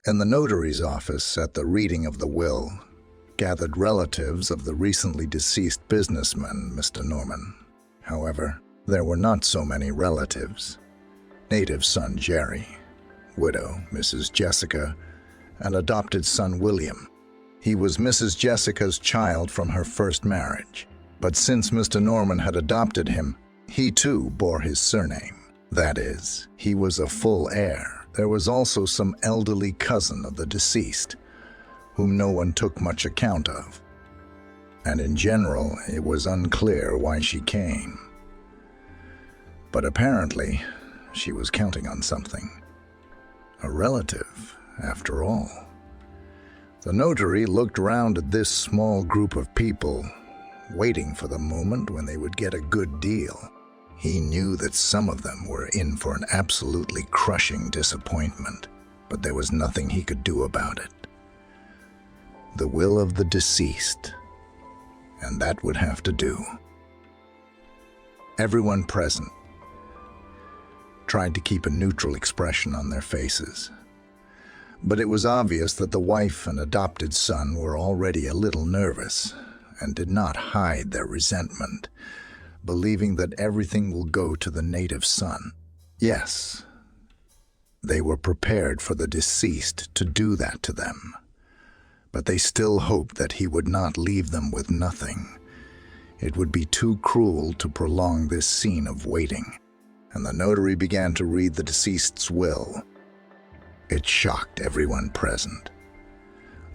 In the notary's office at the reading of the will, gathered relatives of the recently deceased businessman, Mr. Norman. However, there were not so many relatives. Native son Jerry, widow Mrs. Jessica, and adopted son William. He was Mrs. Jessica's child from her first marriage, but since Mr. Norman had adopted him, he too bore his surname. That is, he was a full heir. There was also some elderly cousin of the deceased, whom no one took much account of. And in general, it was unclear why she came. But apparently, she was counting on something. A relative, after all. The notary looked round at this small group of people, waiting for the moment when they would get a good deal. He knew that some of them were in for an absolutely crushing disappointment, but there was nothing he could do about it. The will of the deceased, and that would have to do. Everyone present tried to keep a neutral expression on their faces, but it was obvious that the wife and adopted son were already a little nervous and did not hide their resentment, believing that everything will go to the native son. Yes, they were prepared for the deceased to do that to them, but they still hoped that he would not leave them with nothing. It would be too cruel to prolong this scene of waiting, and the notary began to read the deceased's will. It shocked everyone present.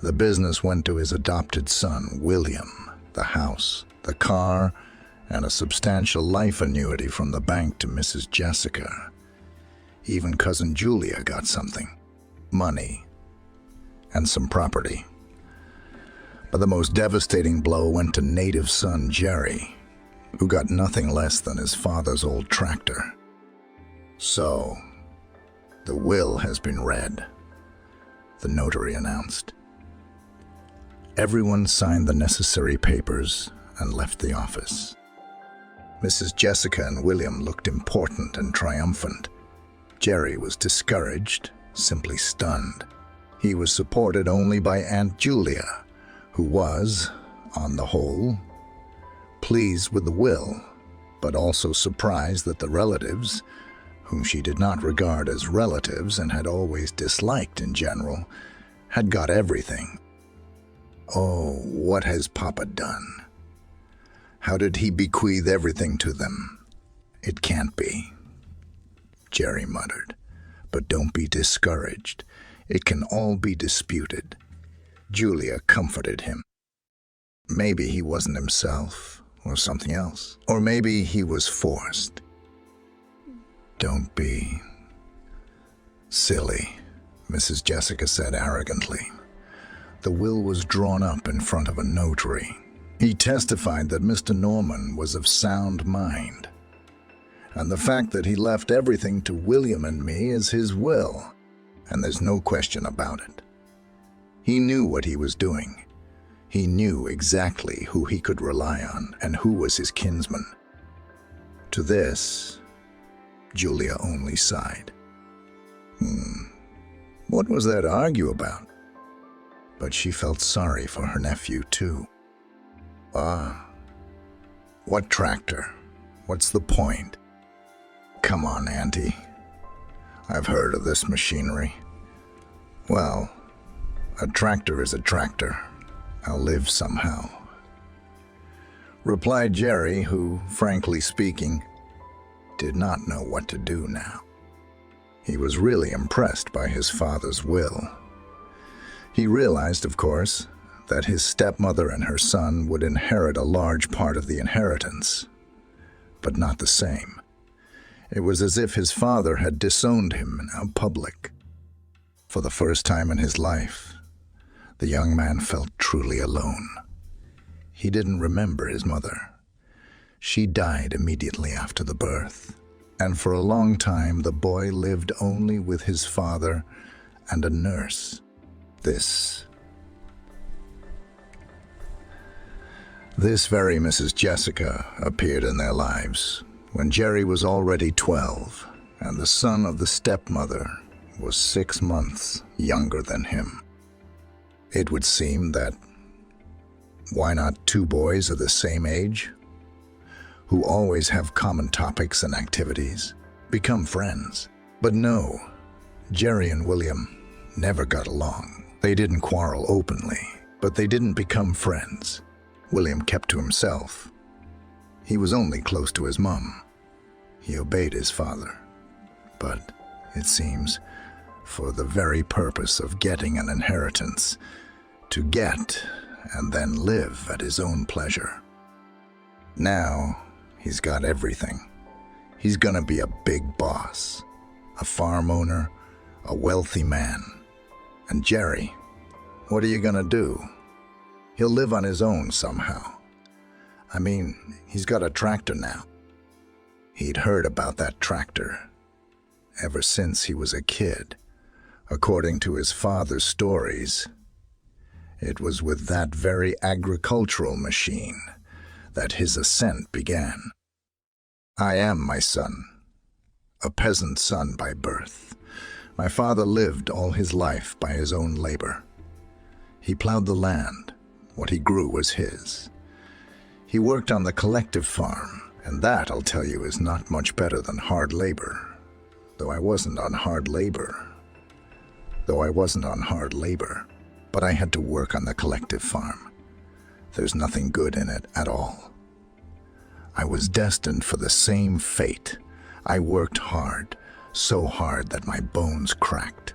The business went to his adopted son, William, the house, the car, and a substantial life annuity from the bank to Mrs. Jessica. Even cousin Julia got something, money, and some property. But the most devastating blow went to native son Jerry, who got nothing less than his father's old tractor. So, the will has been read, the notary announced. Everyone signed the necessary papers and left the office. Mrs. Jessica and William looked important and triumphant. Jerry was discouraged, simply stunned. He was supported only by Aunt Julia, who was, on the whole, pleased with the will, but also surprised that the relatives, whom she did not regard as relatives and had always disliked in general, had got everything. Oh, what has Papa done? How did he bequeath everything to them? It can't be, Jerry muttered. But don't be discouraged. It can all be disputed. Julia comforted him. Maybe he wasn't himself, or something else. Or maybe he was forced. Don't be silly, Mrs. Jessica said arrogantly. The will was drawn up in front of a notary. He testified that Mr. Norman was of sound mind, and the fact that he left everything to William and me is his will, and there's no question about it. He knew what he was doing. He knew exactly who he could rely on and who was his kinsman. To this, Julia only sighed. What was there to argue about? But she felt sorry for her nephew, too. What tractor? What's the point? Come on, Auntie. I've heard of this machinery. Well, a tractor is a tractor. I'll live somehow, replied Jerry, who, frankly speaking, did not know what to do now. He was really impressed by his father's will. He realized, of course, that his stepmother and her son would inherit a large part of the inheritance, but not the same. It was as if his father had disowned him in public. For the first time in his life, the young man felt truly alone. He didn't remember his mother. She died immediately after the birth, and for a long time the boy lived only with his father and a nurse. This very Mrs. Jessica appeared in their lives when Jerry was already 12, and the son of the stepmother was 6 months younger than him. It would seem that why not two boys of the same age, who always have common topics and activities, become friends? But no, Jerry and William never got along. They didn't quarrel openly, but they didn't become friends. William kept to himself. He was only close to his mom. He obeyed his father, but it seems for the very purpose of getting an inheritance, to get and then live at his own pleasure. Now he's got everything. He's gonna be a big boss, a farm owner, a wealthy man. And Jerry, what are you gonna do? He'll live on his own somehow. I mean, he's got a tractor now. He'd heard about that tractor ever since he was a kid. According to his father's stories, it was with that very agricultural machine that his ascent began. I am, my son, a peasant son by birth. My father lived all his life by his own labor. He plowed the land. What he grew was his. He worked on the collective farm, and that, I'll tell you, is not much better than hard labor. Though I wasn't on hard labor, but I had to work on the collective farm. There's nothing good in it at all. I was destined for the same fate. I worked hard, so hard that my bones cracked.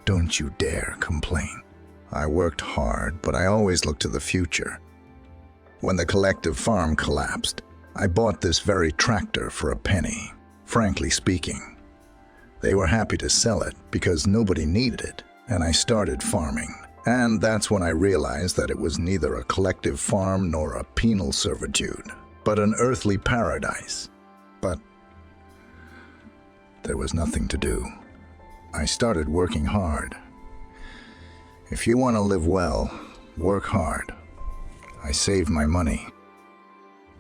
Don't you dare complain. I worked hard, but I always looked to the future. When the collective farm collapsed, I bought this very tractor for a penny. Frankly speaking, they were happy to sell it because nobody needed it, and I started farming. And that's when I realized that it was neither a collective farm nor a penal servitude, but an earthly paradise. But there was nothing to do. I started working hard. If you want to live well, work hard. I saved my money.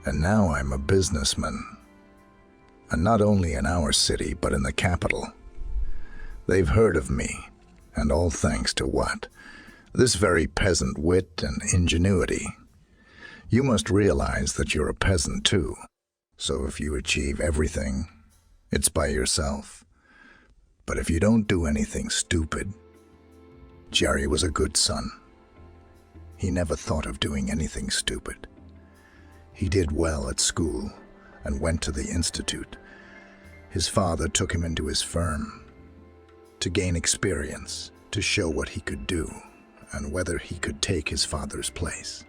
And now I'm a businessman. And not only in our city, but in the capital. They've heard of me, and all thanks to what? This very peasant wit and ingenuity. You must realize that you're a peasant too. So if you achieve everything, it's by yourself. But if you don't do anything stupid, Jerry was a good son. He never thought of doing anything stupid. He did well at school and went to the institute. His father took him into his firm to gain experience, to show what he could do and whether he could take his father's place.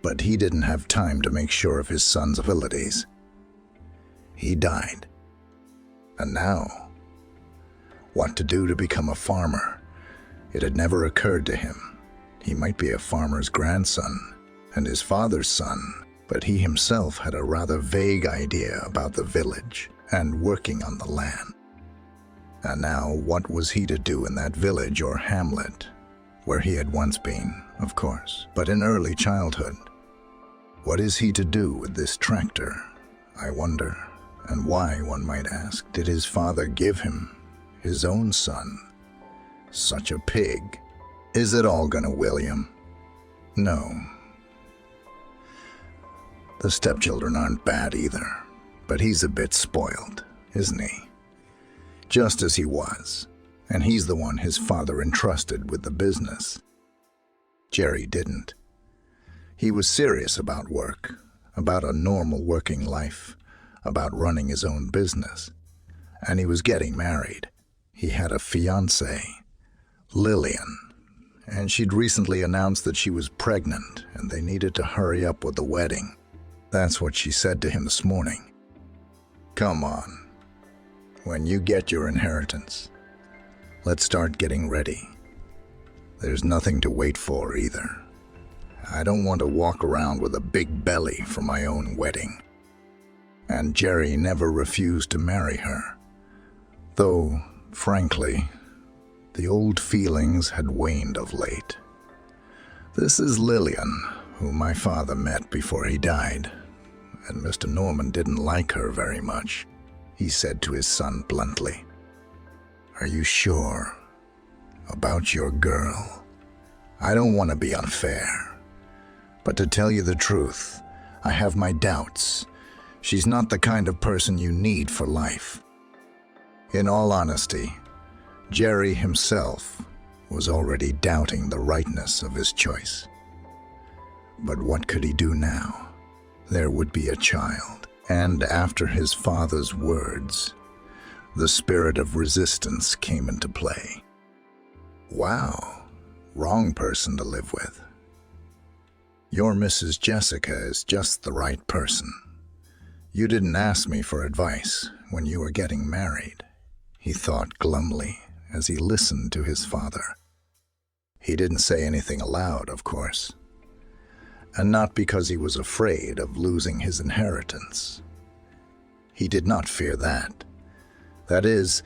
But he didn't have time to make sure of his son's abilities. He died. And now, what to do to become a farmer? It had never occurred to him. He might be a farmer's grandson and his father's son, but he himself had a rather vague idea about the village and working on the land. And now, what was he to do in that village or hamlet, where he had once been, of course, but in early childhood? What is he to do with this tractor, I wonder? And why, one might ask, did his father give him his own son? Such a pig. Is it all gonna William? No. The stepchildren aren't bad either, but he's a bit spoiled, isn't he? Just as he was, and he's the one his father entrusted with the business. Jerry didn't. He was serious about work, about a normal working life, about running his own business. And he was getting married. He had a fiancée, Lillian, and she'd recently announced that she was pregnant and they needed to hurry up with the wedding. That's what she said to him this morning. Come on. When you get your inheritance, let's start getting ready. There's nothing to wait for either. I don't want to walk around with a big belly for my own wedding. And Jerry never refused to marry her. Though, frankly, the old feelings had waned of late. This is Lillian, whom my father met before he died, and Mr. Norman didn't like her very much, he said to his son bluntly. Are you sure about your girl? I don't want to be unfair, but to tell you the truth, I have my doubts. She's not the kind of person you need for life. In all honesty, Jerry himself was already doubting the rightness of his choice. But what could he do now? There would be a child, and after his father's words, the spirit of resistance came into play. Wow, wrong person to live with. Your Mrs. Jessica is just the right person. You didn't ask me for advice when you were getting married, he thought glumly as he listened to his father. He didn't say anything aloud, of course, and not because he was afraid of losing his inheritance. He did not fear that. That is,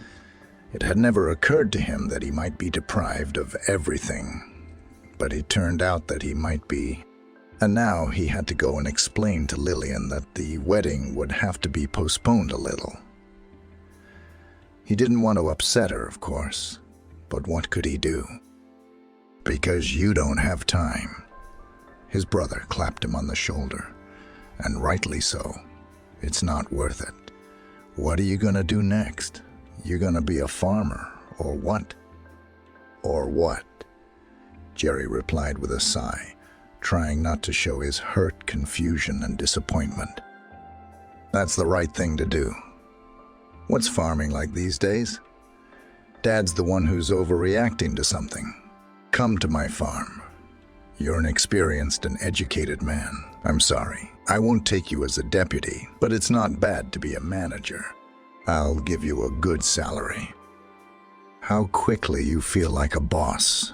it had never occurred to him that he might be deprived of everything, but it turned out that he might be. And now he had to go and explain to Lillian that the wedding would have to be postponed a little. He didn't want to upset her, of course, but what could he do? Because you don't have time. His brother clapped him on the shoulder, and rightly so. It's not worth it. What are you gonna do next? You're gonna be a farmer, or what? Or what? Jerry replied with a sigh, trying not to show his hurt, confusion, and disappointment. That's the right thing to do. What's farming like these days? Dad's the one who's overreacting to something. Come to my farm. You're an experienced and educated man. I'm sorry, I won't take you as a deputy, but it's not bad to be a manager. I'll give you a good salary. How quickly you feel like a boss,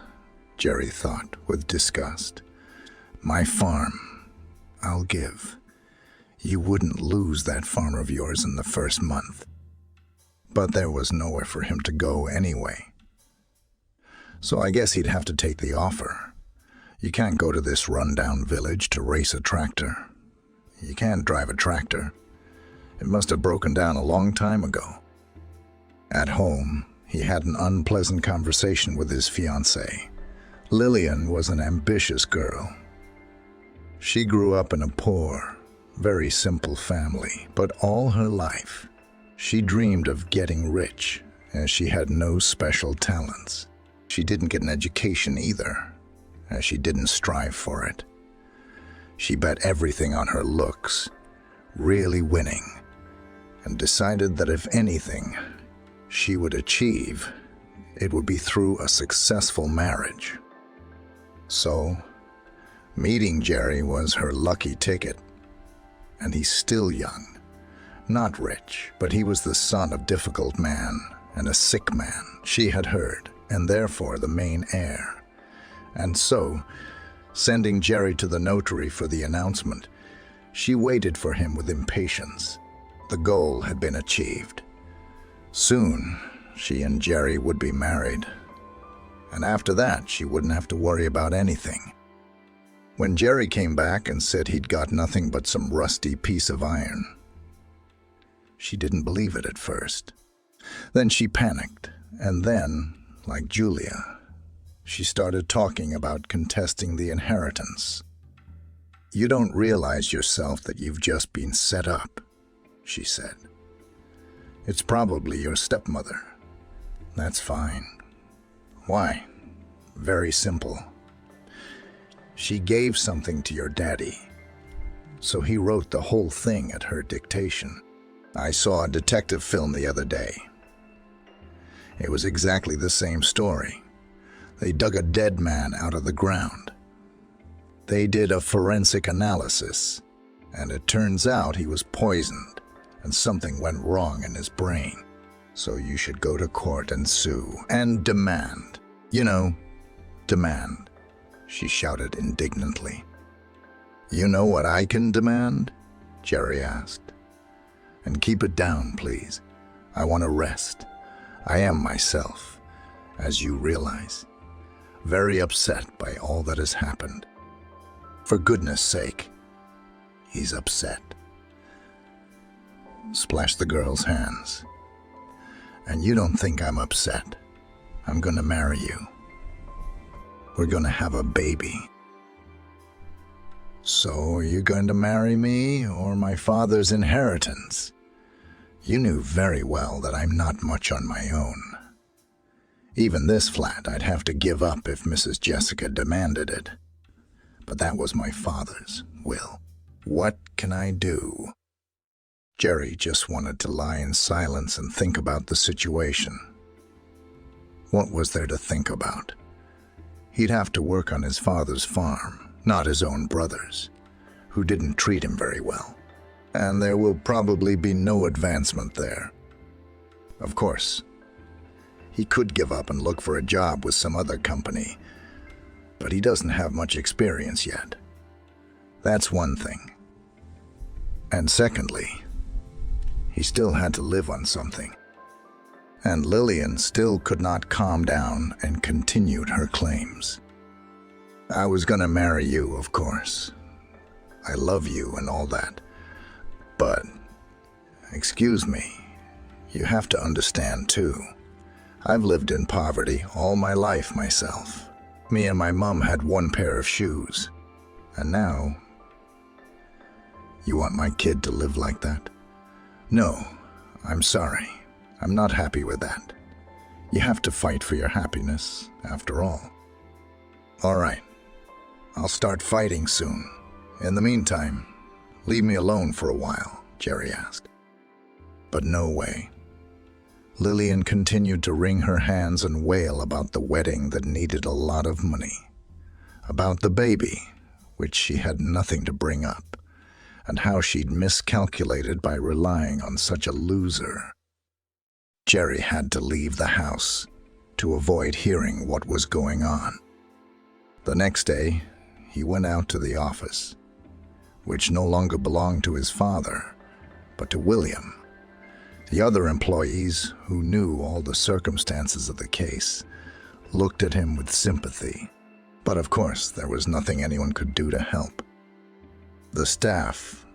Jerry thought with disgust. My farm, I'll give. You wouldn't lose that farm of yours in the first month. But there was nowhere for him to go anyway. So I guess he'd have to take the offer. You can't go to this rundown village to race a tractor. You can't drive a tractor. It must have broken down a long time ago. At home, he had an unpleasant conversation with his fiancée. Lillian was an ambitious girl. She grew up in a poor, very simple family, but all her life, she dreamed of getting rich, as she had no special talents. She didn't get an education either, as she didn't strive for it. She bet everything on her looks, really winning, and decided that if anything she would achieve, it would be through a successful marriage. So, meeting Jerry was her lucky ticket, and he's still young. Not rich, but he was the son of a difficult man and a sick man, she had heard, and therefore the main heir. And so, sending Jerry to the notary for the announcement, she waited for him with impatience. The goal had been achieved. Soon, she and Jerry would be married, and after that, she wouldn't have to worry about anything. When Jerry came back and said he'd got nothing but some rusty piece of iron, she didn't believe it at first. Then she panicked, and then, like Julia, she started talking about contesting the inheritance. You don't realize yourself that you've just been set up, she said. It's probably your stepmother. That's fine. Why? Very simple. She gave something to your daddy, so he wrote the whole thing at her dictation. I saw a detective film the other day. It was exactly the same story. They dug a dead man out of the ground. They did a forensic analysis, and it turns out he was poisoned, and something went wrong in his brain. So you should go to court and sue, and demand. You know, demand, she shouted indignantly. You know what I can demand? Jerry asked. And keep it down, please. I want to rest. I am myself, as you realize. Very upset by all that has happened. For goodness sake, he's upset. Splashed the girl's hands. And you don't think I'm upset. I'm gonna marry you. We're gonna have a baby. So are you going to marry me or my father's inheritance? You knew very well that I'm not much on my own. Even this flat I'd have to give up if Mrs. Jessica demanded it. But that was my father's will. What can I do? Jerry just wanted to lie in silence and think about the situation. What was there to think about? He'd have to work on his father's farm, not his own brother's, who didn't treat him very well. And there will probably be no advancement there. Of course, he could give up and look for a job with some other company, but he doesn't have much experience yet. That's one thing. And secondly, he still had to live on something. And Lillian still could not calm down and continued her claims. I was gonna marry you, of course. I love you and all that. But, excuse me, you have to understand too. I've lived in poverty all my life myself. Me and my mom had one pair of shoes. And now, you want my kid to live like that? No, I'm sorry. I'm not happy with that. You have to fight for your happiness, after all. All right, I'll start fighting soon. In the meantime, leave me alone for a while, Jerry asked. But no way. Lillian continued to wring her hands and wail about the wedding that needed a lot of money, about the baby, which she had nothing to bring up, and how she'd miscalculated by relying on such a loser. Jerry had to leave the house to avoid hearing what was going on. The next day, he went out to the office, which no longer belonged to his father, but to William. The other employees, who knew all the circumstances of the case, looked at him with sympathy, but of course there was nothing anyone could do to help. The staff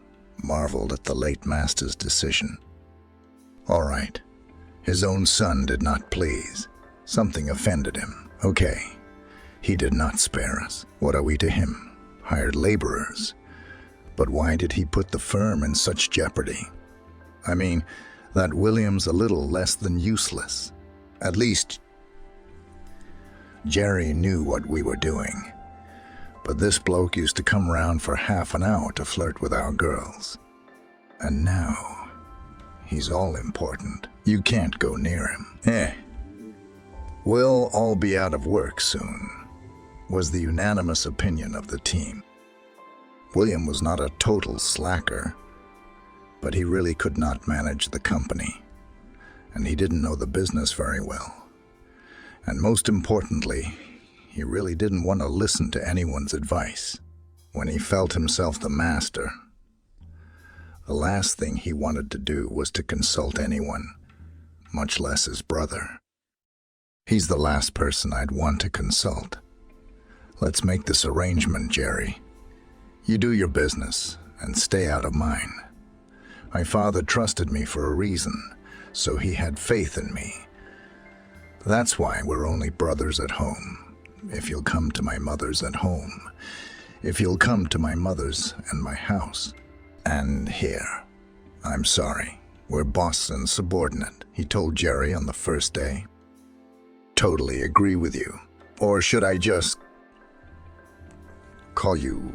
marveled at the late master's decision. All right, his own son did not please. Something offended him. Okay, he did not spare us. What are we to him? Hired laborers. But why did he put the firm in such jeopardy? I mean, that William's a little less than useless. At least, Jerry knew what we were doing. But this bloke used to come round for half an hour to flirt with our girls. And now, he's all important. You can't go near him. We'll all be out of work soon, was the unanimous opinion of the team. William was not a total slacker, but he really could not manage the company, and he didn't know the business very well. And most importantly, he really didn't want to listen to anyone's advice. When he felt himself the master, the last thing he wanted to do was to consult anyone, much less his brother. He's the last person I'd want to consult. Let's make this arrangement, Jerry. You do your business and stay out of mine. My father trusted me for a reason, so he had faith in me. That's why we're only brothers at home. If you'll come to my mother's at home. If you'll come to my mother's and my house. And here. I'm sorry. We're boss and subordinate, he told Jerry on the first day. Totally agree with you. Or should I just call you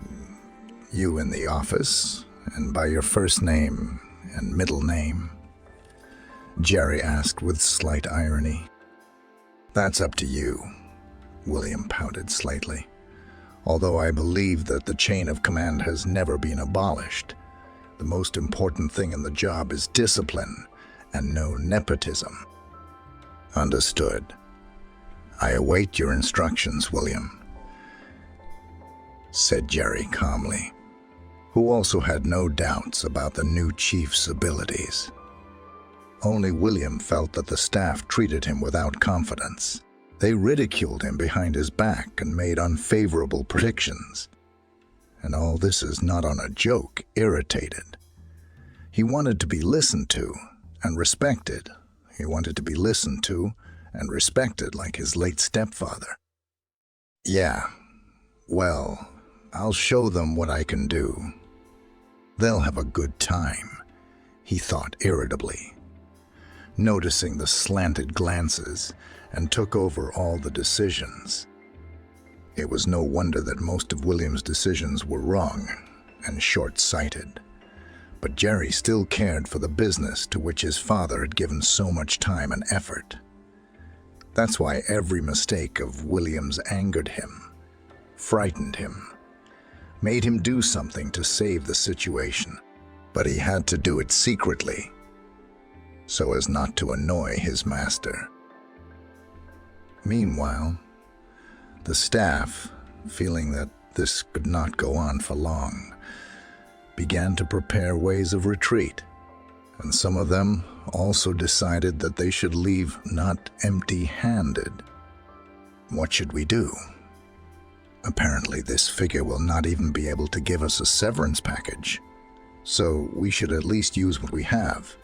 in the office and by your first name and middle name? Jerry asked with slight irony. That's up to you, William pouted slightly. Although I believe that the chain of command has never been abolished, the most important thing in the job is discipline and no nepotism. Understood. I await your instructions, William, said Jerry calmly, who also had no doubts about the new chief's abilities. Only William felt that the staff treated him without confidence. They ridiculed him behind his back and made unfavorable predictions. And all this is not on a joke, irritated. He wanted to be listened to and respected, He wanted to be listened to and respected like his late stepfather. Yeah, well, I'll show them what I can do. They'll have a good time, he thought irritably, noticing the slanted glances, and took over all the decisions. It was no wonder that most of William's decisions were wrong and short-sighted. But Jerry still cared for the business to which his father had given so much time and effort. That's why every mistake of William's angered him, frightened him, made him do something to save the situation. But he had to do it secretly, so as not to annoy his master. Meanwhile, the staff, feeling that this could not go on for long, began to prepare ways of retreat, and some of them also decided that they should leave not empty-handed. What should we do? Apparently, this figure will not even be able to give us a severance package, so we should at least use what we have.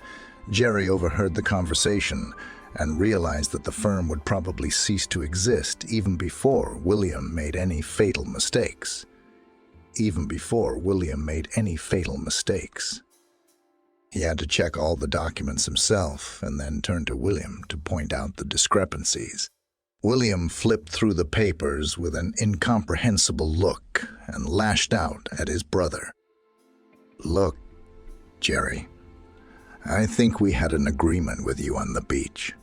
Jerry overheard the conversation and realized that the firm would probably cease to exist even before William made any fatal mistakes. He had to check all the documents himself and then turn to William to point out the discrepancies. William flipped through the papers with an incomprehensible look and lashed out at his brother. Look, Jerry, I think we had an agreement with you on the beach.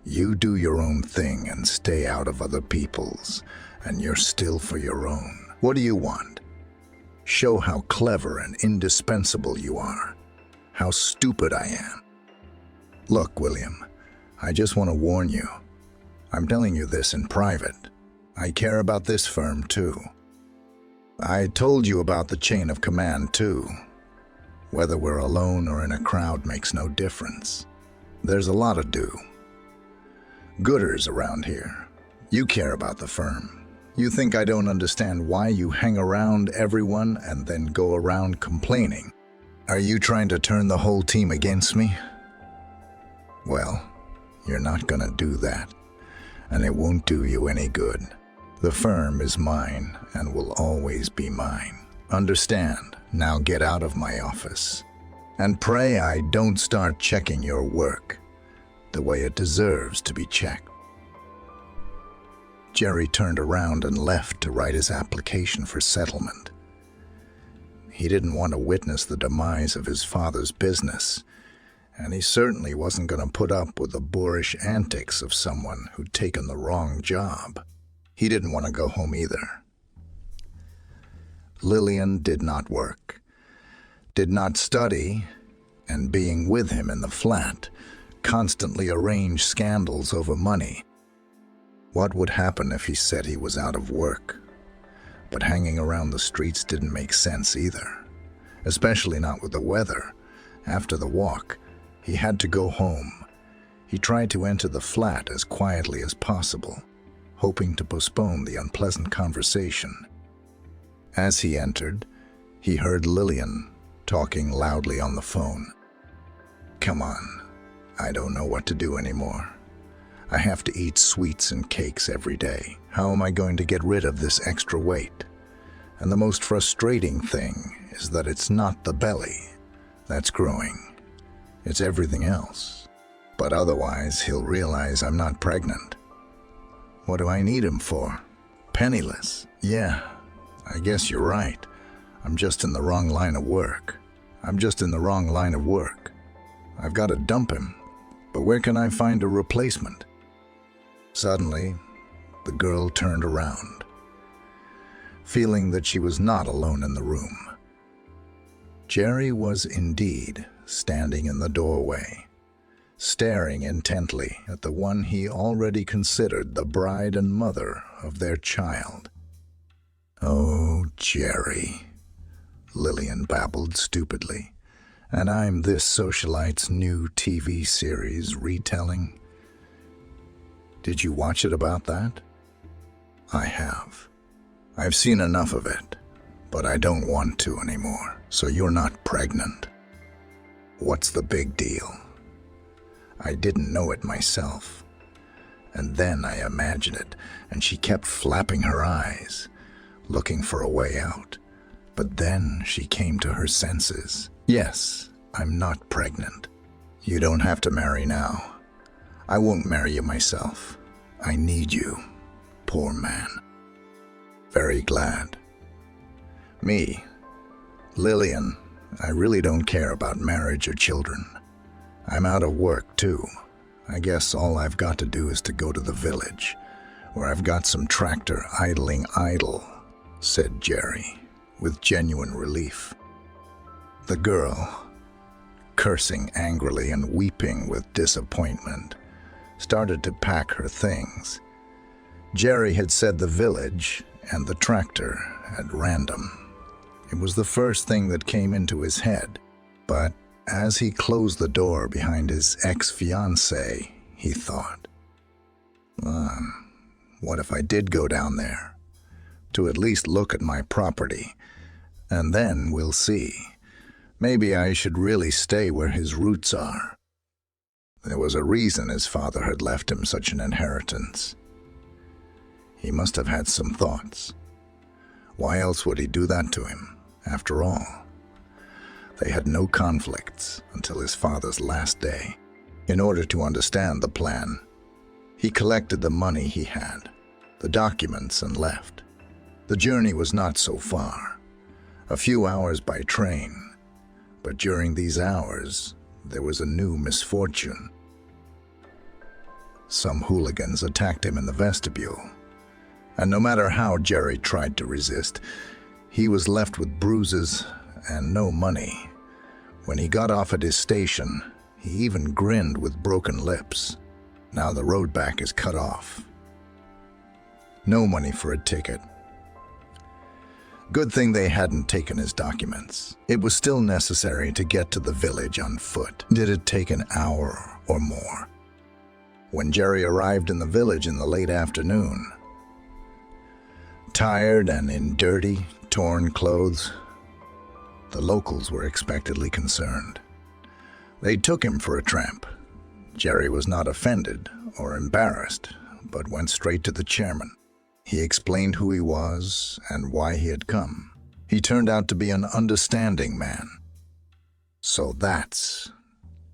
You do your own thing and stay out of other people's, and you're still for your own. What do you want? Show how clever and indispensable you are, how stupid I am. Look, William, I just want to warn you. I'm telling you this in private. I care about this firm too. I told you about the chain of command too. Whether we're alone or in a crowd makes no difference. There's a lot to do. Gooders around here. You care about the firm. You think I don't understand why you hang around everyone and then go around complaining. Are you trying to turn the whole team against me? Well, you're not gonna do that, and it won't do you any good. The firm is mine and will always be mine. Understand? Now get out of my office. And pray I don't start checking your work the way it deserves to be checked. Jerry turned around and left to write his application for settlement. He didn't want to witness the demise of his father's business, and he certainly wasn't going to put up with the boorish antics of someone who'd taken the wrong job. He didn't want to go home either. Lillian did not work, did not study, and being with him in the flat, constantly arranged scandals over money. What would happen if he said he was out of work? But hanging around the streets didn't make sense either, especially not with the weather. After the walk, he had to go home. He tried to enter the flat as quietly as possible, hoping to postpone the unpleasant conversation. As he entered, he heard Lillian talking loudly on the phone. Come on, I don't know what to do anymore. I have to eat sweets and cakes every day. How am I going to get rid of this extra weight? And the most frustrating thing is that it's not the belly that's growing. It's everything else. But otherwise, he'll realize I'm not pregnant. What do I need him for? Penniless. Yeah, I guess you're right. I'm just in the wrong line of work. I've got to dump him. But where can I find a replacement? Suddenly, the girl turned around, feeling that she was not alone in the room. Jerry was indeed standing in the doorway, staring intently at the one he already considered the bride and mother of their child. Oh, Jerry, Lillian babbled stupidly. And I'm this socialite's new TV series retelling. Did you watch it about that? I have. I've seen enough of it, but I don't want to anymore, so you're not pregnant. What's the big deal? I didn't know it myself. And then I imagined it, and she kept flapping her eyes, looking for a way out. But then she came to her senses. Yes, I'm not pregnant. You don't have to marry now. I won't marry you myself. I need you, poor man. Very glad. Me, Lillian, I really don't care about marriage or children. I'm out of work too. I guess all I've got to do is to go to the village, where I've got some tractor idling idle, said Jerry, with genuine relief. The girl, cursing angrily and weeping with disappointment, started to pack her things. Jerry had said the village and the tractor at random. It was the first thing that came into his head, but as he closed the door behind his ex-fiancée, he thought, what if I did go down there, to at least look at my property, and then we'll see. Maybe I should really stay where his roots are. There was a reason his father had left him such an inheritance. He must have had some thoughts. Why else would he do that to him, after all? They had no conflicts until his father's last day. In order to understand the plan, he collected the money he had, the documents, and left. The journey was not so far, a few hours by train, but during these hours, there was a new misfortune. Some hooligans attacked him in the vestibule, and no matter how Jerry tried to resist, he was left with bruises and no money. When he got off at his station, he even grinned with broken lips. Now the road back is cut off. No money for a ticket. Good thing they hadn't taken his documents. It was still necessary to get to the village on foot. Did it take an hour or more? When Jerry arrived in the village in the late afternoon, tired and in dirty, torn clothes, the locals were expectedly concerned. They took him for a tramp. Jerry was not offended or embarrassed, but went straight to the chairman. He explained who he was and why he had come. He turned out to be an understanding man. So that's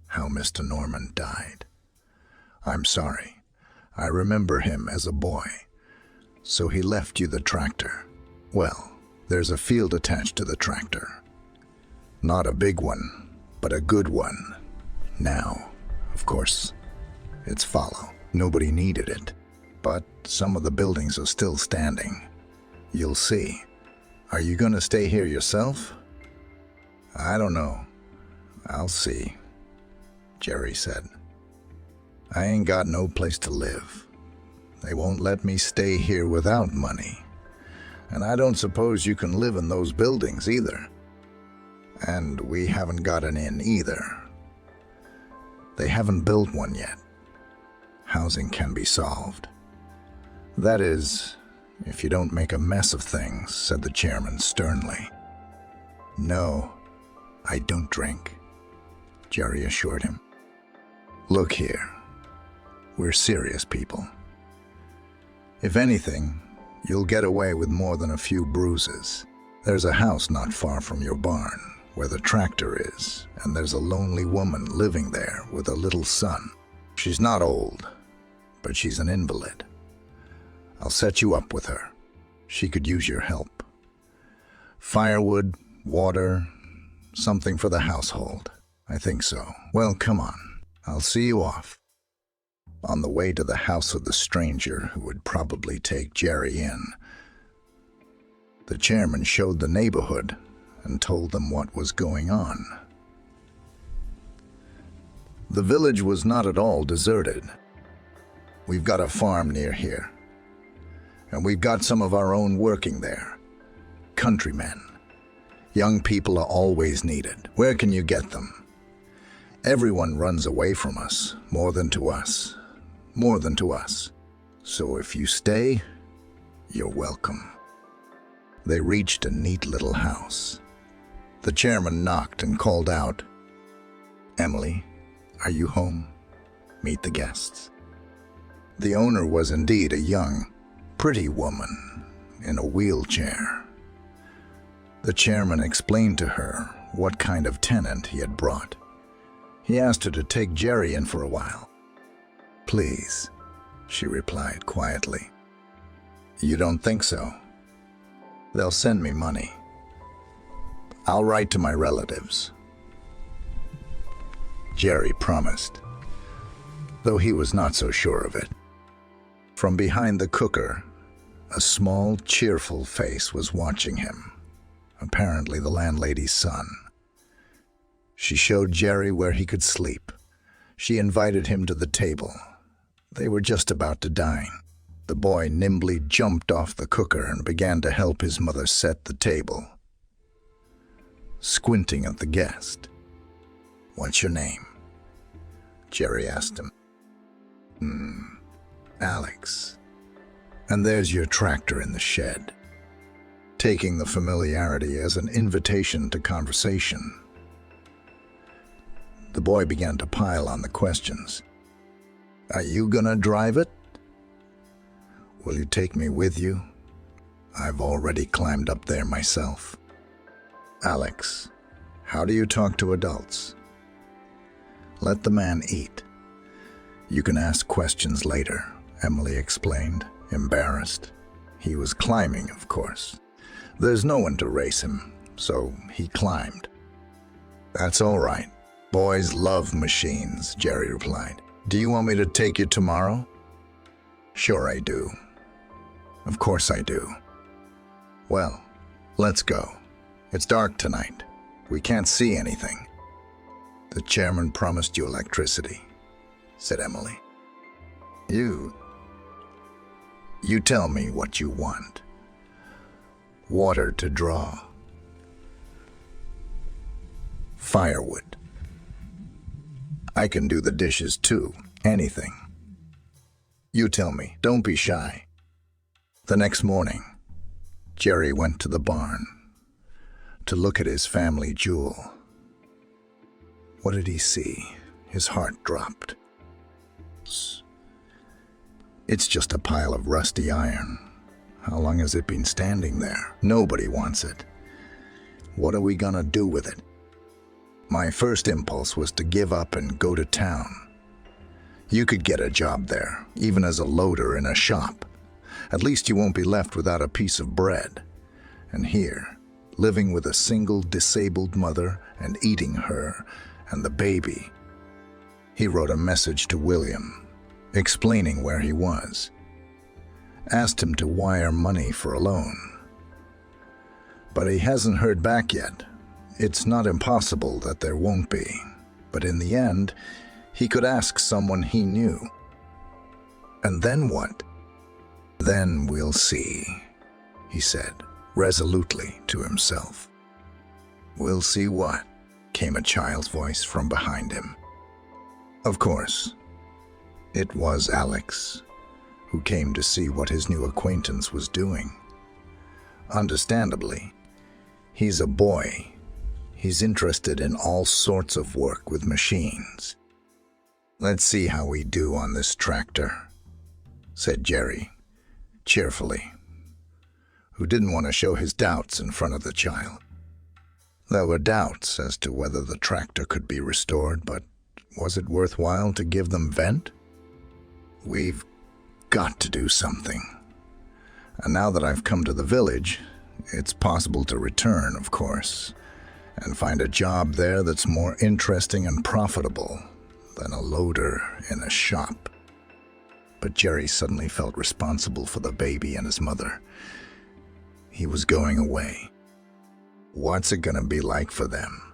how Mr. Norman died. I'm sorry. I remember him as a boy. So he left you the tractor. Well, there's a field attached to the tractor. Not a big one, but a good one. Now, of course, it's fallow. Nobody needed it. But some of the buildings are still standing. You'll see. Are you going to stay here yourself? I don't know. I'll see, Jerry said. I ain't got no place to live. They won't let me stay here without money. And I don't suppose you can live in those buildings either. And we haven't got an inn either. They haven't built one yet. Housing can be solved. That is, if you don't make a mess of things, said the chairman sternly. No, I don't drink, Jerry assured him. Look here, we're serious people. If anything, you'll get away with more than a few bruises. There's a house not far from your barn, where the tractor is, and there's a lonely woman living there with a little son. She's not old, but she's an invalid. I'll set you up with her. She could use your help. Firewood, water, something for the household. I think so. Well, come on. I'll see you off. On the way to the house of the stranger who would probably take Jerry in, the chairman showed the neighborhood and told them what was going on. The village was not at all deserted. We've got a farm near here, and we've got some of our own working there. Countrymen. Young people are always needed. Where can you get them? Everyone runs away from us, more than to us. More than to us. So if you stay, you're welcome. They reached a neat little house. The chairman knocked and called out, Emily, are you home? meet the guests. The owner was indeed a young, pretty woman in a wheelchair. The chairman explained to her what kind of tenant he had brought. He asked her to take Jerry in for a while. "Please," she replied quietly. "You don't think so? They'll send me money. I'll write to my relatives." Jerry promised, though he was not so sure of it. From behind the cooker, a small, cheerful face was watching him, apparently the landlady's son. She showed Jerry where he could sleep. She invited him to the table. They were just about to dine. The boy nimbly jumped off the cooker and began to help his mother set the table. Squinting at the guest. "What's your name?" Jerry asked him. Alex. And there's your tractor in the shed." Taking the familiarity as an invitation to conversation, the boy began to pile on the questions. "Are you gonna drive it? Will you take me with you? I've already climbed up there myself." "Alex, how do you talk to adults?" "Let the man eat. You can ask questions later," Emily explained, embarrassed. He was climbing, of course. There's no one to race him, so he climbed. "That's all right. Boys love machines," Jerry replied. "Do you want me to take you tomorrow?" "Sure I do. Of course I do." "Well, let's go. It's dark tonight. We can't see anything." "The chairman promised you electricity," said Emily. You tell me what you want." "Water to draw. Firewood. I can do the dishes too, anything. You tell me, don't be shy." The next morning, Jerry went to the barn to look at his family jewel. What did he see? His heart dropped. It's just a pile of rusty iron. How long has it been standing there? Nobody wants it. What are we gonna do with it? My first impulse was to give up and go to town. You could get a job there, even as a loader in a shop. At least you won't be left without a piece of bread. And here, living with a single disabled mother and eating her and the baby. He wrote a message to William, explaining where he was. Asked him to wire money for a loan. But he hasn't heard back yet. It's not impossible that there won't be, but in the end, he could ask someone he knew. And then what? "Then we'll see," he said, resolutely to himself. "We'll see what?" came a child's voice from behind him. Of course, it was Alex, who came to see what his new acquaintance was doing. Understandably, he's a boy. He's interested in all sorts of work with machines. "Let's see how we do on this tractor," said Jerry, cheerfully, who didn't want to show his doubts in front of the child. There were doubts as to whether the tractor could be restored, but was it worthwhile to give them vent? "We've got to do something. And now that I've come to the village, it's possible to return, of course, and find a job there that's more interesting and profitable than a loader in a shop." But Jerry suddenly felt responsible for the baby and his mother. He was going away. What's it gonna be like for them?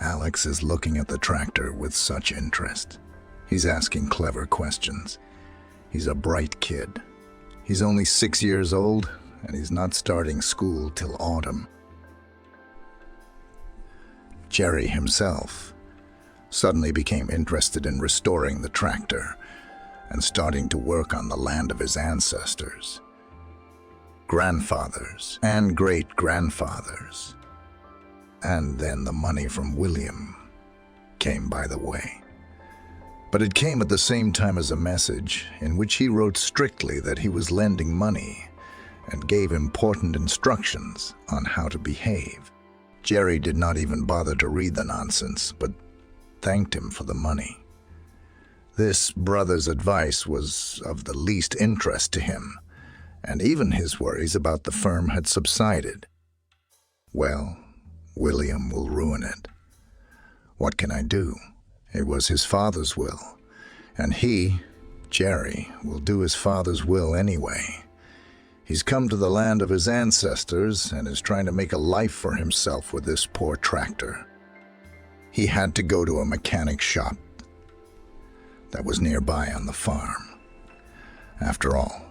Alex is looking at the tractor with such interest. He's asking clever questions. He's a bright kid. He's only 6 years old, and he's not starting school till autumn. Jerry himself suddenly became interested in restoring the tractor and starting to work on the land of his ancestors, grandfathers and great-grandfathers. And then the money from William came by the way. But it came at the same time as a message in which he wrote strictly that he was lending money and gave important instructions on how to behave. Jerry did not even bother to read the nonsense, but thanked him for the money. This brother's advice was of the least interest to him, and even his worries about the firm had subsided. Well, William will ruin it. What can I do? It was his father's will, and he, Jerry, will do his father's will anyway. He's come to the land of his ancestors and is trying to make a life for himself with this poor tractor. He had to go to a mechanic shop that was nearby on the farm. After all,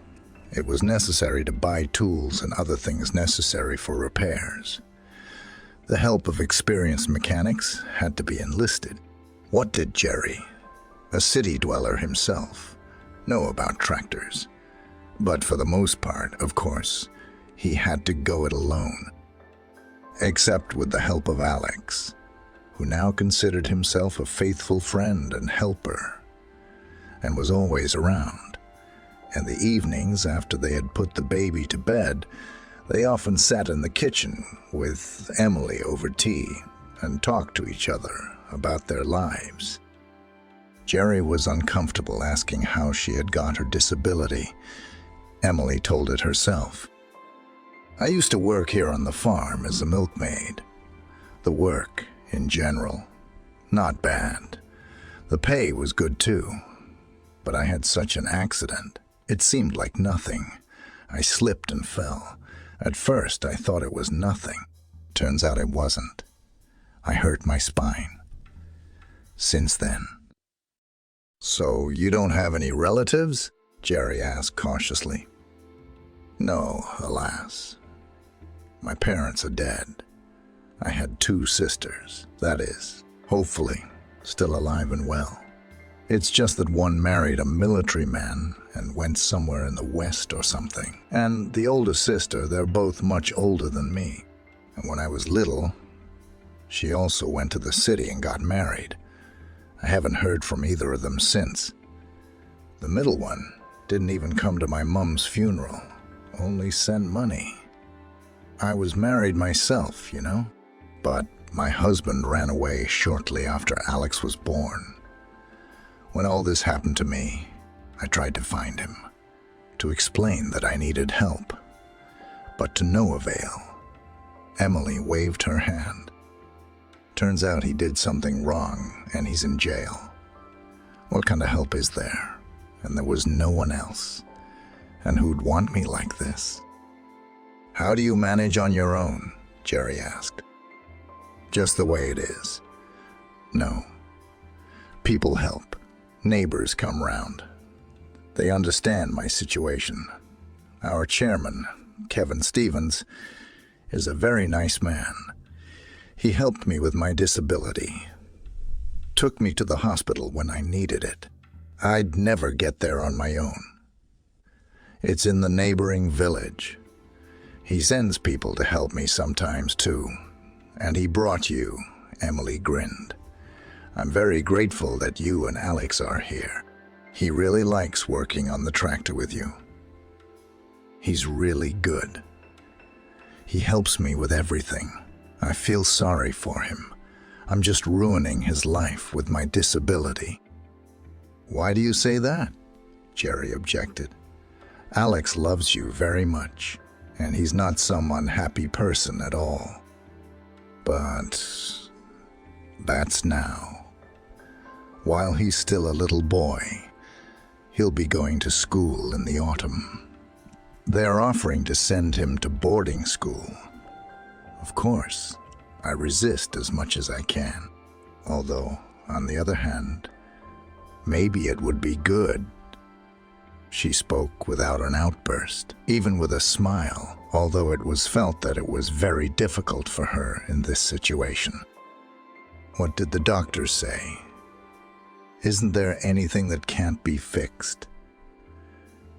it was necessary to buy tools and other things necessary for repairs. The help of experienced mechanics had to be enlisted. What did Jerry, a city dweller himself, know about tractors? But for the most part, of course, he had to go it alone. Except with the help of Alex, who now considered himself a faithful friend and helper, and was always around. And the evenings after they had put the baby to bed, they often sat in the kitchen with Emily over tea and talked to each other about their lives. Jerry was uncomfortable asking how she had got her disability. Emily told it herself. I used to work here on the farm as a milkmaid. The work, in general, not bad. The pay was good too. But I had such an accident. It seemed like nothing. I slipped and fell. At first, I thought it was nothing. Turns out it wasn't. I hurt my spine. Since then. So you don't have any relatives? Jerry asked cautiously. No, alas. My parents are dead. I had 2 sisters, that is, hopefully, still alive and well. It's just that one married a military man and went somewhere in the West or something. And the older sister, they're both much older than me. And when I was little, she also went to the city and got married. I haven't heard from either of them since. The middle one didn't even come to my mum's funeral, only sent money. I was married myself, you know, but my husband ran away shortly after Alex was born. When all this happened to me, I tried to find him, to explain that I needed help, but to no avail. Emily waved her hand. Turns out he did something wrong and he's in jail. What kind of help is there? And there was no one else. And who'd want me like this? How do you manage on your own? Jerry asked. Just the way it is. No. People help. Neighbors come round. They understand my situation. Our chairman, Kevin Stevens, is a very nice man. He helped me with my disability. Took me to the hospital when I needed it. I'd never get there on my own. It's in the neighboring village. He sends people to help me sometimes too. And he brought you, Emily grinned. I'm very grateful that you and Alex are here. He really likes working on the tractor with you. He's really good. He helps me with everything. I feel sorry for him. I'm just ruining his life with my disability. Why do you say that? Jerry objected. Alex loves you very much, and he's not some unhappy person at all. But that's now. While he's still a little boy, he'll be going to school in the autumn. They're offering to send him to boarding school. Of course, I resist as much as I can. Although, on the other hand, maybe it would be good. She spoke without an outburst, even with a smile, although it was felt that it was very difficult for her in this situation. What did the doctors say? Isn't there anything that can't be fixed?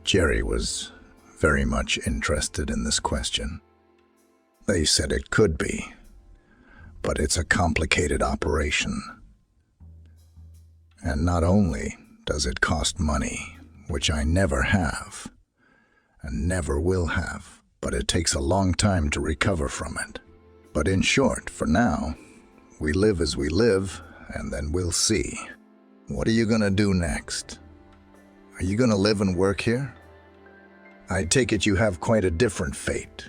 Jerry was very much interested in this question. They said it could be, but it's a complicated operation. And not only does it cost money, which I never have, and never will have, but it takes a long time to recover from it. But in short, for now, we live as we live, and then we'll see. What are you gonna do next? Are you gonna live and work here? I take it you have quite a different fate.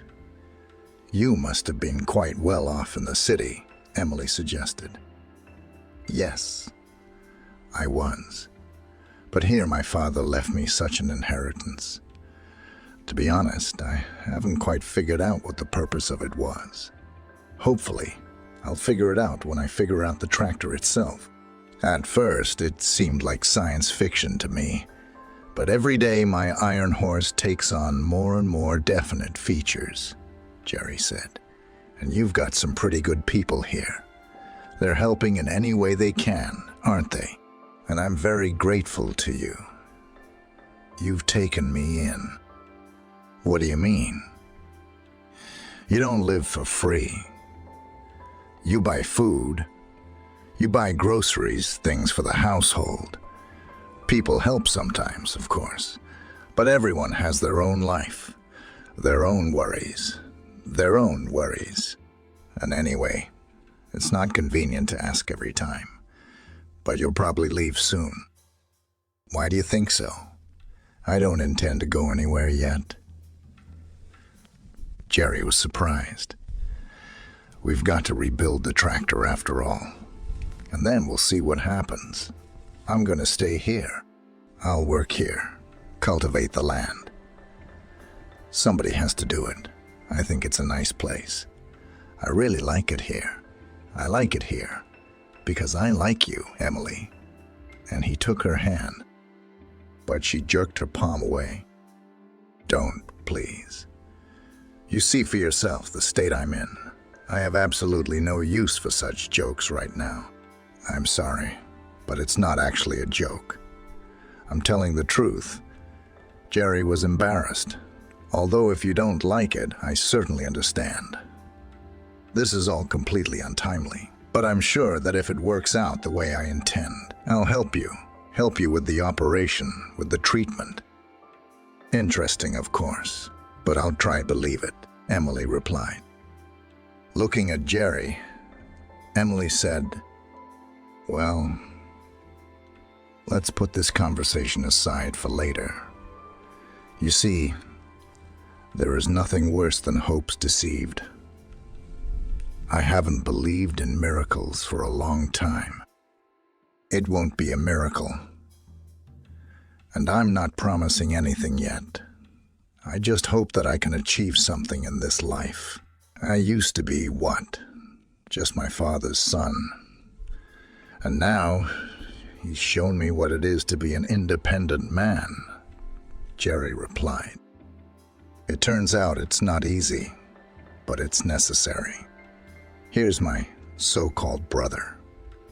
You must have been quite well off in the city, Emily suggested. Yes, I was. But here my father left me such an inheritance. To be honest, I haven't quite figured out what the purpose of it was. Hopefully, I'll figure it out when I figure out the tractor itself. At first, it seemed like science fiction to me, but every day my iron horse takes on more and more definite features, Jerry said. And you've got some pretty good people here. They're helping in any way they can, aren't they? And I'm very grateful to you. You've taken me in. What do you mean? You don't live for free. You buy food. You buy groceries, things for the household. People help sometimes, of course, but everyone has their own life, their own worries, And anyway, it's not convenient to ask every time, but you'll probably leave soon. Why do you think so? I don't intend to go anywhere yet. Jerry was surprised. We've got to rebuild the tractor after all. And then we'll see what happens. I'm gonna stay here. I'll work here, cultivate the land. Somebody has to do it. I think it's a nice place. I really like it here. I like it here because I like you, Emily. And he took her hand, but she jerked her palm away. Don't, please. You see for yourself the state I'm in. I have absolutely no use for such jokes right now. I'm sorry, but it's not actually a joke. I'm telling the truth. Jerry was embarrassed, although if you don't like it, I certainly understand. This is all completely untimely, but I'm sure that if it works out the way I intend, I'll help you with the operation, with the treatment. Interesting, of course, but I'll try to believe it, Emily replied. Looking at Jerry, Emily said, Well, let's put this conversation aside for later. You see, there is nothing worse than hopes deceived. I haven't believed in miracles for a long time. It won't be a miracle. And I'm not promising anything yet. I just hope that I can achieve something in this life. I used to be what? Just my father's son. And now, he's shown me what it is to be an independent man, Jerry replied. It turns out it's not easy, but it's necessary. Here's my so-called brother.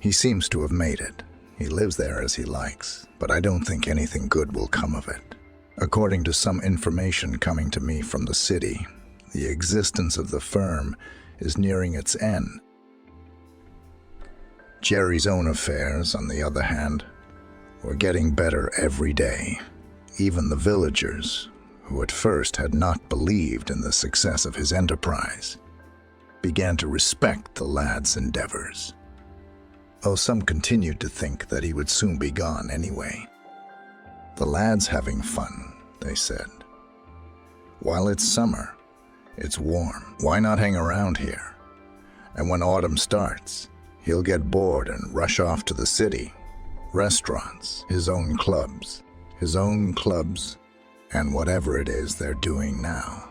He seems to have made it. He lives there as he likes, but I don't think anything good will come of it. According to some information coming to me from the city, the existence of the firm is nearing its end. Jerry's own affairs, on the other hand, were getting better every day. Even the villagers, who at first had not believed in the success of his enterprise, began to respect the lad's endeavors. Though some continued to think that he would soon be gone anyway. The lad's having fun, they said. While it's summer, it's warm. Why not hang around here? And when autumn starts, he'll get bored and rush off to the city, restaurants, his own clubs, and whatever it is they're doing now.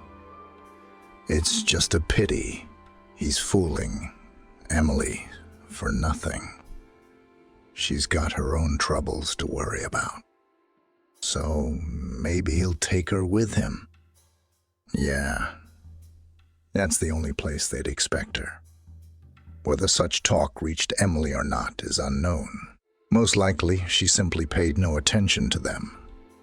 It's just a pity he's fooling Emily for nothing. She's got her own troubles to worry about. So maybe he'll take her with him. Yeah, that's the only place they'd expect her. Whether such talk reached Emily or not is unknown. Most likely, she simply paid no attention to them.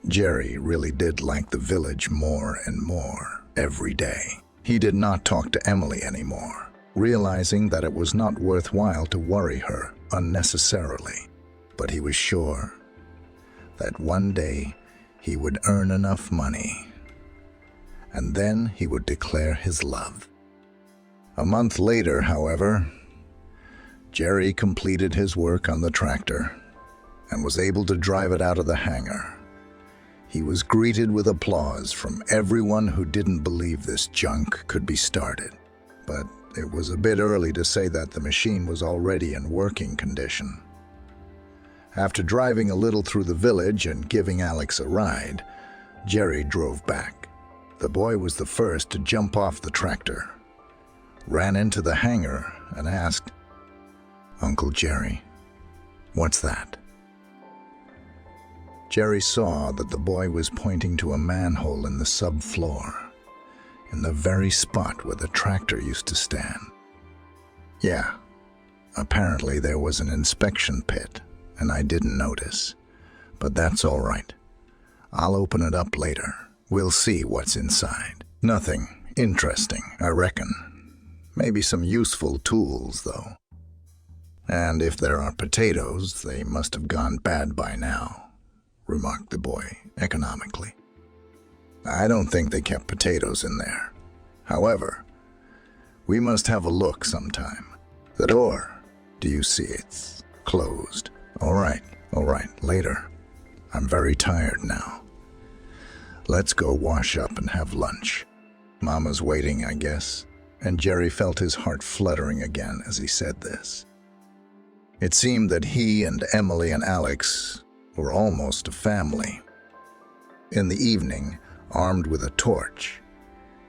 Jerry really did like the village more and more every day. He did not talk to Emily anymore, realizing that it was not worthwhile to worry her unnecessarily. but he was sure that one day he would earn enough money, and then he would declare his love. A month later, however, Jerry completed his work on the tractor and was able to drive it out of the hangar. He was greeted with applause from everyone who didn't believe this junk could be started. But it was a bit early to say that the machine was already in working condition. After driving a little through the village and giving Alex a ride, Jerry drove back. The boy was the first to jump off the tractor, ran into the hangar, and asked, "Uncle Jerry, what's that?" Jerry saw that the boy was pointing to a manhole in the subfloor, in the very spot where the tractor used to stand. "Yeah, apparently there was an inspection pit, and I didn't notice. But that's all right. I'll open it up later. We'll see what's inside. Nothing interesting, I reckon. Maybe some useful tools, though. And if there are potatoes, they must have gone bad by now," remarked the boy economically. "I don't think they kept potatoes in there. However, we must have a look sometime. The door, do you see it's closed? All right, later. I'm very tired now. Let's go wash up and have lunch. Mama's waiting, I guess." And Jerry felt his heart fluttering again as he said this. It seemed that he and Emily and Alex were almost a family. In the evening, armed with a torch,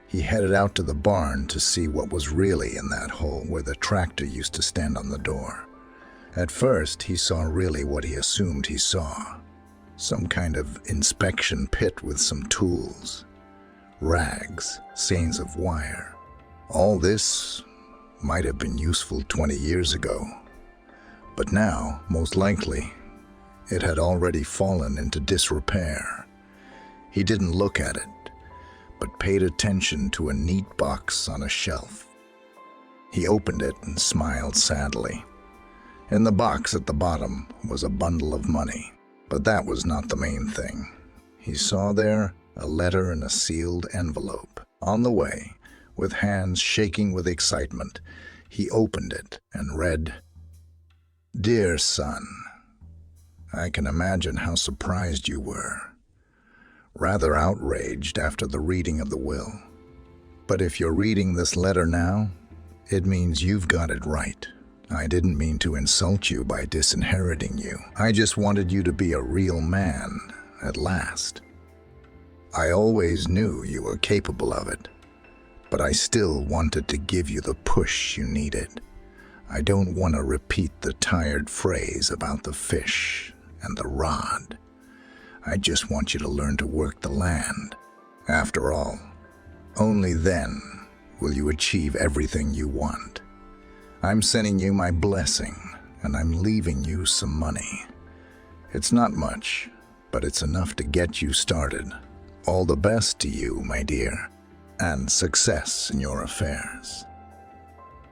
he headed out to the barn to see what was really in that hole where the tractor used to stand on the door. At first, he saw really what he assumed he saw. Some kind of inspection pit with some tools, rags, skeins of wire. All this might have been useful 20 years ago, but now, most likely, it had already fallen into disrepair. He didn't look at it, but paid attention to a neat box on a shelf. He opened it and smiled sadly. In the box at the bottom was a bundle of money, but that was not the main thing. He saw there a letter in a sealed envelope. On the way, with hands shaking with excitement, he opened it and read, "Dear son, I can imagine how surprised you were. Rather outraged after the reading of the will. But if you're reading this letter now, it means you've got it right. I didn't mean to insult you by disinheriting you. I just wanted you to be a real man at last. I always knew you were capable of it, but I still wanted to give you the push you needed. I don't want to repeat the tired phrase about the fish and the rod. I just want you to learn to work the land. After all, only then will you achieve everything you want. I'm sending you my blessing, and I'm leaving you some money. It's not much, but it's enough to get you started. All the best to you, my dear, and success in your affairs."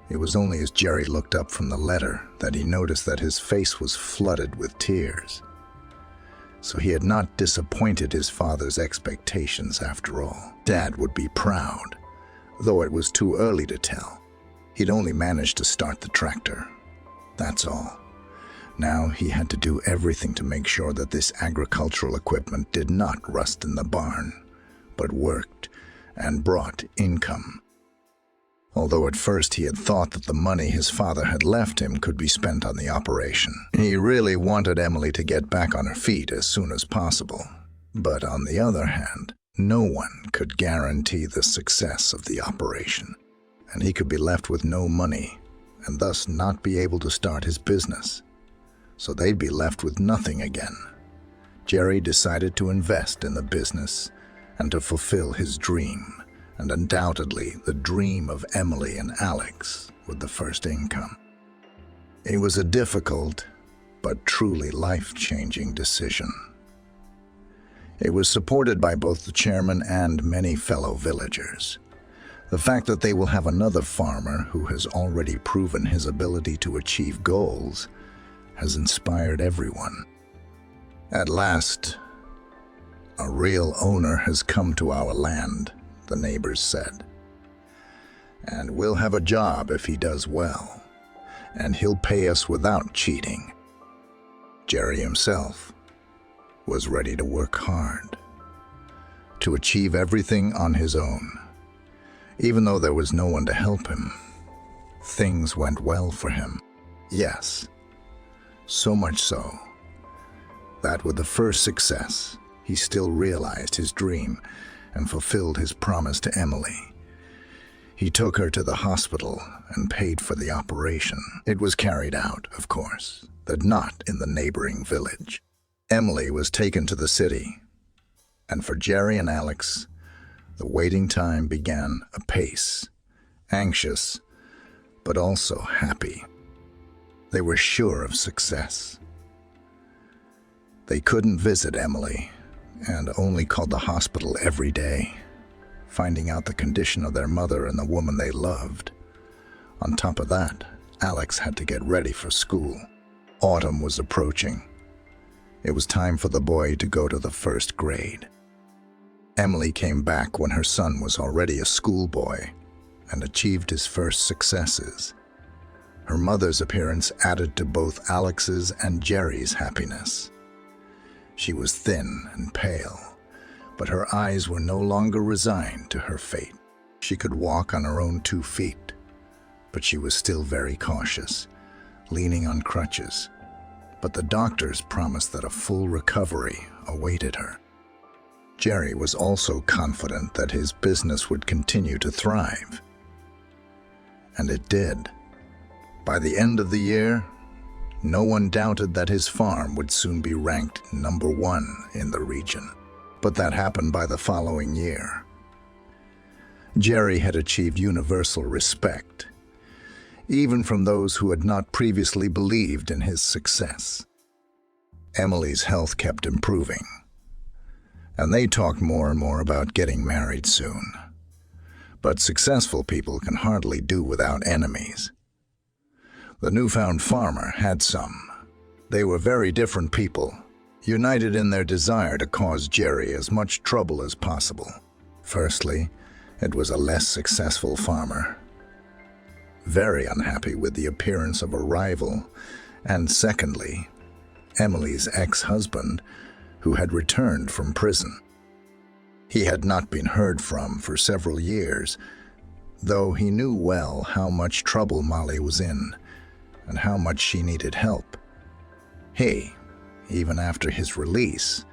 It was only as Jerry looked up from the letter that he noticed that his face was flooded with tears. So he had not disappointed his father's expectations after all. Dad would be proud, though it was too early to tell. He'd only managed to start the tractor. That's all. Now he had to do everything to make sure that this agricultural equipment did not rust in the barn, but worked and brought income. Although at first he had thought that the money his father had left him could be spent on the operation. He really wanted Emily to get back on her feet as soon as possible. But on the other hand, no one could guarantee the success of the operation, and he could be left with no money and thus not be able to start his business. So they'd be left with nothing again. Jerry decided to invest in the business and to fulfill his dream, and undoubtedly the dream of Emily and Alex with the first income. It was a difficult but truly life-changing decision. It was supported by both the chairman and many fellow villagers. The fact that they will have another farmer who has already proven his ability to achieve goals has inspired everyone. At last, a real owner has come to our land, the neighbors said. And we'll have a job if he does well, and he'll pay us without cheating. Jerry himself was ready to work hard, to achieve everything on his own. Even though there was no one to help him, things went well for him. Yes, so much so that with the first success, he still realized his dream and fulfilled his promise to Emily. He took her to the hospital and paid for the operation. It was carried out, of course, but not in the neighboring village. Emily was taken to the city, and for Jerry and Alex, the waiting time began apace, anxious, but also happy. They were sure of success. They couldn't visit Emily and only called the hospital every day, finding out the condition of their mother and the woman they loved. On top of that, Alex had to get ready for school. Autumn was approaching. It was time for the boy to go to the first grade. Emily came back when her son was already a schoolboy and achieved his first successes. Her mother's appearance added to both Alex's and Jerry's happiness. She was thin and pale, but her eyes were no longer resigned to her fate. She could walk on her own 2 feet, but she was still very cautious, leaning on crutches. But the doctors promised that a full recovery awaited her. Jerry was also confident that his business would continue to thrive. And it did. By the end of the year, no one doubted that his farm would soon be ranked #1 in the region. But that happened by the following year. Jerry had achieved universal respect, even from those who had not previously believed in his success. Emily's health kept improving, and they talked more and more about getting married soon. But successful people can hardly do without enemies. The newfound farmer had some. They were very different people, united in their desire to cause Jerry as much trouble as possible. Firstly, it was a less successful farmer, very unhappy with the appearance of a rival, and secondly, Emily's ex-husband, who had returned from prison. He had not been heard from for several years, though he knew well how much trouble Molly was in and how much she needed help. He, even after his release,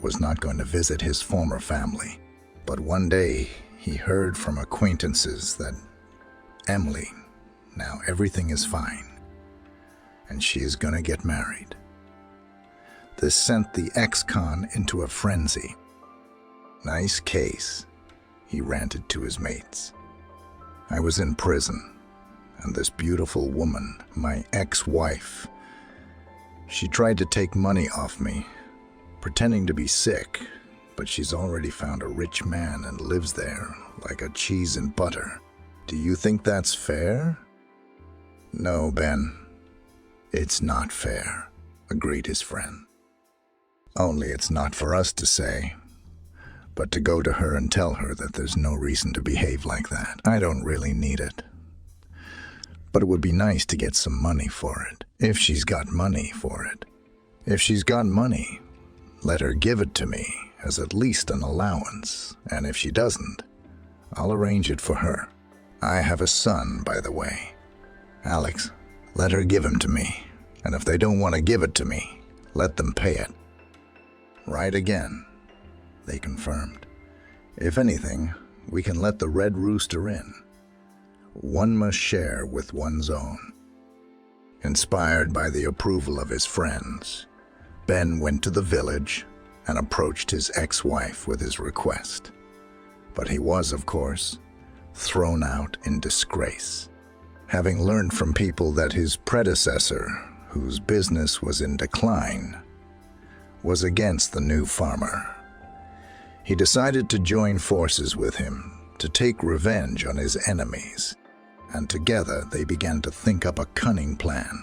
was not going to visit his former family. But one day, he heard from acquaintances that Emily, now everything is fine, and she is going to get married. This sent the ex-con into a frenzy. "Nice case," he ranted to his mates. "I was in prison, and this beautiful woman, my ex-wife, she tried to take money off me, pretending to be sick, but she's already found a rich man and lives there like a cheese and butter. Do you think that's fair?" "No, Ben, it's not fair," agreed his friend. "Only it's not for us to say, but to go to her and tell her that there's no reason to behave like that. I don't really need it, but it would be nice to get some money for it, if she's got money for it. If she's got money, let her give it to me as at least an allowance, and if she doesn't, I'll arrange it for her. I have a son, by the way. Alex, let her give him to me, and if they don't want to give it to me, let them pay it." "Right again," they confirmed. "If anything, we can let the Red Rooster in. One must share with one's own." Inspired by the approval of his friends, Ben went to the village and approached his ex-wife with his request. But he was, of course, thrown out in disgrace. Having learned from people that his predecessor, whose business was in decline, was against the new farmer, he decided to join forces with him to take revenge on his enemies, and together they began to think up a cunning plan.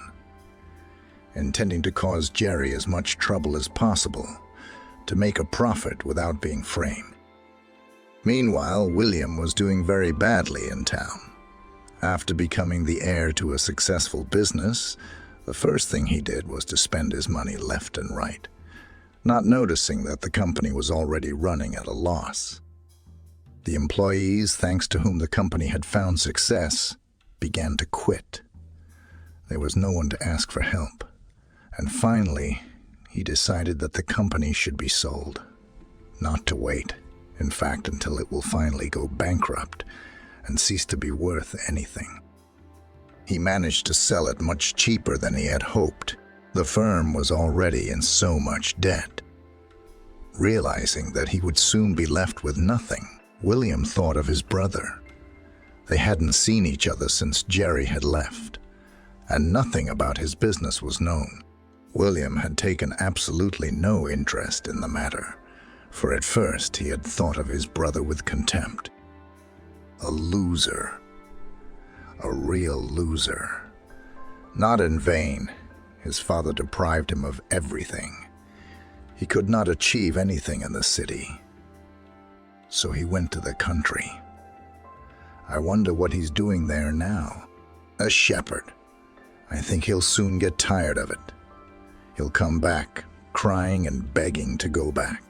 intending to cause Jerry as much trouble as possible, to make a profit without being framed. Meanwhile, William was doing very badly in town. After becoming the heir to a successful business, the first thing he did was to spend his money left and right, not noticing that the company was already running at a loss. The employees, thanks to whom the company had found success, began to quit. There was no one to ask for help, and finally, he decided that the company should be sold. Not to wait, in fact, until it will finally go bankrupt and cease to be worth anything. He managed to sell it much cheaper than he had hoped. The firm was already in so much debt. Realizing that he would soon be left with nothing, William thought of his brother. They hadn't seen each other since Jerry had left, and nothing about his business was known. William had taken absolutely no interest in the matter, for at first he had thought of his brother with contempt. A loser. A real loser. Not in vain, his father deprived him of everything. He could not achieve anything in the city. So he went to the country. I wonder what he's doing there now. A shepherd. I think he'll soon get tired of it. He'll come back, crying and begging to go back.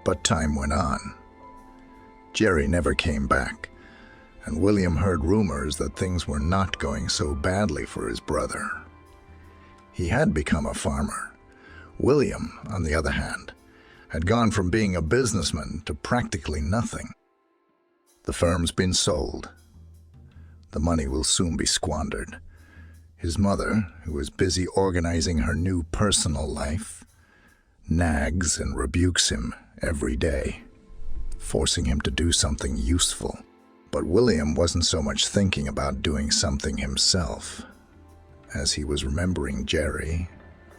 But time went on. Jerry never came back, and William heard rumors that things were not going so badly for his brother. He had become a farmer. William, on the other hand, had gone from being a businessman to practically nothing. The firm's been sold. The money will soon be squandered. His mother, who is busy organizing her new personal life, nags and rebukes him every day, forcing him to do something useful. But William wasn't so much thinking about doing something himself, as he was remembering Jerry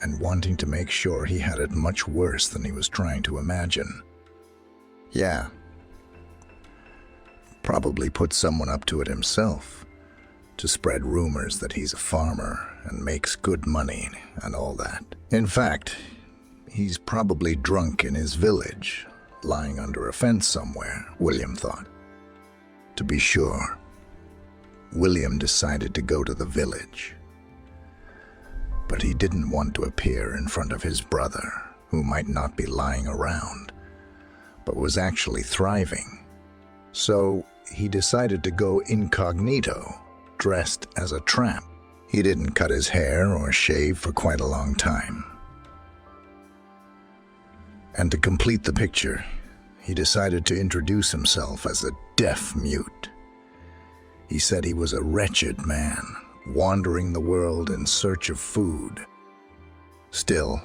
and wanting to make sure he had it much worse than he was trying to imagine. Yeah, probably put someone up to it himself, to spread rumors that he's a farmer and makes good money and all that. In fact, he's probably drunk in his village, lying under a fence somewhere, William thought. To be sure, William decided to go to the village. But he didn't want to appear in front of his brother, who might not be lying around, but was actually thriving. So he decided to go incognito, dressed as a tramp. He didn't cut his hair or shave for quite a long time. And to complete the picture, he decided to introduce himself as a deaf mute. He said he was a wretched man, wandering the world in search of food. Still,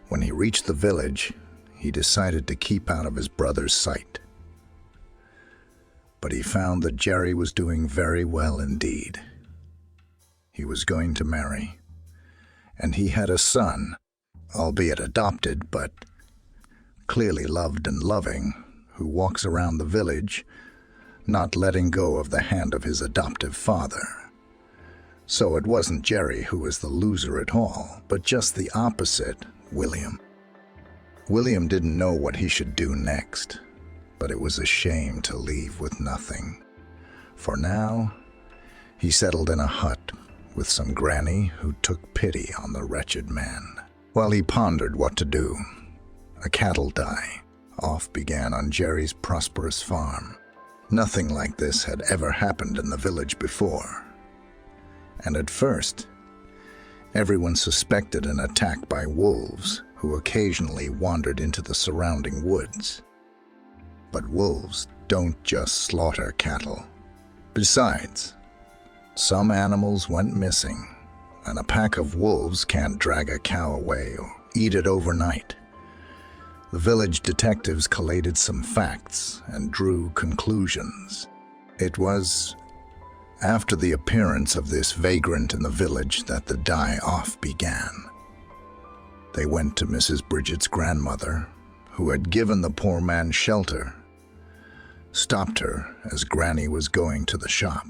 when he reached the village, he decided to keep out of his brother's sight. But he found that Jerry was doing very well indeed. He was going to marry, and he had a son, albeit adopted, but clearly loved and loving, who walks around the village, not letting go of the hand of his adoptive father. So it wasn't Jerry who was the loser at all, but just the opposite, William. William didn't know what he should do next, but it was a shame to leave with nothing. For now, he settled in a hut with some granny who took pity on the wretched man. While he pondered what to do, a cattle die off began on Jerry's prosperous farm. Nothing like this had ever happened in the village before. And at first, everyone suspected an attack by wolves who occasionally wandered into the surrounding woods. But wolves don't just slaughter cattle. Besides, some animals went missing, and a pack of wolves can't drag a cow away or eat it overnight. The village detectives collated some facts and drew conclusions. It was after the appearance of this vagrant in the village that the die-off began. They went to Mrs. Bridget's grandmother, who had given the poor man shelter, stopped her as Granny was going to the shop.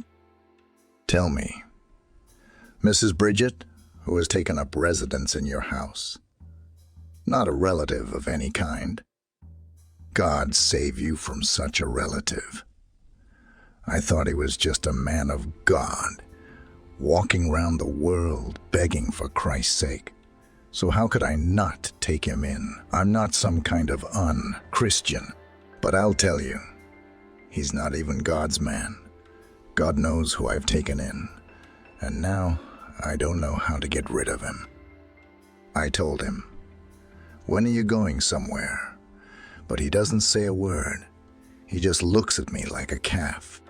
Tell me, Mrs. Bridget, who has taken up residence in your house. Not a relative of any kind. God save you from such a relative. I thought he was just a man of God, walking round the world begging for Christ's sake. So how could I not take him in? I'm not some kind of un-Christian, but I'll tell you, he's not even God's man. God knows who I've taken in, and now I don't know how to get rid of him. I told him, "When are you going somewhere?" But he doesn't say a word. He just looks at me like a calf.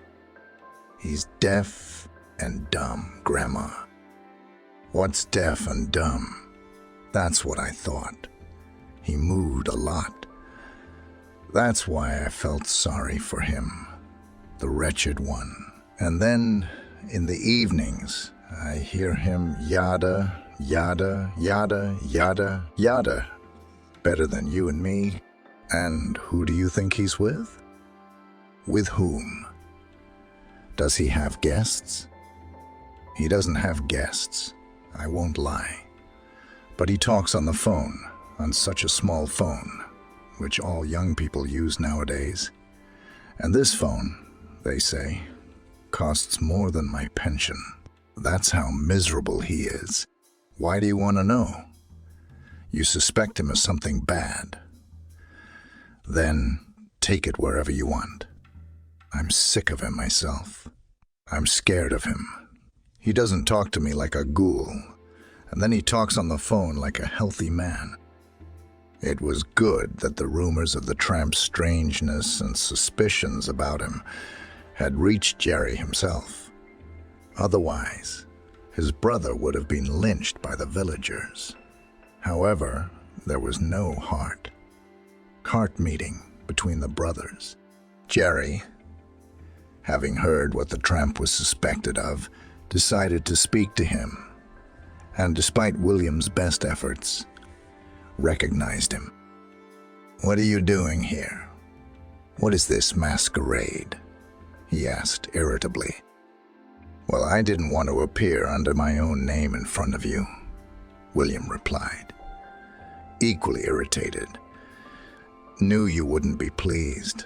He's deaf and dumb, Grandma. What's deaf and dumb? That's what I thought. He moved a lot. That's why I felt sorry for him, the wretched one. And then, in the evenings, I hear him yada, yada, yada, yada, yada. Better than you and me. And who do you think he's with? With whom? Does he have guests? He doesn't have guests, I won't lie. But he talks on the phone, on such a small phone, which all young people use nowadays. And this phone, they say, costs more than my pension. That's how miserable he is. Why do you want to know? You suspect him of something bad. Then take it wherever you want. I'm sick of him myself. I'm scared of him. He doesn't talk to me like a ghoul, and then he talks on the phone like a healthy man. It was good that the rumors of the tramp's strangeness and suspicions about him had reached Jerry himself. Otherwise, his brother would have been lynched by the villagers. However, there was no heart meeting between the brothers. Jerry, having heard what the tramp was suspected of, decided to speak to him, and despite William's best efforts, recognized him. "What are you doing here? What is this masquerade?" he asked irritably. "Well, I didn't want to appear under my own name in front of you," William replied, equally irritated. "Knew you wouldn't be pleased.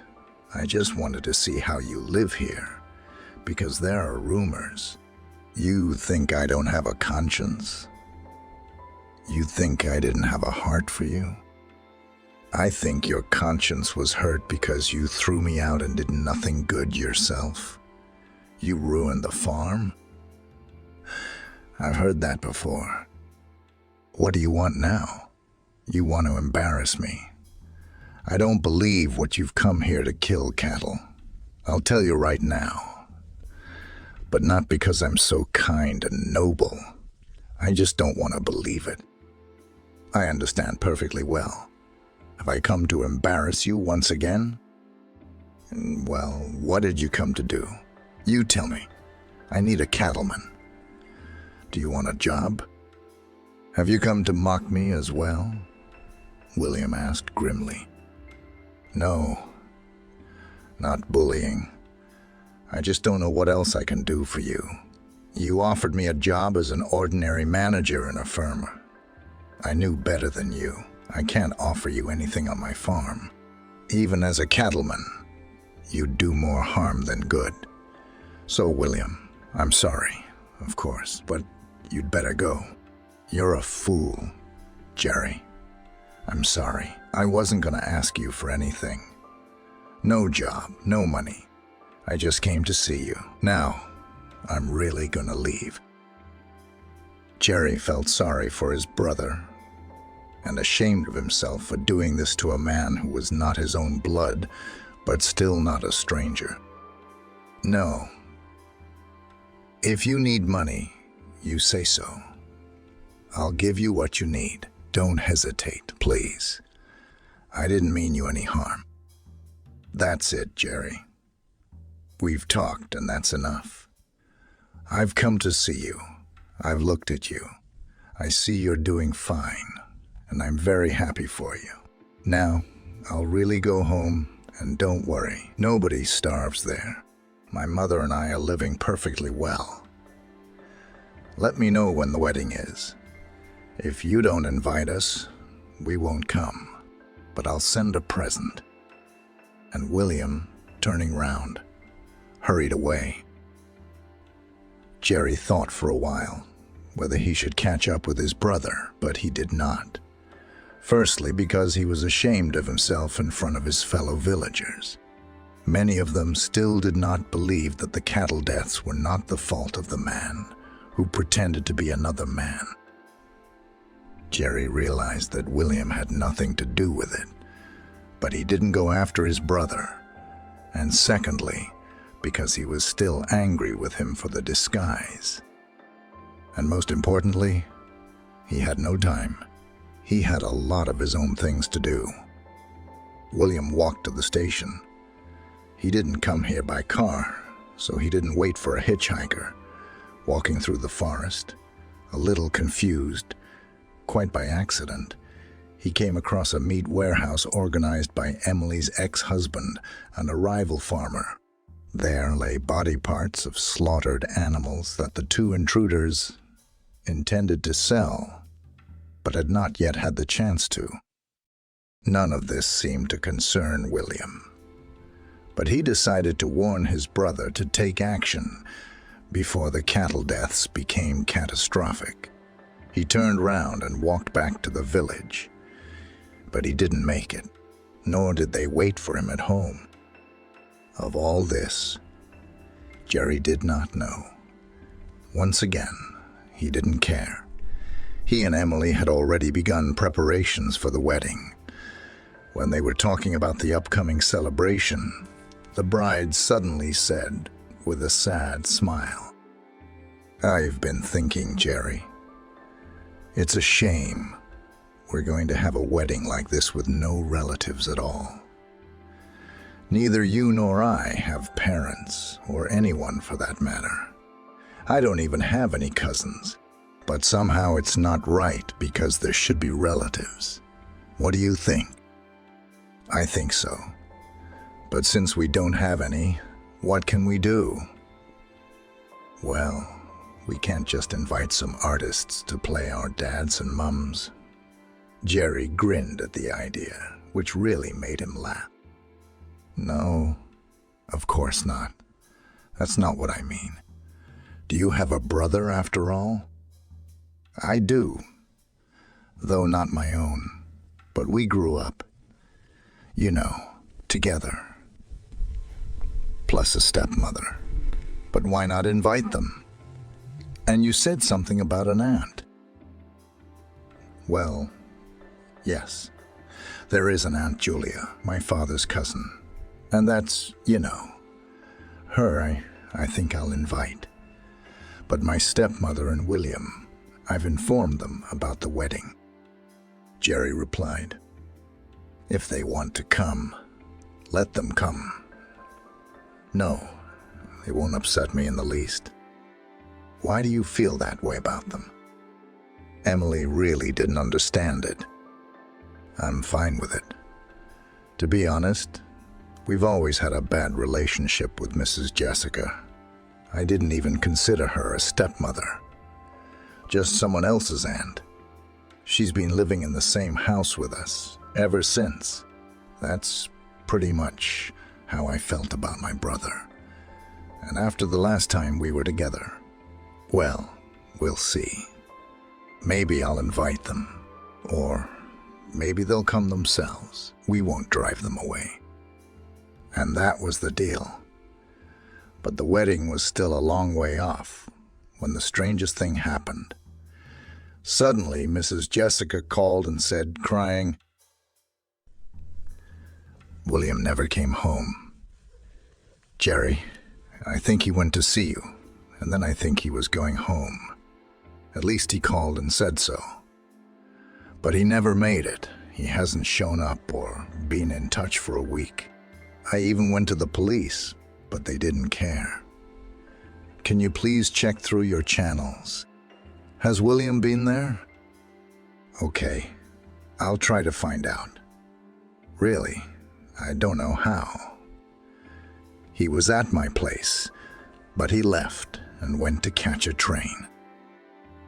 I just wanted to see how you live here, because there are rumors. You think I don't have a conscience? You think I didn't have a heart for you? I think your conscience was hurt because you threw me out and did nothing good yourself. You ruined the farm. I've heard that before. What do you want now? You want to embarrass me. I don't believe what you've come here to kill cattle. I'll tell you right now. But not because I'm so kind and noble. I just don't want to believe it. I understand perfectly well. Have I come to embarrass you once again? Well, what did you come to do? You tell me. I need a cattleman. Do you want a job? Have you come to mock me as well? William asked grimly. No, not bullying. I just don't know what else I can do for you. You offered me a job as an ordinary manager in a firm. I knew better than you. I can't offer you anything on my farm. Even as a cattleman, you'd do more harm than good. So, William, I'm sorry, of course, but you'd better go. You're a fool, Jerry. I'm sorry. I wasn't going to ask you for anything. No job, no money. I just came to see you. Now, I'm really going to leave. Jerry felt sorry for his brother and ashamed of himself for doing this to a man who was not his own blood, but still not a stranger. No. If you need money, you say so. I'll give you what you need. Don't hesitate, please. I didn't mean you any harm. That's it, Jerry. We've talked, and that's enough. I've come to see you. I've looked at you. I see you're doing fine, and I'm very happy for you. Now, I'll really go home, and don't worry. Nobody starves there. My mother and I are living perfectly well. Let me know when the wedding is. If you don't invite us, we won't come, but I'll send a present." And William, turning round, hurried away. Jerry thought for a while whether he should catch up with his brother, but he did not. Firstly, because he was ashamed of himself in front of his fellow villagers. Many of them still did not believe that the cattle deaths were not the fault of the man who pretended to be another man. Jerry realized that William had nothing to do with it, but he didn't go after his brother. And secondly, because he was still angry with him for the disguise. And most importantly, he had no time. He had a lot of his own things to do. William walked to the station. He didn't come here by car, so he didn't wait for a hitchhiker. Walking through the forest, a little confused, quite by accident, he came across a meat warehouse organized by Emily's ex-husband, an rival farmer. There lay body parts of slaughtered animals that the two intruders intended to sell, but had not yet had the chance to. None of this seemed to concern William, but he decided to warn his brother to take action before the cattle deaths became catastrophic. He turned round and walked back to the village, but he didn't make it, nor did they wait for him at home. Of all this, Jerry did not know. Once again, he didn't care. He and Emily had already begun preparations for the wedding. When they were talking about the upcoming celebration, the bride suddenly said, with a sad smile, "I've been thinking, Jerry. It's a shame we're going to have a wedding like this with no relatives at all. Neither you nor I have parents, or anyone for that matter. I don't even have any cousins, but somehow it's not right because there should be relatives. What do you think?" "I think so. But since we don't have any, what can we do?" "Well, we can't just invite some artists to play our dads and mums." Jerry grinned at the idea, which really made him laugh. "No, of course not. That's not what I mean. Do you have a brother after all?" "I do, though not my own, but we grew up, you know, together. Plus a stepmother. But why not invite them? And you said something about an aunt." "Well, yes, there is an Aunt Julia, my father's cousin. And that's, you know, her I think I'll invite. But my stepmother and William, I've informed them about the wedding." Jerry replied, "If they want to come, let them come. No, it won't upset me in the least." "Why do you feel that way about them?" Emily really didn't understand it. "I'm fine with it. To be honest, we've always had a bad relationship with Mrs. Jessica. I didn't even consider her a stepmother, just someone else's aunt. She's been living in the same house with us ever since. That's pretty much how I felt about my brother. And after the last time we were together, well, we'll see. Maybe I'll invite them, or maybe they'll come themselves. We won't drive them away." And that was the deal. But the wedding was still a long way off when the strangest thing happened. Suddenly, Mrs. Jessica called and said, crying, "William never came home. Jerry, I think he went to see you, and then I think he was going home. At least he called and said so. But he never made it. He hasn't shown up or been in touch for a week. I even went to the police, but they didn't care. Can you please check through your channels? Has William been there?" "Okay, I'll try to find out. Really, I don't know how. He was at my place, but he left and went to catch a train."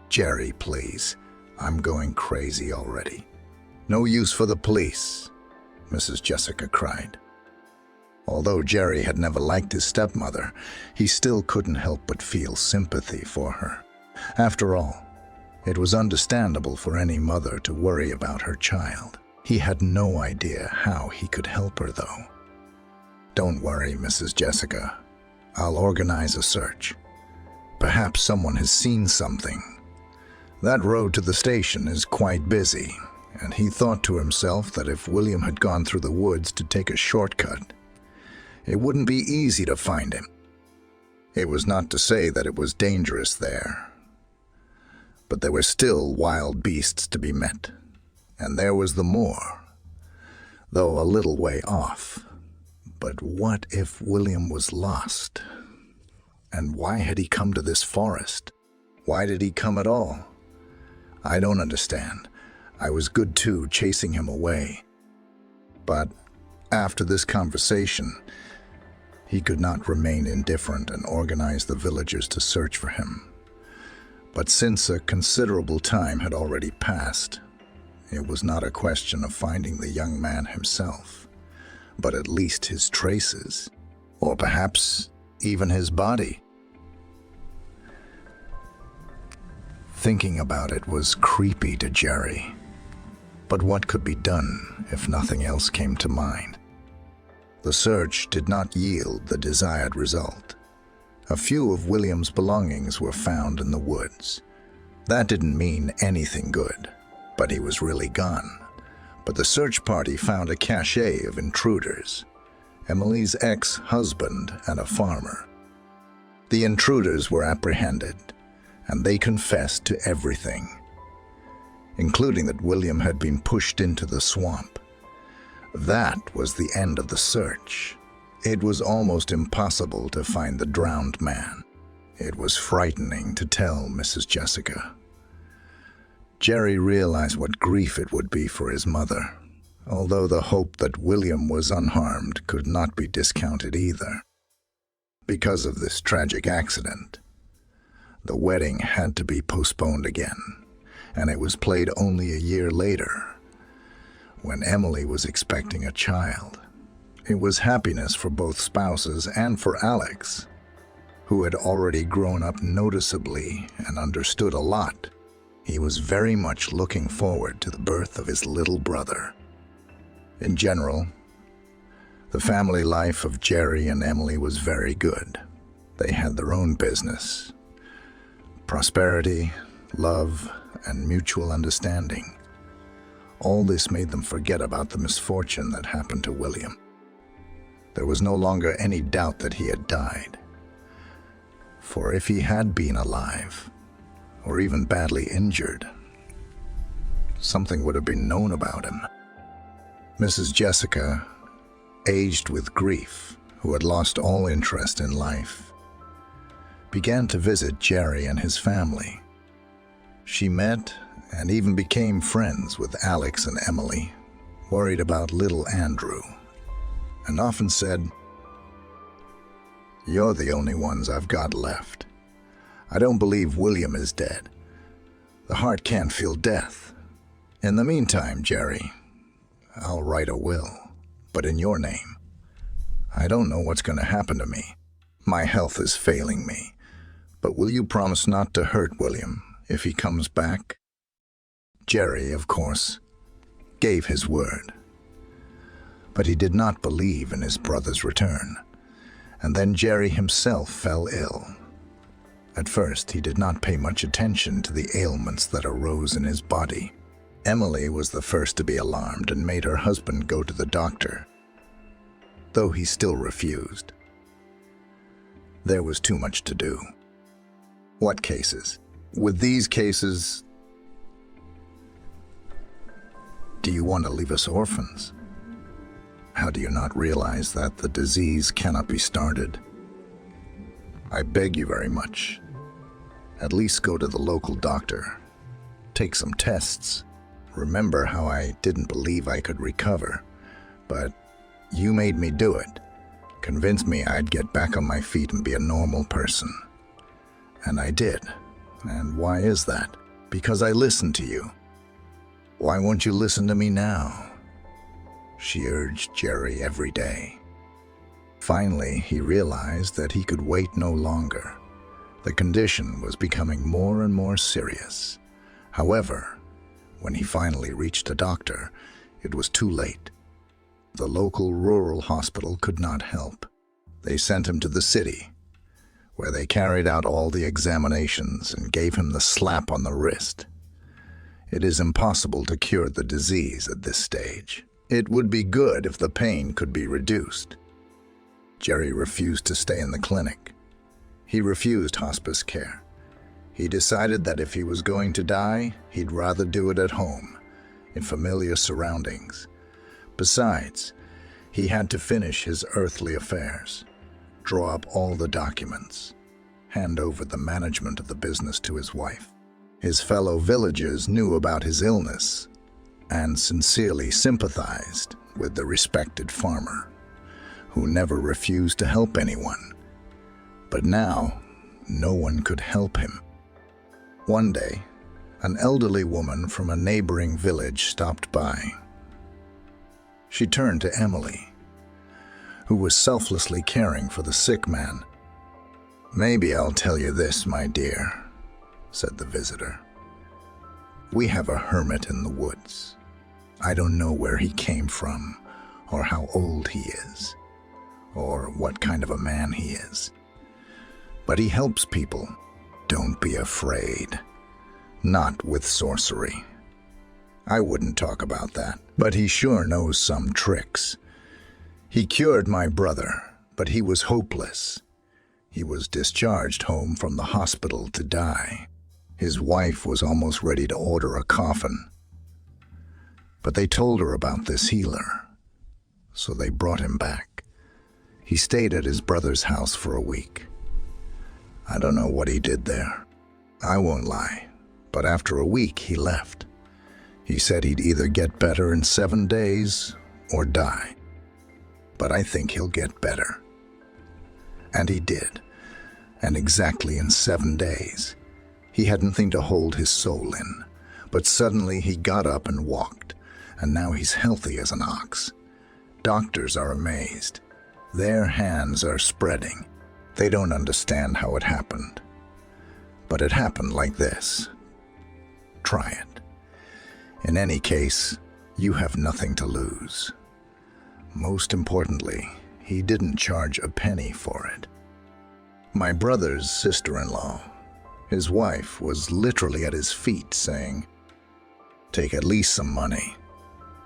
"Jerry, please, I'm going crazy already. No use for the police, Mrs. Jessica cried. Although Jerry had never liked his stepmother, he still couldn't help but feel sympathy for her. After all, it was understandable for any mother to worry about her child. He had no idea how he could help her, though. Don't worry, Mrs. Jessica. I'll organize a search. Perhaps someone has seen something. That road to the station is quite busy, and he thought to himself that if William had gone through the woods to take a shortcut, it wouldn't be easy to find him. It was not to say that it was dangerous there, but there were still wild beasts to be met, and there was the moor, though a little way off. But what if William was lost? And why had he come to this forest? Why did he come at all? I don't understand. I was good too, chasing him away. But after this conversation, he could not remain indifferent and organize the villagers to search for him. But since a considerable time had already passed, it was not a question of finding the young man himself, but at least his traces, or perhaps even his body. Thinking about it was creepy to Jerry, but what could be done if nothing else came to mind? The search did not yield the desired result. A few of William's belongings were found in the woods. That didn't mean anything good, but he was really gone. But the search party found a cache of intruders, Emily's ex-husband and a farmer. The intruders were apprehended, and they confessed to everything, including that William had been pushed into the swamp. That was the end of the search. It was almost impossible to find the drowned man. It was frightening to tell Mrs. Jessica. Jerry realized what grief it would be for his mother, although the hope that William was unharmed could not be discounted either. Because of this tragic accident, the wedding had to be postponed again, and it was played only a year later, when Emily was expecting a child. It was happiness for both spouses and for Alex, who had already grown up noticeably and understood a lot. He was very much looking forward to the birth of his little brother. In general, the family life of Jerry and Emily was very good. They had their own business, prosperity, love, and mutual understanding. All this made them forget about the misfortune that happened to William. There was no longer any doubt that he had died. For if he had been alive, or even badly injured, something would have been known about him. Mrs. Jessica, aged with grief, who had lost all interest in life, began to visit Jerry and his family. She met and even became friends with Alex and Emily, worried about little Andrew, and often said, "You're the only ones I've got left. I don't believe William is dead. The heart can't feel death. In the meantime, Jerry, I'll write a will, but in your name. I don't know what's going to happen to me. My health is failing me. But will you promise not to hurt William if he comes back?" Jerry, of course, gave his word. But he did not believe in his brother's return. And then Jerry himself fell ill. At first, he did not pay much attention to the ailments that arose in his body. Emily was the first to be alarmed and made her husband go to the doctor, though he still refused. There was too much to do. What cases? With these cases, do you want to leave us orphans? How do you not realize that the disease cannot be started? I beg you very much. At least go to the local doctor. Take some tests. Remember how I didn't believe I could recover, but you made me do it. Convinced me I'd get back on my feet and be a normal person. And I did. And why is that? Because I listened to you. Why won't you listen to me now? She urged Jerry every day. Finally, he realized that he could wait no longer. The condition was becoming more and more serious. However, when he finally reached a doctor, it was too late. The local rural hospital could not help. They sent him to the city, where they carried out all the examinations and gave him the slap on the wrist. It is impossible to cure the disease at this stage. It would be good if the pain could be reduced. Jerry refused to stay in the clinic. He refused hospice care. He decided that if he was going to die, he'd rather do it at home, in familiar surroundings. Besides, he had to finish his earthly affairs, draw up all the documents, hand over the management of the business to his wife. His fellow villagers knew about his illness and sincerely sympathized with the respected farmer, who never refused to help anyone. But now, no one could help him. One day, an elderly woman from a neighboring village stopped by. She turned to Emily, who was selflessly caring for the sick man. "Maybe I'll tell you this, my dear," said the visitor. "We have a hermit in the woods. I don't know where he came from, or how old he is, or what kind of a man he is. But he helps people. Don't be afraid. Not with sorcery. I wouldn't talk about that, but he sure knows some tricks. He cured my brother, but he was hopeless. He was discharged home from the hospital to die. His wife was almost ready to order a coffin. But they told her about this healer, so they brought him back. He stayed at his brother's house for a week. I don't know what he did there. I won't lie, but after a week he left. He said he'd either get better in 7 days or die. But I think he'll get better." And he did. And exactly in 7 days. He had nothing to hold his soul in, but suddenly he got up and walked, and now he's healthy as an ox. Doctors are amazed. Their hands are spreading. They don't understand how it happened. But it happened like this. Try it. In any case, you have nothing to lose. Most importantly, he didn't charge a penny for it. My brother's sister-in-law, his wife, was literally at his feet saying, "Take at least some money,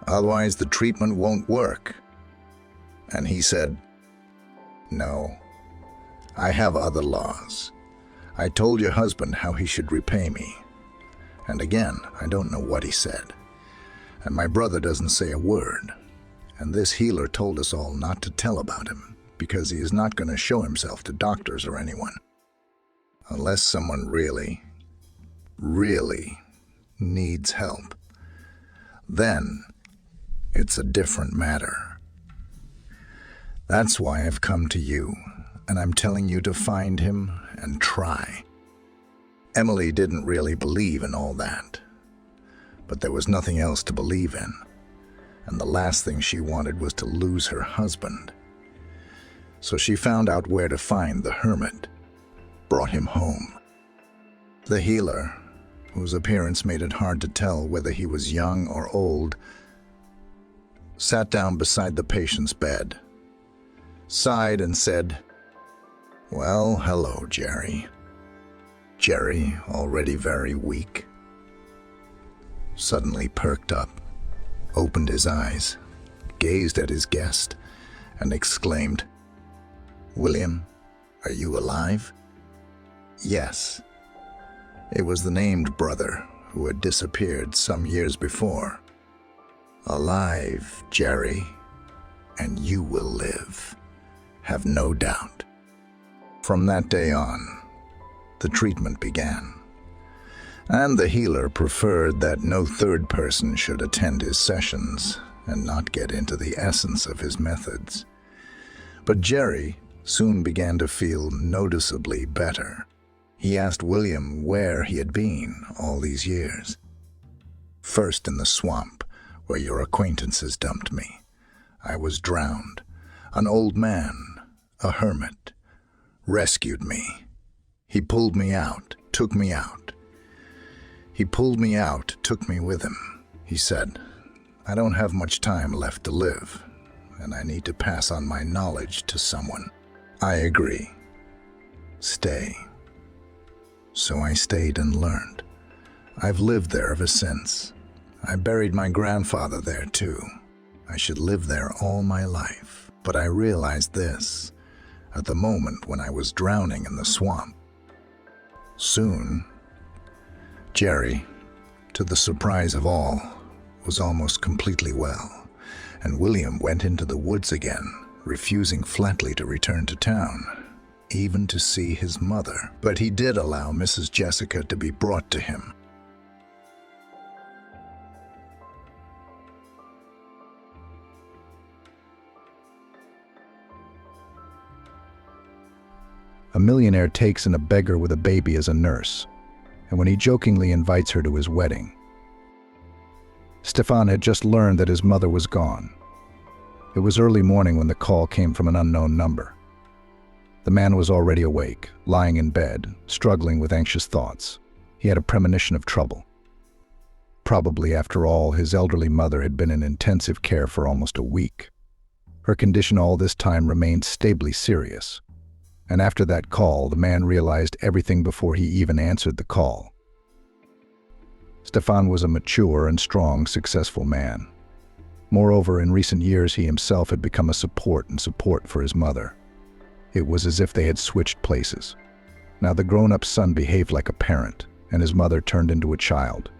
otherwise the treatment won't work." And he said, "No, I have other laws. I told your husband how he should repay me." And again, I don't know what he said. And my brother doesn't say a word. And this healer told us all not to tell about him, because he is not going to show himself to doctors or anyone. Unless someone really, really needs help. Then it's a different matter. That's why I've come to you, and I'm telling you to find him and try. Emily didn't really believe in all that, but there was nothing else to believe in, and the last thing she wanted was to lose her husband. So she found out where to find the hermit, brought him home. The healer, whose appearance made it hard to tell whether he was young or old, sat down beside the patient's bed, sighed and said, "Well, hello, Jerry." Jerry, already very weak, suddenly perked up, opened his eyes, gazed at his guest, and exclaimed, "William, are you alive?" Yes. It was the named brother who had disappeared some years before. "Alive, Jerry, and you will live, have no doubt." From that day on, the treatment began, and the healer preferred that no third person should attend his sessions and not get into the essence of his methods. But Jerry soon began to feel noticeably better. He asked William where he had been all these years. "First in the swamp, where your acquaintances dumped me. I was drowned. An old man, a hermit, rescued me. He pulled me out, took me out. He pulled me out, took me with him. He said, 'I don't have much time left to live, and I need to pass on my knowledge to someone.' I agree. Stay." So I stayed and learned. I've lived there ever since. I buried my grandfather there too. I should live there all my life. But I realized this at the moment when I was drowning in the swamp. Soon, Jerry, to the surprise of all, was almost completely well, and William went into the woods again, refusing flatly to return to town, even to see his mother. But he did allow Mrs. Jessica to be brought to him. A millionaire takes in a beggar with a baby as a nurse, and when he jokingly invites her to his wedding. Stefan had just learned that his mother was gone. It was early morning when the call came from an unknown number. The man was already awake, lying in bed, struggling with anxious thoughts. He had a premonition of trouble. Probably, after all, his elderly mother had been in intensive care for almost a week. Her condition all this time remained stably serious. And after that call, the man realized everything before he even answered the call. Stefan was a mature and strong, successful man. Moreover, in recent years, he himself had become a support for his mother. It was as if they had switched places. Now the grown-up son behaved like a parent, and his mother turned into a child.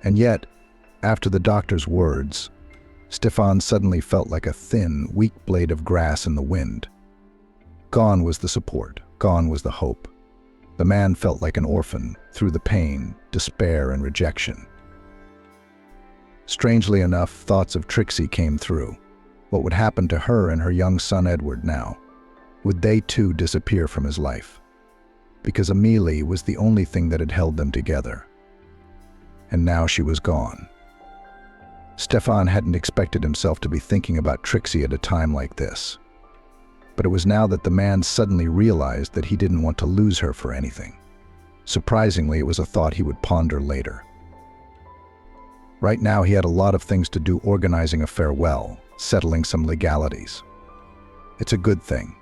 And yet, after the doctor's words, Stefan suddenly felt like a thin, weak blade of grass in the wind. Gone was the support, gone was the hope. The man felt like an orphan through the pain, despair, and rejection. Strangely enough, thoughts of Trixie came through. What would happen to her and her young son Edward now? Would they too disappear from his life? Because Amelie was the only thing that had held them together. And now she was gone. Stefan hadn't expected himself to be thinking about Trixie at a time like this. But it was now that the man suddenly realized that he didn't want to lose her for anything. Surprisingly, it was a thought he would ponder later. Right now, he had a lot of things to do, organizing a farewell, settling some legalities. It's a good thing.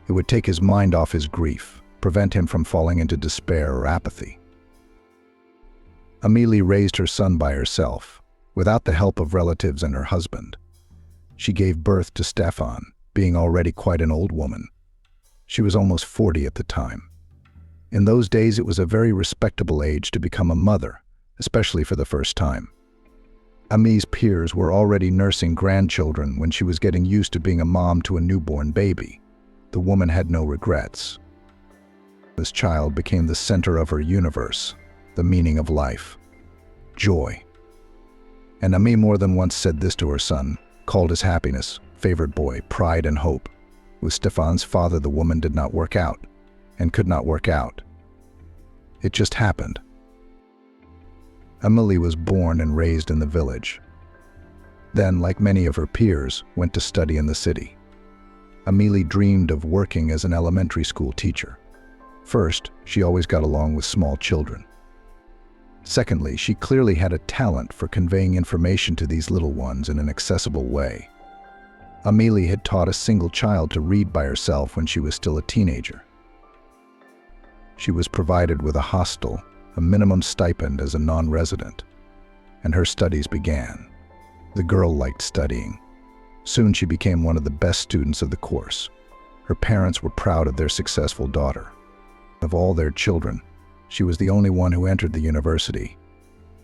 It would take his mind off his grief, prevent him from falling into despair or apathy. Amelie raised her son by herself, without the help of relatives and her husband. She gave birth to Stefan, being already quite an old woman. She was almost 40 at the time. In those days, it was a very respectable age to become a mother, especially for the first time. Amie's peers were already nursing grandchildren when she was getting used to being a mom to a newborn baby. The woman had no regrets. This child became the center of her universe, the meaning of life, joy. And Amie more than once said this to her son, called his happiness, favored boy, pride and hope. With Stefan's father, the woman did not work out, and could not work out. It just happened. Amelie was born and raised in the village. Then, like many of her peers, went to study in the city. Amelie dreamed of working as an elementary school teacher. First, she always got along with small children. Secondly, she clearly had a talent for conveying information to these little ones in an accessible way. Amelie had taught a single child to read by herself when she was still a teenager. She was provided with a hostel, a minimum stipend as a non-resident, and her studies began. The girl liked studying. Soon she became one of the best students of the course. Her parents were proud of their successful daughter. Of all their children, she was the only one who entered the university,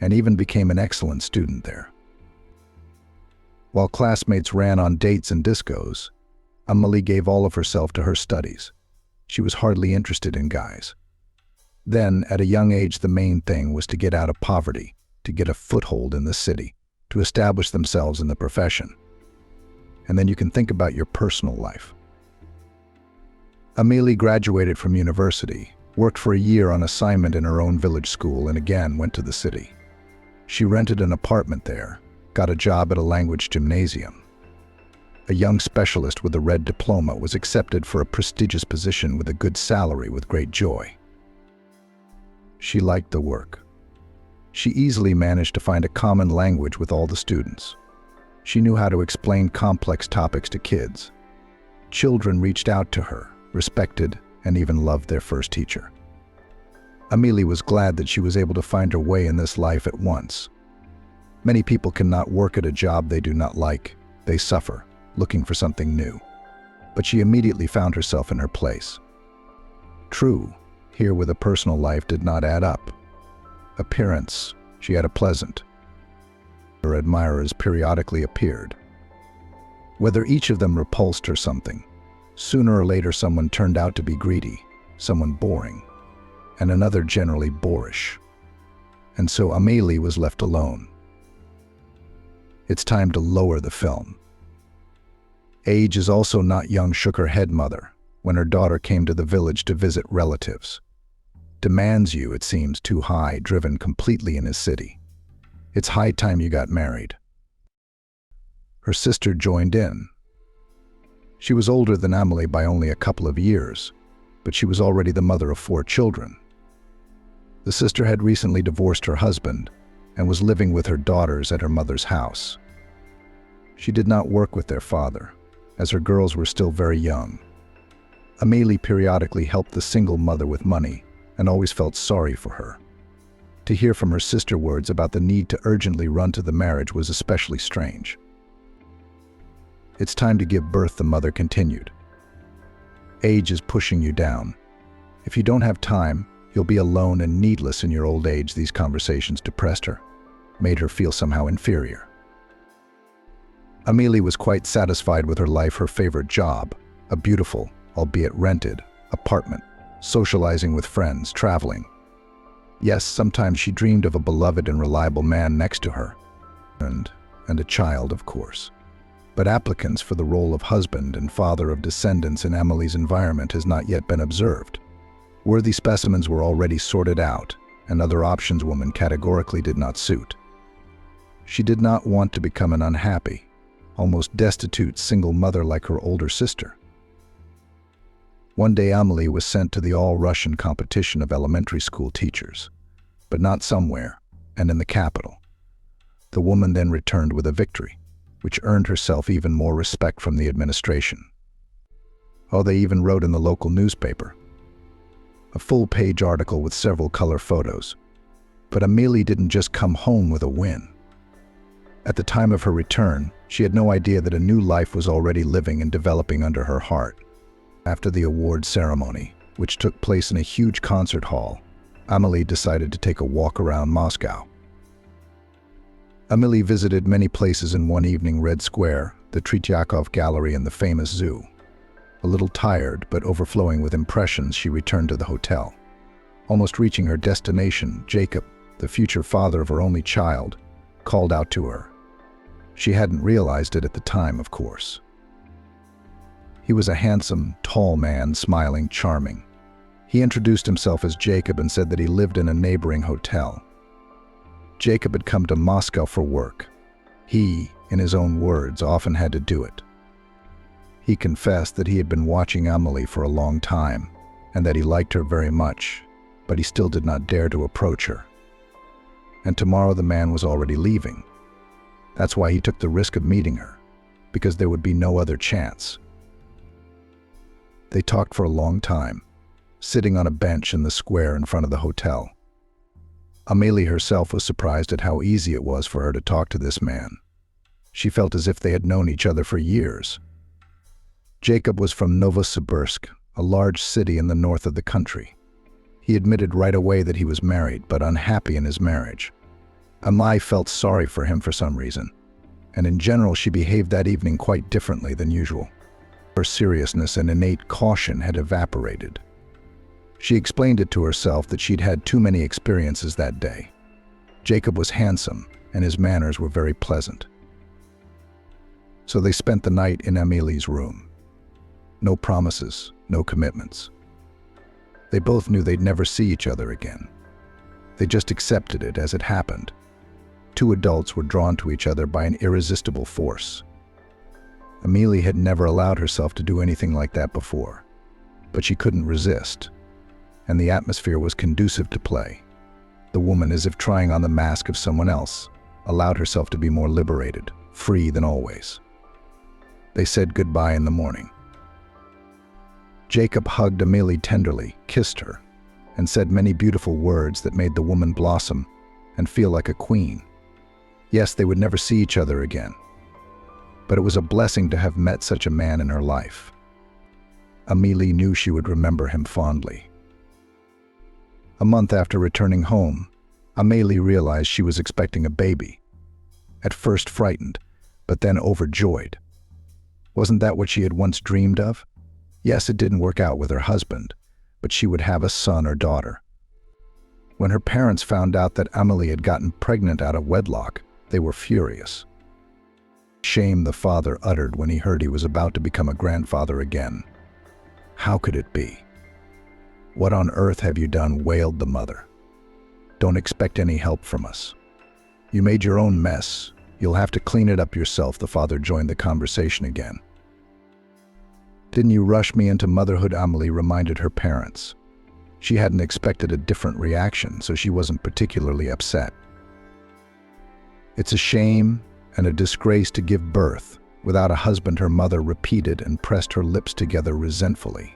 and even became an excellent student there. While classmates ran on dates and discos, Amelie gave all of herself to her studies. She was hardly interested in guys. Then, at a young age, the main thing was to get out of poverty, to get a foothold in the city, to establish themselves in the profession. And then you can think about your personal life. Amelie graduated from university, worked for a year on assignment in her own village school, and again went to the city. She rented an apartment there, got a job at a language gymnasium. A young specialist with a red diploma was accepted for a prestigious position with a good salary with great joy. She liked the work. She easily managed to find a common language with all the students. She knew how to explain complex topics to kids. Children reached out to her, respected, and even loved their first teacher. Amelie was glad that she was able to find her way in this life at once. Many people cannot work at a job they do not like. They suffer, looking for something new. But she immediately found herself in her place. True, here with a personal life did not add up. Appearance, she had a pleasant. Her admirers periodically appeared. Whether each of them repulsed her something, sooner or later someone turned out to be greedy, someone boring, and another generally boorish. And so Amelie was left alone. It's time to lower the film. Age is also not young shook her head mother when her daughter came to the village to visit relatives. Demands you, it seems, too high, driven completely in his city. It's high time you got married. Her sister joined in. She was older than Amelie by only a couple of years, but she was already the mother of 4 children. The sister had recently divorced her husband and was living with her daughters at her mother's house. She did not work with their father, as her girls were still very young. Amelie periodically helped the single mother with money and always felt sorry for her. To hear from her sister words about the need to urgently run to the marriage was especially strange. It's time to give birth, the mother continued. Age is pushing you down. If you don't have time, you'll be alone and needless in your old age. These conversations depressed her, made her feel somehow inferior. Amelie was quite satisfied with her life, her favorite job, a beautiful, albeit rented, apartment, socializing with friends, traveling. Yes, sometimes she dreamed of a beloved and reliable man next to her, and a child, of course. But applicants for the role of husband and father of descendants in Amelie's environment has not yet been observed. Worthy specimens were already sorted out, and other options woman categorically did not suit. She did not want to become an unhappy, almost destitute single mother like her older sister. One day Amelie was sent to the all-Russian competition of elementary school teachers, but not somewhere, and in the capital. The woman then returned with a victory, which earned herself even more respect from the administration. Oh, they even wrote in the local newspaper. A full-page article with several color photos. But Amelie didn't just come home with a win. At the time of her return, she had no idea that a new life was already living and developing under her heart. After the award ceremony, which took place in a huge concert hall, Amelie decided to take a walk around Moscow. Amelie visited many places in one evening: Red Square, the Tretyakov Gallery, and the famous zoo. A little tired, but overflowing with impressions, she returned to the hotel. Almost reaching her destination, Jacob, the future father of her only child, called out to her. She hadn't realized it at the time, of course. He was a handsome, tall man, smiling, charming. He introduced himself as Jacob and said that he lived in a neighboring hotel. Jacob had come to Moscow for work. He, in his own words, often had to do it. He confessed that he had been watching Amelie for a long time and that he liked her very much, but he still did not dare to approach her. And tomorrow the man was already leaving. That's why he took the risk of meeting her, because there would be no other chance. They talked for a long time, sitting on a bench in the square in front of the hotel. Amelie herself was surprised at how easy it was for her to talk to this man. She felt as if they had known each other for years. Jacob was from Novosibirsk, a large city in the north of the country. He admitted right away that he was married, but unhappy in his marriage. Amelie felt sorry for him for some reason, and in general she behaved that evening quite differently than usual. Her seriousness and innate caution had evaporated. She explained it to herself that she'd had too many experiences that day. Jacob was handsome, and his manners were very pleasant. So they spent the night in Amelie's room. No promises, no commitments. They both knew they'd never see each other again. They just accepted it as it happened. Two adults were drawn to each other by an irresistible force. Amelie had never allowed herself to do anything like that before, but she couldn't resist, and the atmosphere was conducive to play. The woman, as if trying on the mask of someone else, allowed herself to be more liberated, free than always. They said goodbye in the morning. Jacob hugged Amelie tenderly, kissed her, and said many beautiful words that made the woman blossom and feel like a queen. Yes, they would never see each other again, but it was a blessing to have met such a man in her life. Amelie knew she would remember him fondly. A month after returning home, Amelie realized she was expecting a baby. At first frightened, but then overjoyed. Wasn't that what she had once dreamed of? Yes, it didn't work out with her husband, but she would have a son or daughter. When her parents found out that Amelie had gotten pregnant out of wedlock, they were furious. Shame the father uttered when he heard he was about to become a grandfather again. How could it be? What on earth have you done? Wailed the mother. Don't expect any help from us. You made your own mess. You'll have to clean it up yourself, the father joined the conversation again. Didn't you rush me into motherhood? Amelie reminded her parents. She hadn't expected a different reaction, so she wasn't particularly upset. It's a shame and a disgrace to give birth without a husband, her mother repeated and pressed her lips together resentfully.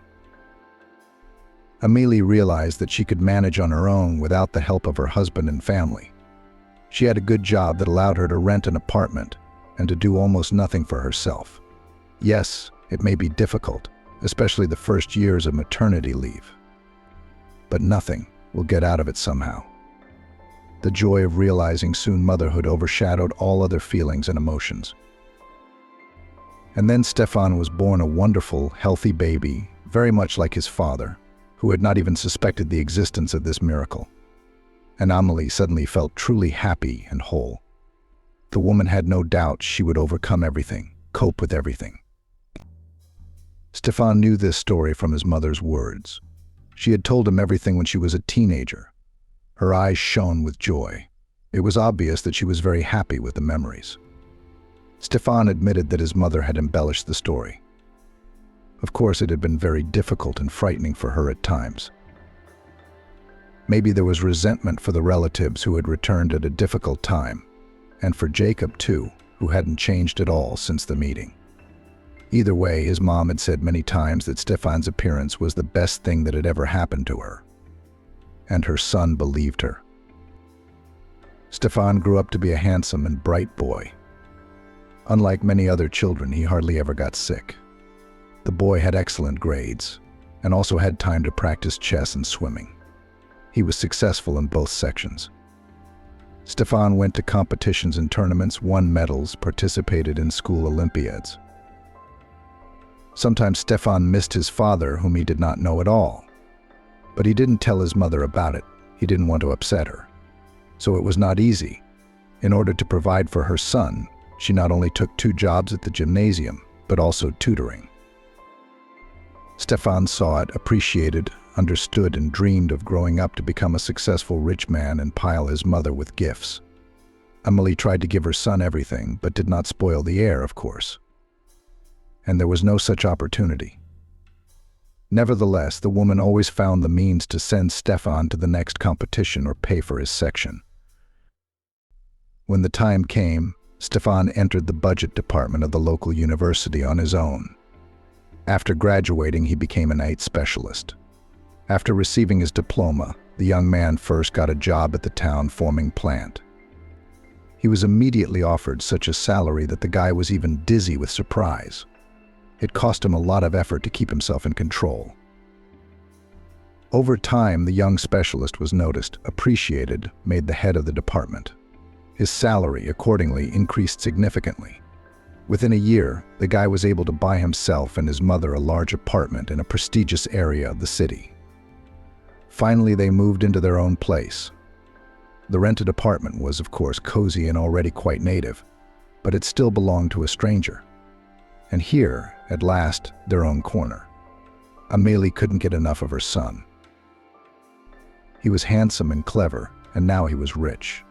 Amelie realized that she could manage on her own without the help of her husband and family. She had a good job that allowed her to rent an apartment and to do almost nothing for herself. Yes, it may be difficult, especially the first years of maternity leave. But nothing will get out of it somehow. The joy of realizing soon motherhood overshadowed all other feelings and emotions. And then Stefan was born, a wonderful, healthy baby, very much like his father, who had not even suspected the existence of this miracle. And Amelie suddenly felt truly happy and whole. The woman had no doubt she would overcome everything, cope with everything. Stefan knew this story from his mother's words. She had told him everything when she was a teenager. Her eyes shone with joy. It was obvious that she was very happy with the memories. Stefan admitted that his mother had embellished the story. Of course, it had been very difficult and frightening for her at times. Maybe there was resentment for the relatives who had returned at a difficult time, and for Jacob too, who hadn't changed at all since the meeting. Either way, his mom had said many times that Stefan's appearance was the best thing that had ever happened to her. And her son believed her. Stefan grew up to be a handsome and bright boy. Unlike many other children, he hardly ever got sick. The boy had excellent grades, and also had time to practice chess and swimming. He was successful in both sections. Stefan went to competitions and tournaments, won medals, participated in school Olympiads. Sometimes Stefan missed his father, whom he did not know at all. But he didn't tell his mother about it. He didn't want to upset her. So it was not easy. In order to provide for her son, she not only took 2 jobs at the gymnasium, but also tutoring. Stefan saw it, appreciated, understood, and dreamed of growing up to become a successful rich man and pile his mother with gifts. Amelie tried to give her son everything, but did not spoil the heir, of course. And there was no such opportunity. Nevertheless, the woman always found the means to send Stefan to the next competition or pay for his section. When the time came, Stefan entered the budget department of the local university on his own. After graduating, he became a night specialist. After receiving his diploma, the young man first got a job at the town forming plant. He was immediately offered such a salary that the guy was even dizzy with surprise. It cost him a lot of effort to keep himself in control. Over time, the young specialist was noticed, appreciated, made the head of the department. His salary, accordingly, increased significantly. Within a year, the guy was able to buy himself and his mother a large apartment in a prestigious area of the city. Finally, they moved into their own place. The rented apartment was, of course, cozy and already quite native, but it still belonged to a stranger. And here, at last, their own corner. Amelie couldn't get enough of her son. He was handsome and clever, and now he was rich.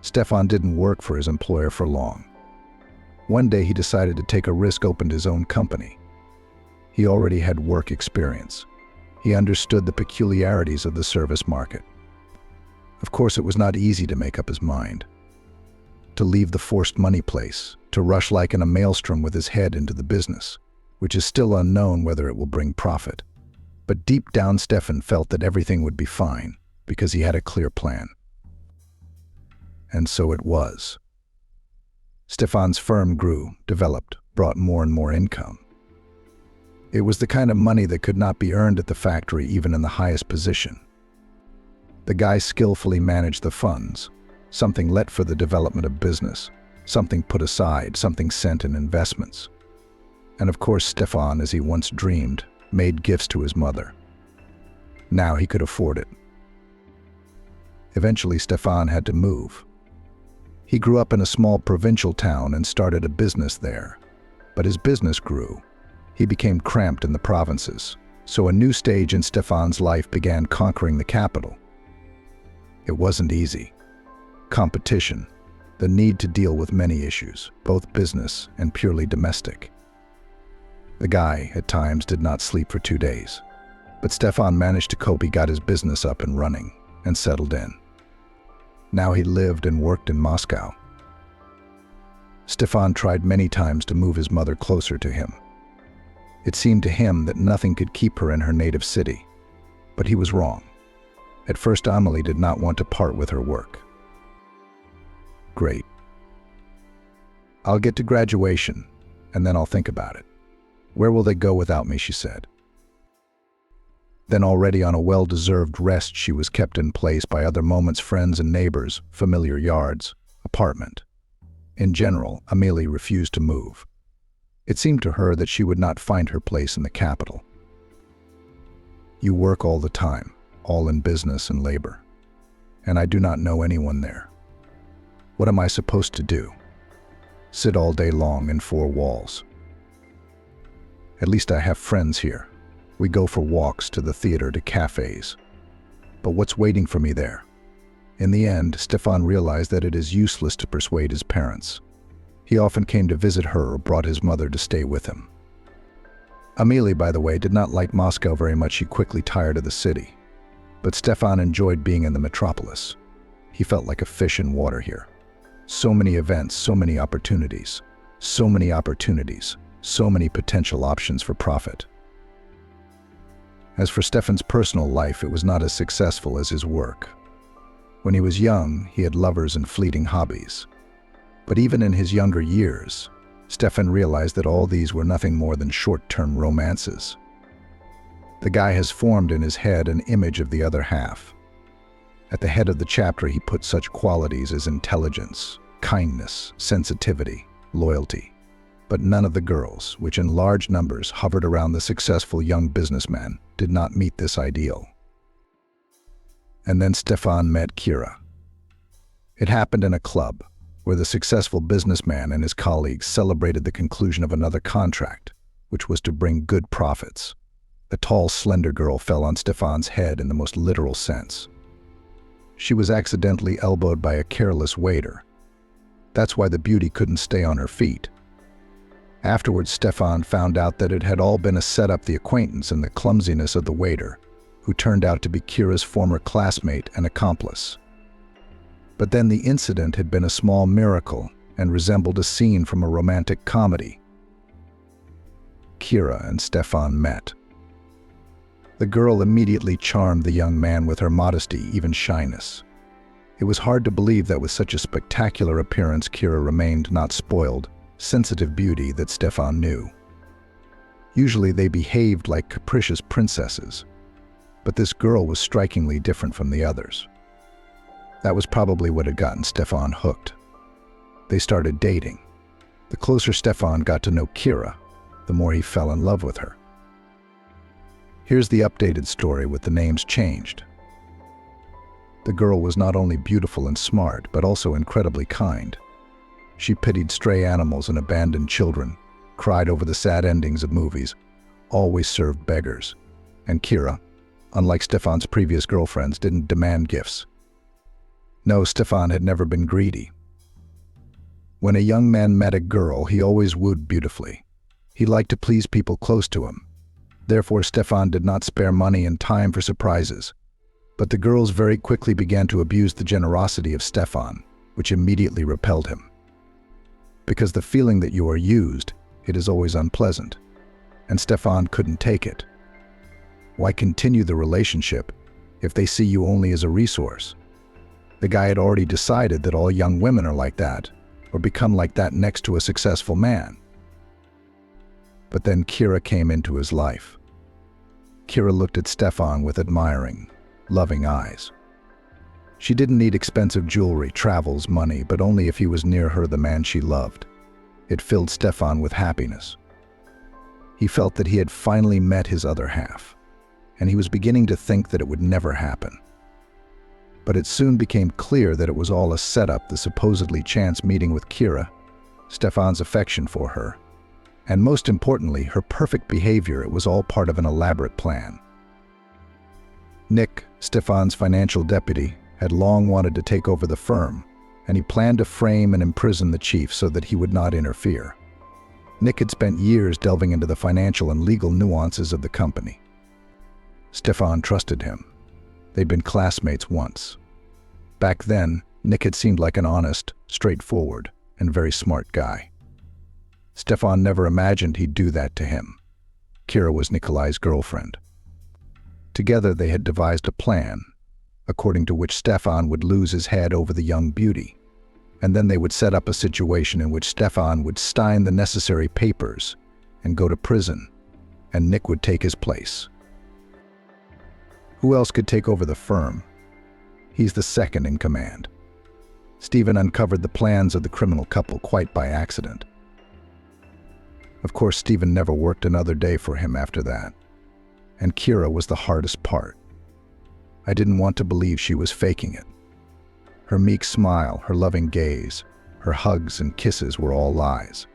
Stefan didn't work for his employer for long. One day he decided to take a risk, opened his own company. He already had work experience. He understood the peculiarities of the service market. Of course, it was not easy to make up his mind. To leave the forced money place, to rush like in a maelstrom with his head into the business, which is still unknown whether it will bring profit. But deep down, Stefan felt that everything would be fine because he had a clear plan. And so it was. Stefan's firm grew, developed, brought more and more income. It was the kind of money that could not be earned at the factory even in the highest position. The guy skillfully managed the funds, something let for the development of business, something put aside, something sent in investments. And of course Stefan, as he once dreamed, made gifts to his mother. Now he could afford it. Eventually Stefan had to move. He grew up in a small provincial town and started a business there. But his business grew. He became cramped in the provinces, so a new stage in Stefan's life began, conquering the capital. It wasn't easy. Competition, the need to deal with many issues, both business and purely domestic. The guy, at times, did not sleep for 2 days. But Stefan managed to cope. He got his business up and running and settled in. Now he lived and worked in Moscow. Stefan tried many times to move his mother closer to him. It seemed to him that nothing could keep her in her native city. But he was wrong. At first, Amelie did not want to part with her work. Great. I'll get to graduation, and then I'll think about it. Where will they go without me, she said. Then, already on a well-deserved rest, she was kept in place by other moments, friends and neighbors, familiar yards, apartment. In general, Amelie refused to move. It seemed to her that she would not find her place in the capital. You work all the time, all in business and labor, and I do not know anyone there. What am I supposed to do? Sit all day long in 4 walls. At least I have friends here. We go for walks, to the theater, to cafes. But what's waiting for me there? In the end, Stefan realized that it is useless to persuade his parents. He often came to visit her or brought his mother to stay with him. Amelie, by the way, did not like Moscow very much. She quickly tired of the city. But Stefan enjoyed being in the metropolis. He felt like a fish in water here. So many events, so many opportunities, so many potential options for profit. As for Stefan's personal life, it was not as successful as his work. When he was young, he had lovers and fleeting hobbies. But even in his younger years, Stefan realized that all these were nothing more than short-term romances. The guy has formed in his head an image of the other half. At the head of the chapter, he put such qualities as intelligence, kindness, sensitivity, loyalty. But none of the girls, which in large numbers hovered around the successful young businessman, did not meet this ideal. And then Stefan met Kira. It happened in a club, where the successful businessman and his colleagues celebrated the conclusion of another contract, which was to bring good profits. The tall, slender girl fell on Stefan's head in the most literal sense. She was accidentally elbowed by a careless waiter. That's why the beauty couldn't stay on her feet. Afterwards, Stefan found out that it had all been a setup, the acquaintance and the clumsiness of the waiter, who turned out to be Kira's former classmate and accomplice. But then the incident had been a small miracle and resembled a scene from a romantic comedy. Kira and Stefan met. The girl immediately charmed the young man with her modesty, even shyness. It was hard to believe that with such a spectacular appearance, Kira remained not spoiled, sensitive beauty that Stefan knew. Usually they behaved like capricious princesses, but this girl was strikingly different from the others. That was probably what had gotten Stefan hooked. They started dating. The closer Stefan got to know Kira, the more he fell in love with her. Here's the updated story with the names changed. The girl was not only beautiful and smart, but also incredibly kind. She pitied stray animals and abandoned children, cried over the sad endings of movies, always served beggars. And Kira, unlike Stefan's previous girlfriends, didn't demand gifts. No, Stefan had never been greedy. When a young man met a girl, he always wooed beautifully. He liked to please people close to him. Therefore, Stefan did not spare money and time for surprises. But the girls very quickly began to abuse the generosity of Stefan, which immediately repelled him. Because the feeling that you are used, it is always unpleasant, and Stefan couldn't take it. Why continue the relationship if they see you only as a resource? The guy had already decided that all young women are like that, or become like that next to a successful man. But then Kira came into his life. Kira looked at Stefan with admiring, loving eyes. She didn't need expensive jewelry, travels, money, but only if he was near her, the man she loved. It filled Stefan with happiness. He felt that he had finally met his other half, and he was beginning to think that it would never happen. But it soon became clear that it was all a setup, the supposedly chance meeting with Kira, Stefan's affection for her, and most importantly, her perfect behavior. It was all part of an elaborate plan. Nick, Stefan's financial deputy, had long wanted to take over the firm, and he planned to frame and imprison the chief so that he would not interfere. Nick had spent years delving into the financial and legal nuances of the company. Stefan trusted him. They'd been classmates once. Back then, Nick had seemed like an honest, straightforward, and very smart guy. Stefan never imagined he'd do that to him. Kira was Nikolai's girlfriend. Together they had devised a plan, according to which Stefan would lose his head over the young beauty, and then they would set up a situation in which Stefan would sign the necessary papers and go to prison, and Nick would take his place. Who else could take over the firm? He's the second in command. Stephen uncovered the plans of the criminal couple quite by accident. Of course, Stephen never worked another day for him after that, and Kira was the hardest part. I didn't want to believe she was faking it. Her meek smile, her loving gaze, her hugs and kisses were all lies.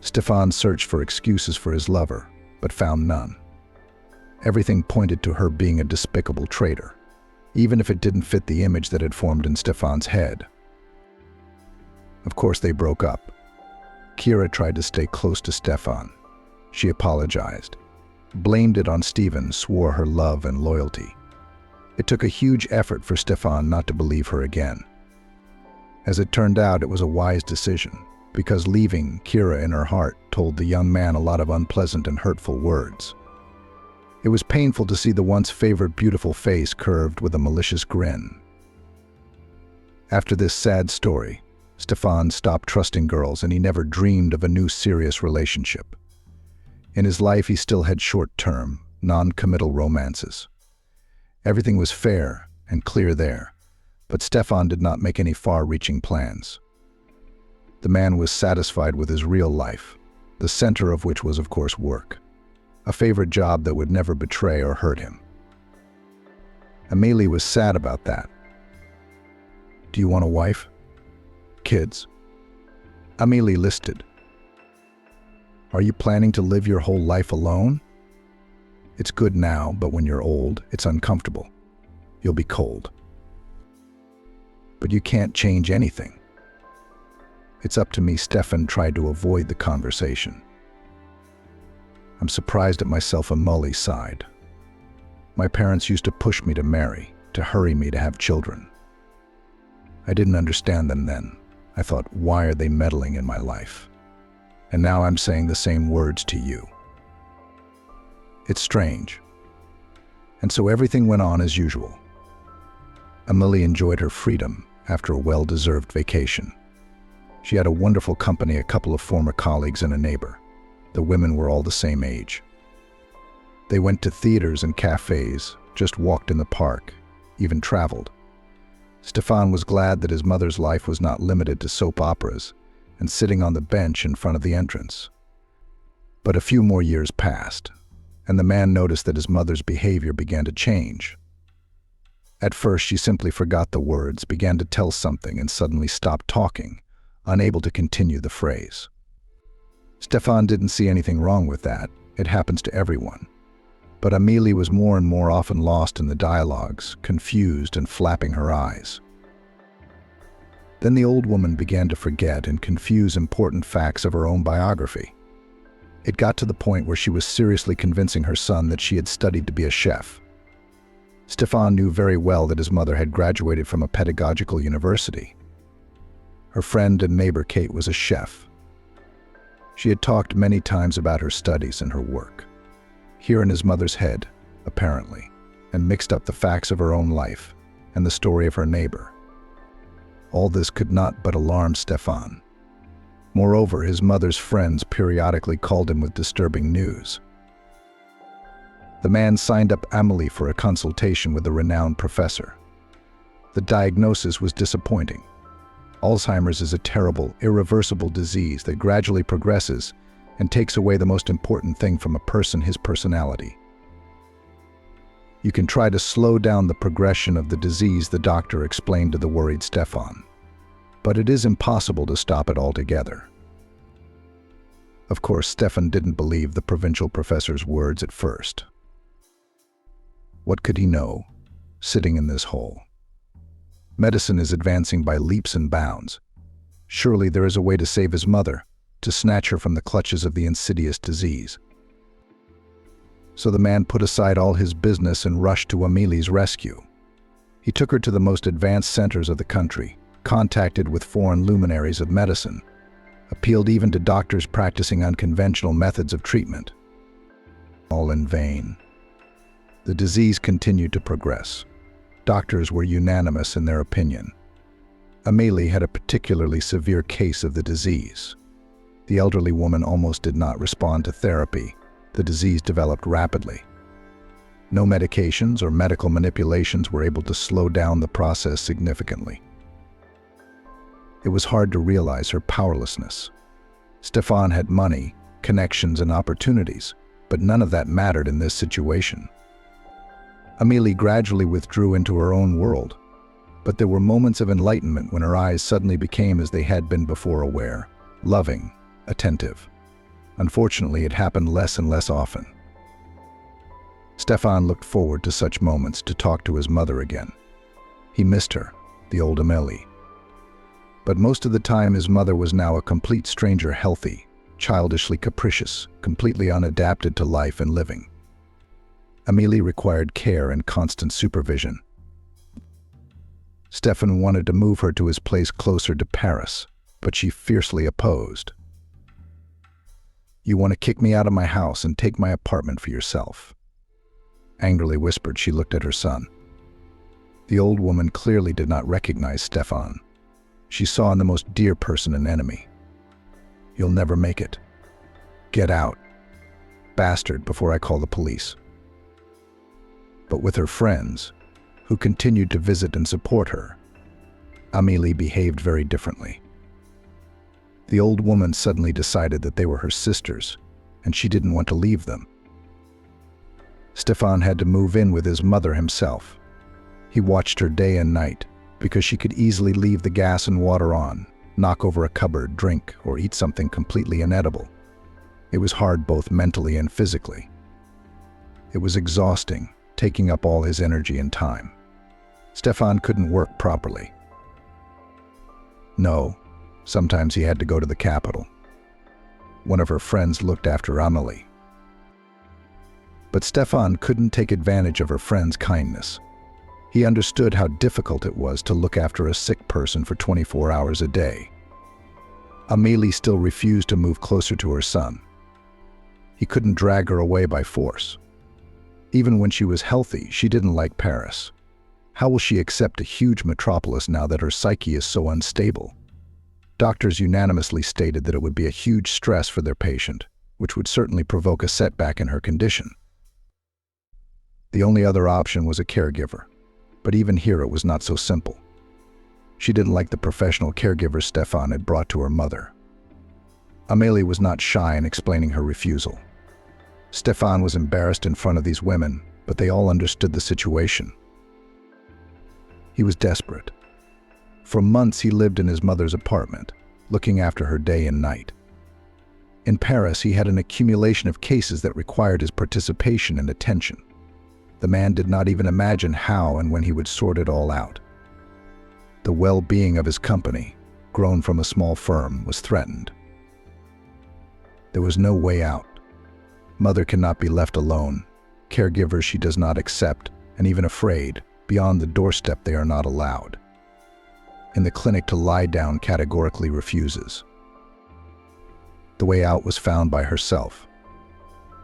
Stefan searched for excuses for his lover, but found none. Everything pointed to her being a despicable traitor, even if it didn't fit the image that had formed in Stefan's head. Of course, they broke up. Kira tried to stay close to Stefan. She apologized, blamed it on Stephen, swore her love and loyalty. It took a huge effort for Stefan not to believe her again. As it turned out, it was a wise decision, because leaving Kira in her heart told the young man a lot of unpleasant and hurtful words. It was painful to see the once favored beautiful face curved with a malicious grin. After this sad story, Stefan stopped trusting girls, and he never dreamed of a new serious relationship. In his life, he still had short-term, non-committal romances. Everything was fair and clear there, but Stefan did not make any far-reaching plans. The man was satisfied with his real life, the center of which was, of course, work, a favorite job that would never betray or hurt him. Amelie was sad about that. "Do you want a wife? Kids?" Amelie listed. "Are you planning to live your whole life alone? It's good now, but when you're old, it's uncomfortable. You'll be cold. But you can't change anything." "It's up to me." Stefan tried to avoid the conversation. "I'm surprised at myself," Amelie sighed. "My parents used to push me to marry, to hurry me to have children. I didn't understand them then. I thought, why are they meddling in my life? And now I'm saying the same words to you. It's strange." And so everything went on as usual. Amelie enjoyed her freedom after a well-deserved vacation. She had a wonderful company, a couple of former colleagues and a neighbor. The women were all the same age. They went to theaters and cafes, just walked in the park, even traveled. Stefan was glad that his mother's life was not limited to soap operas and sitting on the bench in front of the entrance. But a few more years passed, and the man noticed that his mother's behavior began to change. At first, she simply forgot the words, began to tell something, and suddenly stopped talking, unable to continue the phrase. Stefan didn't see anything wrong with that. It happens to everyone. But Amelie was more and more often lost in the dialogues, confused and flapping her eyes. Then the old woman began to forget and confuse important facts of her own biography. It got to the point where she was seriously convincing her son that she had studied to be a chef. Stefan knew very well that his mother had graduated from a pedagogical university. Her friend and neighbor Kate was a chef. She had talked many times about her studies and her work. Here in his mother's head, apparently, and mixed up the facts of her own life and the story of her neighbor. All this could not but alarm Stefan. Moreover, his mother's friends periodically called him with disturbing news. The man signed up Amelie for a consultation with a renowned professor. The diagnosis was disappointing. Alzheimer's is a terrible, irreversible disease that gradually progresses and takes away the most important thing from a person, his personality. You can try to slow down the progression of the disease, the doctor explained to the worried Stefan. But it is impossible to stop it altogether. Of course, Stefan didn't believe the provincial professor's words at first. What could he know, sitting in this hole? Medicine is advancing by leaps and bounds. Surely there is a way to save his mother, to snatch her from the clutches of the insidious disease. So the man put aside all his business and rushed to Amelie's rescue. He took her to the most advanced centers of the country, contacted with foreign luminaries of medicine, appealed even to doctors practicing unconventional methods of treatment. All in vain. The disease continued to progress. Doctors were unanimous in their opinion. Amelie had a particularly severe case of the disease. The elderly woman almost did not respond to therapy. The disease developed rapidly. No medications or medical manipulations were able to slow down the process significantly. It was hard to realize her powerlessness. Stefan had money, connections, and opportunities, but none of that mattered in this situation. Amelie gradually withdrew into her own world, but there were moments of enlightenment when her eyes suddenly became as they had been before, aware, loving, attentive. Unfortunately, it happened less and less often. Stefan looked forward to such moments to talk to his mother again. He missed her, the old Amelie. But most of the time his mother was now a complete stranger, healthy, childishly capricious, completely unadapted to life and living. Amelie required care and constant supervision. Stefan wanted to move her to his place closer to Paris, but she fiercely opposed. "You want to kick me out of my house and take my apartment for yourself," angrily whispered. She looked at her son. The old woman clearly did not recognize Stefan. She saw in the most dear person an enemy. "You'll never make it. Get out, bastard, before I call the police." But with her friends, who continued to visit and support her, Amelie behaved very differently. The old woman suddenly decided that they were her sisters, and she didn't want to leave them. Stefan had to move in with his mother himself. He watched her day and night, because she could easily leave the gas and water on, knock over a cupboard, drink, or eat something completely inedible. It was hard both mentally and physically. It was exhausting, taking up all his energy and time. Stefan couldn't work properly. No, sometimes he had to go to the capital. One of her friends looked after Amelie. But Stefan couldn't take advantage of her friend's kindness. He understood how difficult it was to look after a sick person for 24 hours a day. Amelie still refused to move closer to her son. He couldn't drag her away by force. Even when she was healthy, she didn't like Paris. How will she accept a huge metropolis now that her psyche is so unstable? Doctors unanimously stated that it would be a huge stress for their patient, which would certainly provoke a setback in her condition. The only other option was a caregiver, but even here it was not so simple. She didn't like the professional caregiver Stefan had brought to her mother. Amelie was not shy in explaining her refusal. Stefan was embarrassed in front of these women, but they all understood the situation. He was desperate. For months he lived in his mother's apartment, looking after her day and night. In Paris, he had an accumulation of cases that required his participation and attention. The man did not even imagine how and when he would sort it all out. The well-being of his company, grown from a small firm, was threatened. There was no way out. Mother cannot be left alone. Caregivers she does not accept, and even afraid, beyond the doorstep they are not allowed. In the clinic to lie down categorically refuses. The way out was found by herself.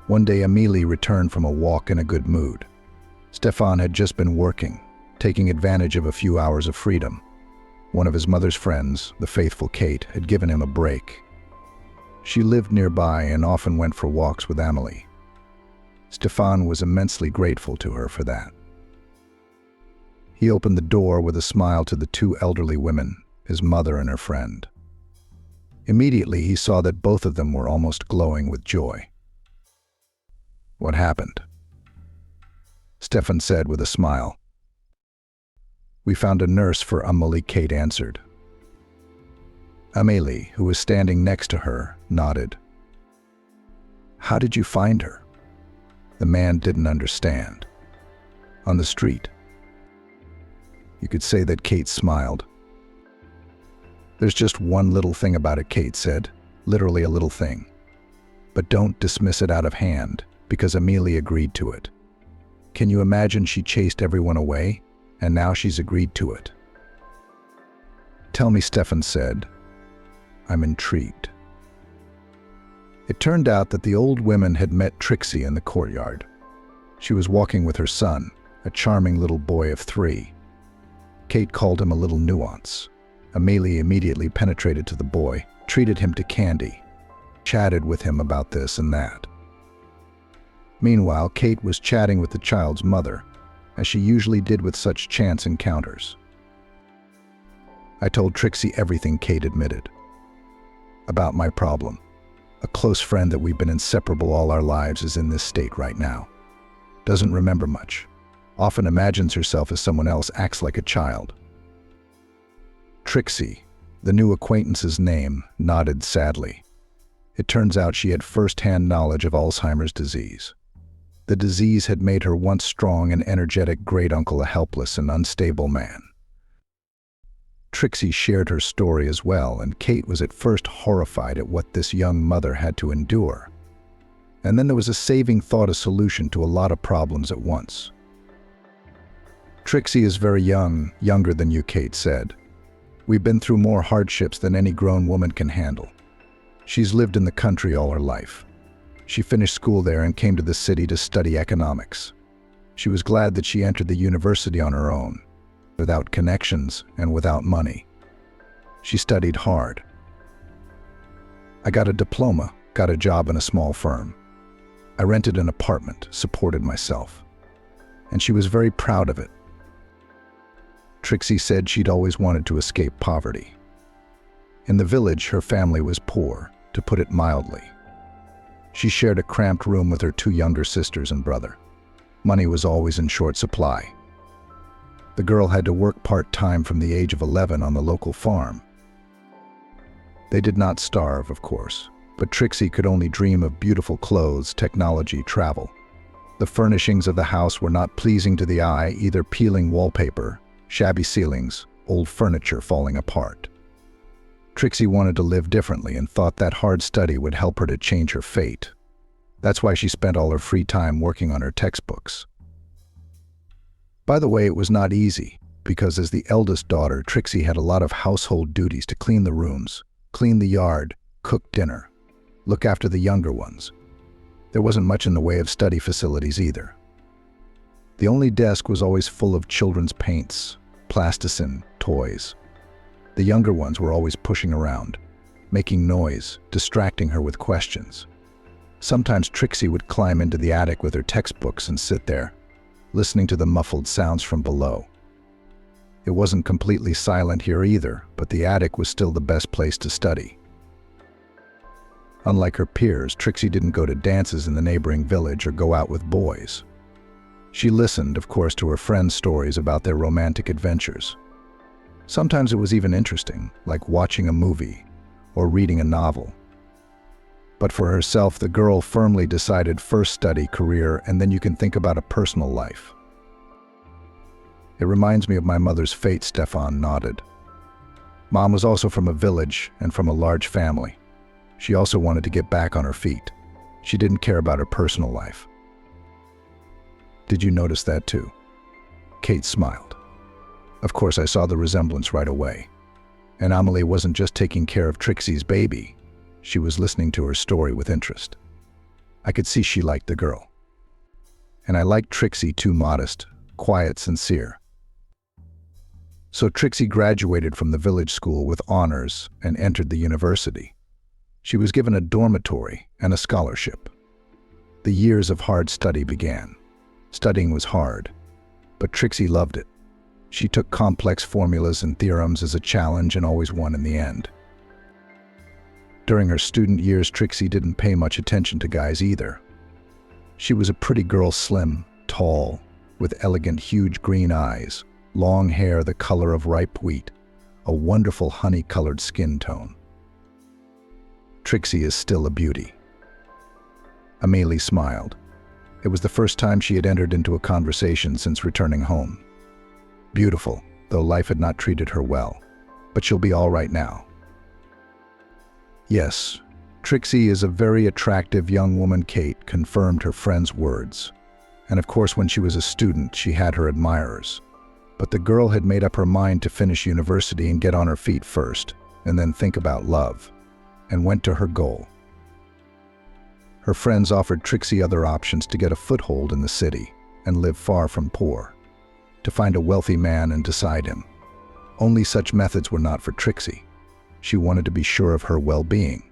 One day Amélie returned from a walk in a good mood. Stéphane had just been working, taking advantage of a few hours of freedom. One of his mother's friends, the faithful Kate, had given him a break. She lived nearby and often went for walks with Amélie. Stéphane was immensely grateful to her for that. He opened the door with a smile to the two elderly women, his mother and her friend. Immediately he saw that both of them were almost glowing with joy. "What happened?" Stéphane said with a smile. "We found a nurse for Amélie," Kate answered. Amélie, who was standing next to her, nodded. "How did you find her?" The man didn't understand. "On the street." You could say that Kate smiled. "There's just one little thing about it," Kate said. "Literally a little thing. But don't dismiss it out of hand, because Amélie agreed to it. Can you imagine she chased everyone away, and now she's agreed to it?" "Tell me," Stéphane said. "I'm intrigued." It turned out that the old women had met Trixie in the courtyard. She was walking with her son, a charming little boy of 3. Kate called him a little nuance. Amélie immediately penetrated to the boy, treated him to candy, chatted with him about this and that. Meanwhile, Kate was chatting with the child's mother, as she usually did with such chance encounters. "I told Trixie everything," Kate admitted. "About my problem. A close friend that we've been inseparable all our lives is in this state right now. Doesn't remember much. Often imagines herself as someone else, acts like a child." Trixie, the new acquaintance's name, nodded sadly. It turns out she had first-hand knowledge of Alzheimer's disease. The disease had made her once strong and energetic great-uncle a helpless and unstable man. Trixie shared her story as well, and Kate was at first horrified at what this young mother had to endure. And then there was a saving thought, a solution to a lot of problems at once. "Trixie is very young, younger than you," Kate said. "We've been through more hardships than any grown woman can handle. She's lived in the country all her life. She finished school there and came to the city to study economics. She was glad that she entered the university on her own, without connections and without money. She studied hard. I got a diploma, got a job in a small firm. I rented an apartment, supported myself. And she was very proud of it. Trixie said she'd always wanted to escape poverty. In the village, her family was poor, to put it mildly. She shared a cramped room with her 2 younger sisters and brother. Money was always in short supply. The girl had to work part-time from the age of 11 on the local farm. They did not starve, of course, but Trixie could only dream of beautiful clothes, technology, travel. The furnishings of the house were not pleasing to the eye, either peeling wallpaper, shabby ceilings, old furniture falling apart. Trixie wanted to live differently and thought that hard study would help her to change her fate. That's why she spent all her free time working on her textbooks. By the way, it was not easy, because as the eldest daughter, Trixie had a lot of household duties to clean the rooms, clean the yard, cook dinner, look after the younger ones. There wasn't much in the way of study facilities either. The only desk was always full of children's paints, plasticine, toys. The younger ones were always pushing around, making noise, distracting her with questions. Sometimes Trixie would climb into the attic with her textbooks and sit there, listening to the muffled sounds from below. It wasn't completely silent here either, but the attic was still the best place to study. Unlike her peers, Trixie didn't go to dances in the neighboring village or go out with boys. She listened, of course, to her friends' stories about their romantic adventures. Sometimes it was even interesting, like watching a movie or reading a novel. But for herself, the girl firmly decided first study, career, and then you can think about a personal life. It reminds me of my mother's fate, Stefan nodded. Mom was also from a village and from a large family. She also wanted to get back on her feet. She didn't care about her personal life. Did you notice that too? Kate smiled. Of course, I saw the resemblance right away. And Amelie wasn't just taking care of Trixie's baby. She was listening to her story with interest. I could see she liked the girl. And I liked Trixie too, modest, quiet, sincere. So Trixie graduated from the village school with honors and entered the university. She was given a dormitory and a scholarship. The years of hard study began. Studying was hard, but Trixie loved it. She took complex formulas and theorems as a challenge and always won in the end. During her student years, Trixie didn't pay much attention to guys either. She was a pretty girl, slim, tall, with elegant, huge green eyes, long hair the color of ripe wheat, a wonderful honey-colored skin tone. Trixie is still a beauty. Amelie smiled. It was the first time she had entered into a conversation since returning home. Beautiful, though life had not treated her well. But she'll be all right now. Yes, Trixie is a very attractive young woman, Kate confirmed her friend's words. And of course, when she was a student, she had her admirers. But the girl had made up her mind to finish university and get on her feet first, and then think about love, and went to her goal. Her friends offered Trixie other options to get a foothold in the city and live far from poor, to find a wealthy man and decide him. Only such methods were not for Trixie. She wanted to be sure of her well-being.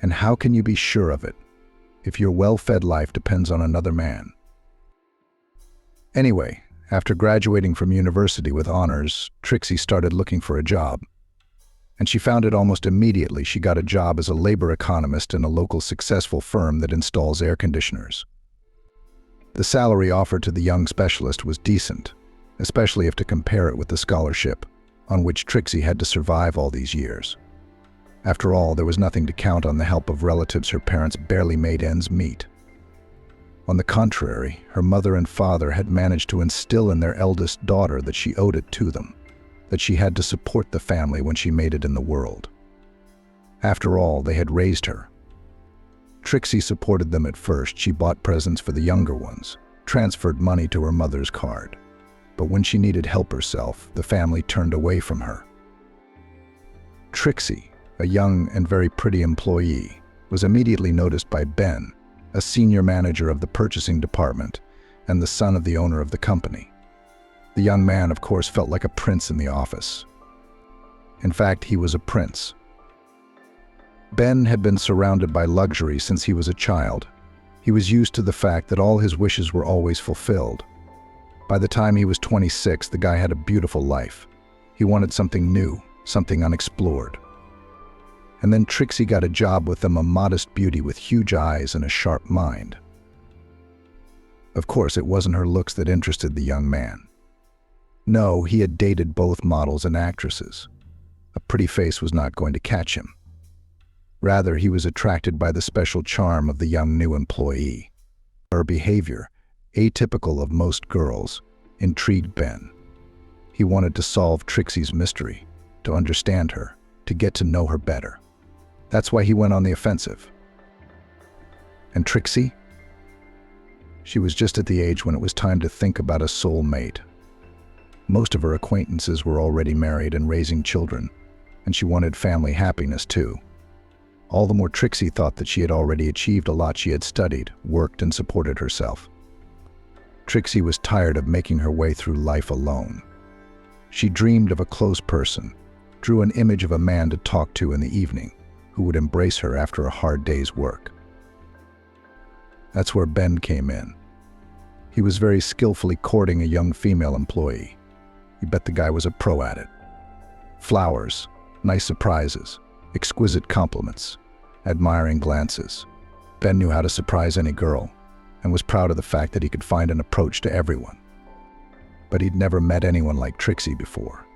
And how can you be sure of it if your well-fed life depends on another man? Anyway, after graduating from university with honors, Trixie started looking for a job. And she found it almost immediately. She got a job as a labor economist in a local successful firm that installs air conditioners. The salary offered to the young specialist was decent, especially if to compare it with the scholarship, on which Trixie had to survive all these years. After all, there was nothing to count on the help of relatives. Her parents barely made ends meet. On the contrary, her mother and father had managed to instill in their eldest daughter that she owed it to them, that she had to support the family when she made it in the world. After all, they had raised her. Trixie supported them at first. She bought presents for the younger ones, transferred money to her mother's card. But when she needed help herself, the family turned away from her. Trixie, a young and very pretty employee, was immediately noticed by Ben, a senior manager of the purchasing department and the son of the owner of the company. The young man, of course, felt like a prince in the office. In fact, he was a prince. Ben had been surrounded by luxury since he was a child. He was used to the fact that all his wishes were always fulfilled. By the time he was 26, the guy had a beautiful life. He wanted something new, something unexplored. And then Trixie got a job with them, a modest beauty with huge eyes and a sharp mind. Of course, it wasn't her looks that interested the young man. No, he had dated both models and actresses. A pretty face was not going to catch him. Rather, he was attracted by the special charm of the young new employee. Her behavior, atypical of most girls, intrigued Ben. He wanted to solve Trixie's mystery, to understand her, to get to know her better. That's why he went on the offensive. And Trixie? She was just at the age when it was time to think about a soulmate. Most of her acquaintances were already married and raising children, and she wanted family happiness too. All the more Trixie thought that she had already achieved a lot. She had studied, worked, and supported herself. Trixie was tired of making her way through life alone. She dreamed of a close person, drew an image of a man to talk to in the evening, who would embrace her after a hard day's work. That's where Ben came in. He was very skillfully courting a young female employee. You bet the guy was a pro at it. Flowers, nice surprises, exquisite compliments, admiring glances. Ben knew how to surprise any girl, and was proud of the fact that he could find an approach to everyone. But he'd never met anyone like Trixie before.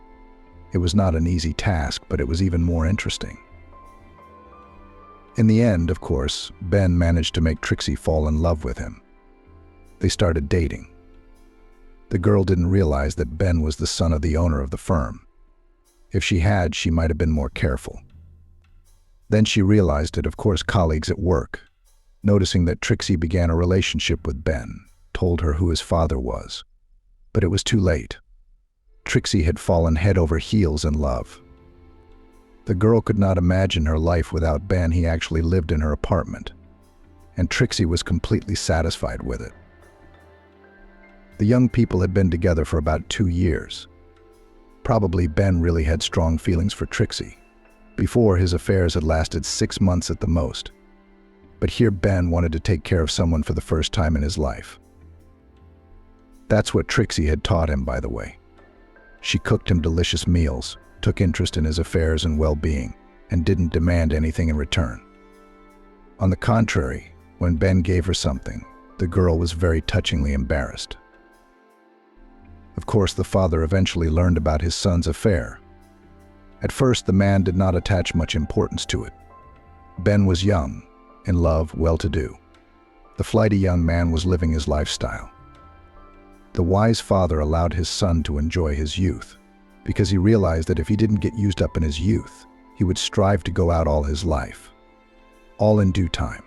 It was not an easy task, but it was even more interesting. In the end, of course, Ben managed to make Trixie fall in love with him. They started dating. The girl didn't realize that Ben was the son of the owner of the firm. If she had, she might have been more careful. Then she realized it, of course, colleagues at work, noticing that Trixie began a relationship with Ben, told her who his father was. But it was too late. Trixie had fallen head over heels in love. The girl could not imagine her life without Ben. He actually lived in her apartment, and Trixie was completely satisfied with it. The young people had been together for about 2 years. Probably Ben really had strong feelings for Trixie. Before, his affairs had lasted 6 months at the most. But here Ben wanted to take care of someone for the first time in his life. That's what Trixie had taught him, by the way. She cooked him delicious meals, took interest in his affairs and well-being, and didn't demand anything in return. On the contrary, when Ben gave her something, the girl was very touchingly embarrassed. Of course, the father eventually learned about his son's affair. At first, the man did not attach much importance to it. Ben was young, in love, well-to-do. The flighty young man was living his lifestyle. The wise father allowed his son to enjoy his youth, because he realized that if he didn't get used up in his youth, he would strive to go out all his life, all in due time.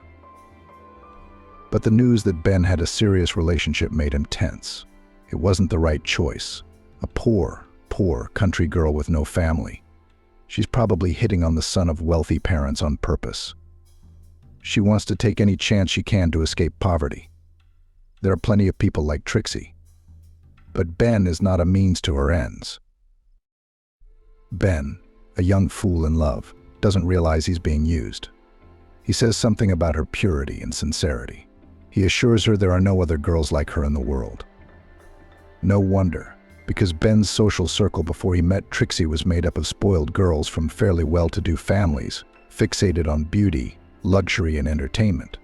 But the news that Ben had a serious relationship made him tense. It wasn't the right choice. A poor country girl with no family. She's probably hitting on the son of wealthy parents on purpose. She wants to take any chance she can to escape poverty. There are plenty of people like Trixie. But Ben is not a means to her ends. Ben, a young fool in love, doesn't realize he's being used. He says something about her purity and sincerity. He assures her there are no other girls like her in the world. No wonder, because Ben's social circle before he met Trixie was made up of spoiled girls from fairly well-to-do families, fixated on beauty, luxury, and entertainment.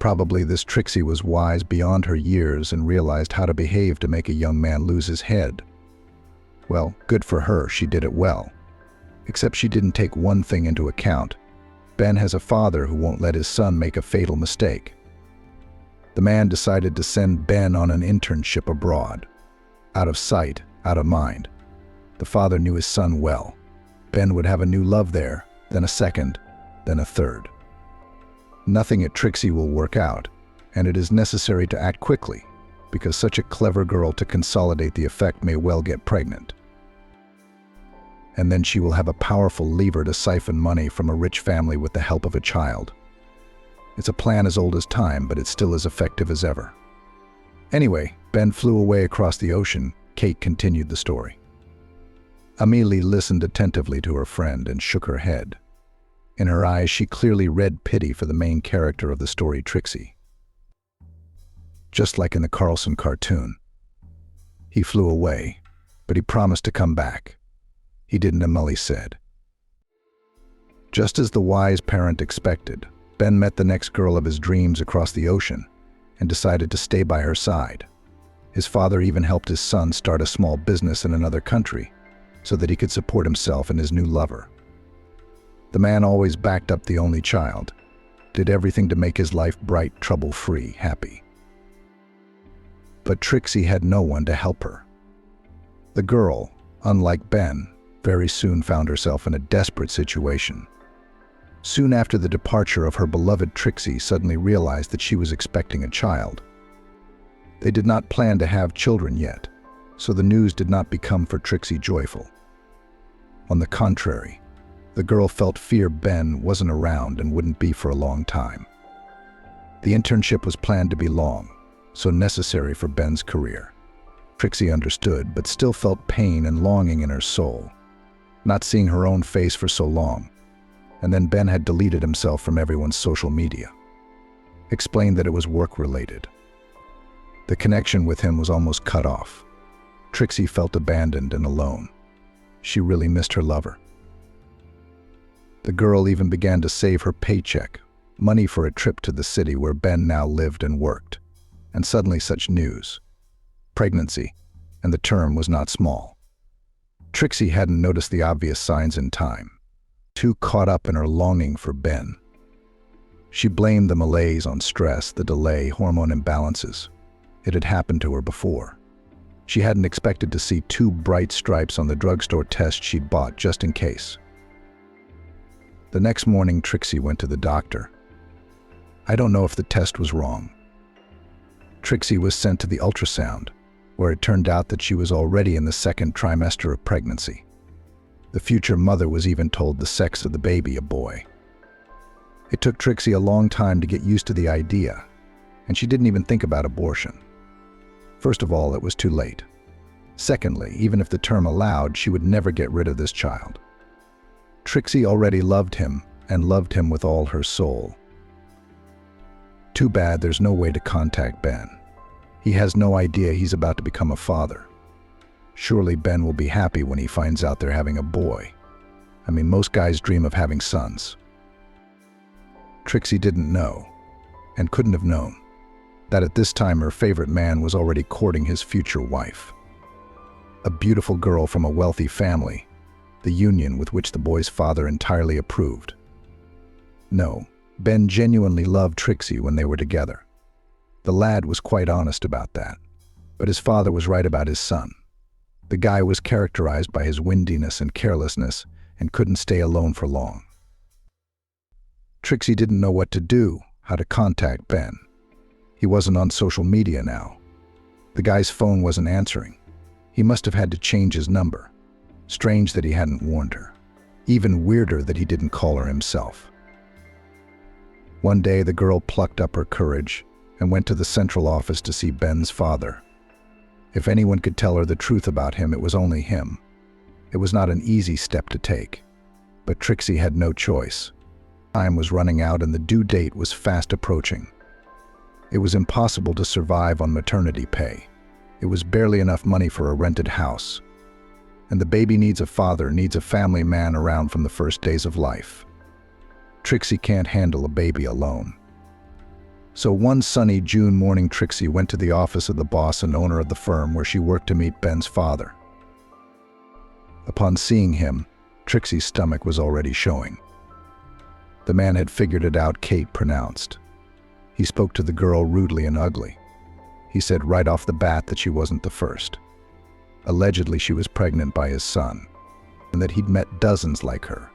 Probably this Trixie was wise beyond her years and realized how to behave to make a young man lose his head. Well, good for her, she did it well. Except she didn't take one thing into account. Ben has a father who won't let his son make a fatal mistake. The man decided to send Ben on an internship abroad. Out of sight, out of mind. The father knew his son well. Ben would have a new love there, then a second, then a third. Nothing at Trixie will work out, and it is necessary to act quickly, because such a clever girl to consolidate the effect may well get pregnant. And then she will have a powerful lever to siphon money from a rich family with the help of a child. It's a plan as old as time, but it's still as effective as ever. Anyway, Ben flew away across the ocean. Kate continued the story. Amélie listened attentively to her friend and shook her head. In her eyes, she clearly read pity for the main character of the story, Trixie. Just like in the Carlson cartoon. He flew away, but he promised to come back. He didn't, Amélie said. Just as the wise parent expected, Ben met the next girl of his dreams across the ocean and decided to stay by her side. His father even helped his son start a small business in another country so that he could support himself and his new lover. The man always backed up the only child, did everything to make his life bright, trouble-free, happy. But Trixie had no one to help her. The girl, unlike Ben, very soon found herself in a desperate situation. Soon after the departure of her beloved, Trixie suddenly realized that she was expecting a child. They did not plan to have children yet, so the news did not become for Trixie joyful. On the contrary, the girl felt fear Ben wasn't around and wouldn't be for a long time. The internship was planned to be long, so necessary for Ben's career. Trixie understood, but still felt pain and longing in her soul, not seeing her own face for so long. And then Ben had deleted himself from everyone's social media. Explained that it was work-related. The connection with him was almost cut off. Trixie felt abandoned and alone. She really missed her lover. The girl even began to save her paycheck, money for a trip to the city where Ben now lived and worked. And suddenly such news. Pregnancy, and the term was not small. Trixie hadn't noticed the obvious signs in time. too caught up in her longing for Ben. She blamed the malaise on stress, the delay, hormone imbalances. It had happened to her before. She hadn't expected to see 2 bright stripes on the drugstore test she'd bought just in case. The next morning, Trixie went to the doctor. I don't know if the test was wrong. Trixie was sent to the ultrasound, where it turned out that she was already in the 2nd trimester of pregnancy. The future mother was even told the sex of the baby, a boy. It took Trixie a long time to get used to the idea, and she didn't even think about abortion. First of all, it was too late. Secondly, even if the term allowed, she would never get rid of this child. Trixie already loved him, and loved him with all her soul. Too bad there's no way to contact Ben. He has no idea he's about to become a father. Surely Ben will be happy when he finds out they're having a boy. I mean, most guys dream of having sons. Trixie didn't know, and couldn't have known, that at this time her favorite man was already courting his future wife. A beautiful girl from a wealthy family, the union with which the boy's father entirely approved. No, Ben genuinely loved Trixie when they were together. The lad was quite honest about that, but his father was right about his son. The guy was characterized by his windiness and carelessness and couldn't stay alone for long. Trixie didn't know what to do, how to contact Ben. He wasn't on social media now. The guy's phone wasn't answering. He must have had to change his number. Strange that he hadn't warned her. Even weirder that he didn't call her himself. One day the girl plucked up her courage and went to the central office to see Ben's father. If anyone could tell her the truth about him, it was only him. It was not an easy step to take, but Trixie had no choice. Time was running out and the due date was fast approaching. It was impossible to survive on maternity pay. It was barely enough money for a rented house. And the baby needs a father, needs a family man around from the first days of life. Trixie can't handle a baby alone. So one sunny June morning, Trixie went to the office of the boss and owner of the firm where she worked to meet Ben's father. Upon seeing him, Trixie's stomach was already showing. The man had figured it out, Kate pronounced. He spoke to the girl rudely and ugly. He said right off the bat that she wasn't the first. Allegedly, she was pregnant by his son, and that he'd met dozens like her.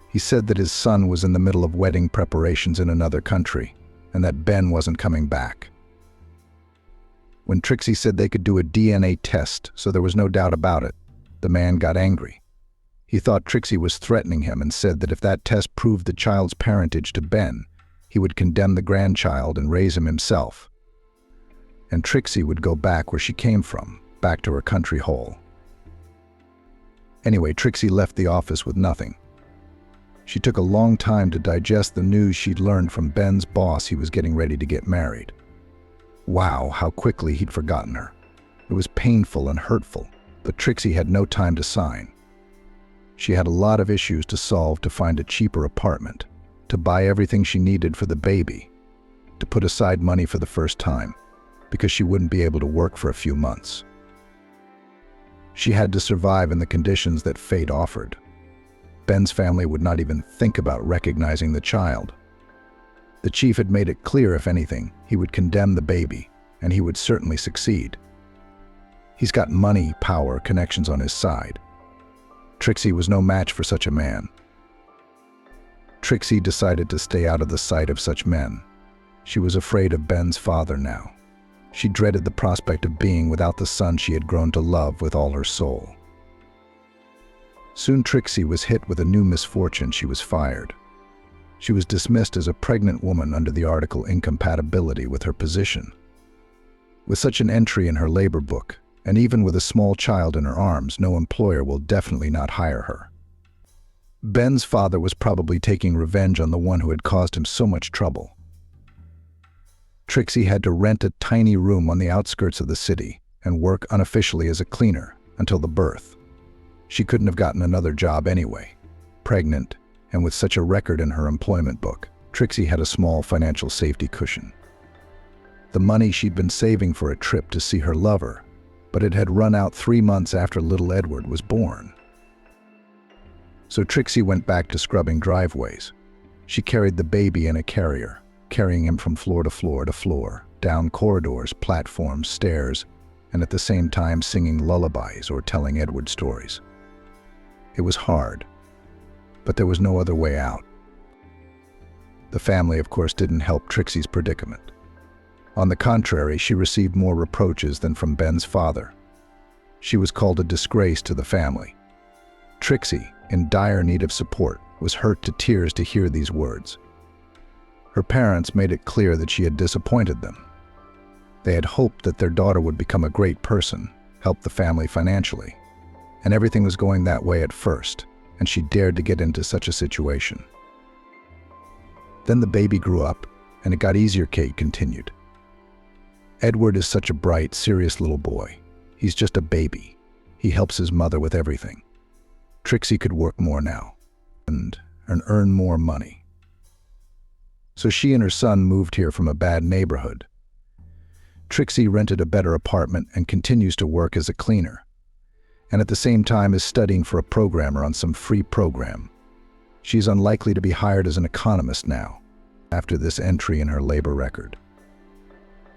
He said that his son was in the middle of wedding preparations in another country, and that Ben wasn't coming back. When Trixie said they could do a DNA test, so there was no doubt about it, the man got angry. He thought Trixie was threatening him and said that if that test proved the child's parentage to Ben, he would condemn the grandchild and raise him himself. And Trixie would go back where she came from, back to her country hole. Anyway, Trixie left the office with nothing. She took a long time to digest the news she'd learned from Ben's boss he was getting ready to get married. Wow, how quickly he'd forgotten her. It was painful and hurtful, but Trixie had no time to sign. She had a lot of issues to solve, to find a cheaper apartment, to buy everything she needed for the baby, to put aside money for the first time, because she wouldn't be able to work for a few months. She had to survive in the conditions that fate offered. Ben's family would not even think about recognizing the child. The chief had made it clear, if anything, he would condemn the baby, and he would certainly succeed. He's got money, power, connections on his side. Trixie was no match for such a man. Trixie decided to stay out of the sight of such men. She was afraid of Ben's father now. She dreaded the prospect of being without the son she had grown to love with all her soul. Soon Trixie was hit with a new misfortune. She was fired. She was dismissed as a pregnant woman under the article incompatibility with her position. With such an entry in her labor book, and even with a small child in her arms, no employer will definitely not hire her. Ben's father was probably taking revenge on the one who had caused him so much trouble. Trixie had to rent a tiny room on the outskirts of the city and work unofficially as a cleaner until the birth. She couldn't have gotten another job anyway. Pregnant, and with such a record in her employment book, Trixie had a small financial safety cushion. The money she'd been saving for a trip to see her lover, but it had run out 3 months after little Edward was born. So Trixie went back to scrubbing driveways. She carried the baby in a carrier, carrying him from floor to floor to floor, down corridors, platforms, stairs, and at the same time singing lullabies or telling Edward stories. It was hard, but there was no other way out. The family, of course, didn't help Trixie's predicament. On the contrary, she received more reproaches than from Ben's father. She was called a disgrace to the family. Trixie, in dire need of support, was hurt to tears to hear these words. Her parents made it clear that she had disappointed them. They had hoped that their daughter would become a great person, help the family financially. And everything was going that way at first, and she dared to get into such a situation. Then the baby grew up, and it got easier, Kate continued. Edward is such a bright, serious little boy. He's just a baby. He helps his mother with everything. Trixie could work more now, and earn more money. So she and her son moved here from a bad neighborhood. Trixie rented a better apartment and continues to work as a cleaner, and at the same time is studying for a programmer on some free program. She's unlikely to be hired as an economist now, after this entry in her labor record.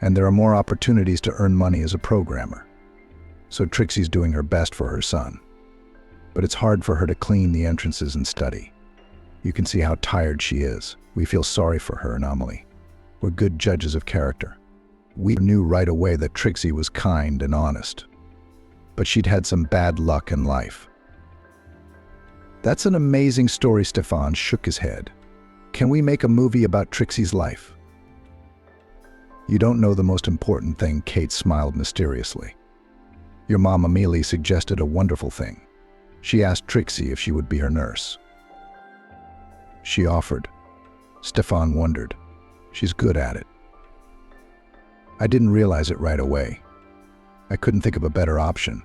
And there are more opportunities to earn money as a programmer. So Trixie's doing her best for her son. But it's hard for her to clean the entrances and study. You can see how tired she is. We feel sorry for her, Anomaly. We're good judges of character. We knew right away that Trixie was kind and honest. But she'd had some bad luck in life. That's an amazing story, Stefan shook his head. Can we make a movie about Trixie's life? You don't know the most important thing, Kate smiled mysteriously. Your mom Amelie suggested a wonderful thing. She asked Trixie if she would be her nurse. She offered. Stefan wondered. She's good at it. I didn't realize it right away. I couldn't think of a better option.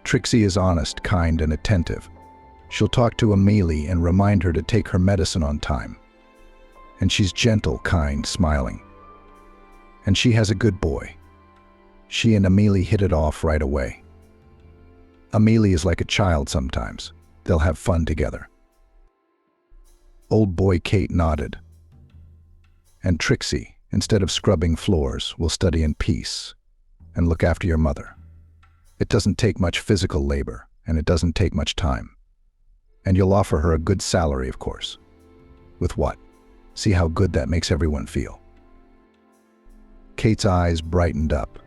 Trixie is honest, kind, and attentive. She'll talk to Amelie and remind her to take her medicine on time. And she's gentle, kind, smiling. And she has a good boy. She and Amelie hit it off right away. Amelie is like a child sometimes. They'll have fun together. Old boy Kate nodded. And Trixie, instead of scrubbing floors, will study in peace and look after your mother. It doesn't take much physical labor, and it doesn't take much time. And you'll offer her a good salary, of course. With what? See how good that makes everyone feel. Kate's eyes brightened up.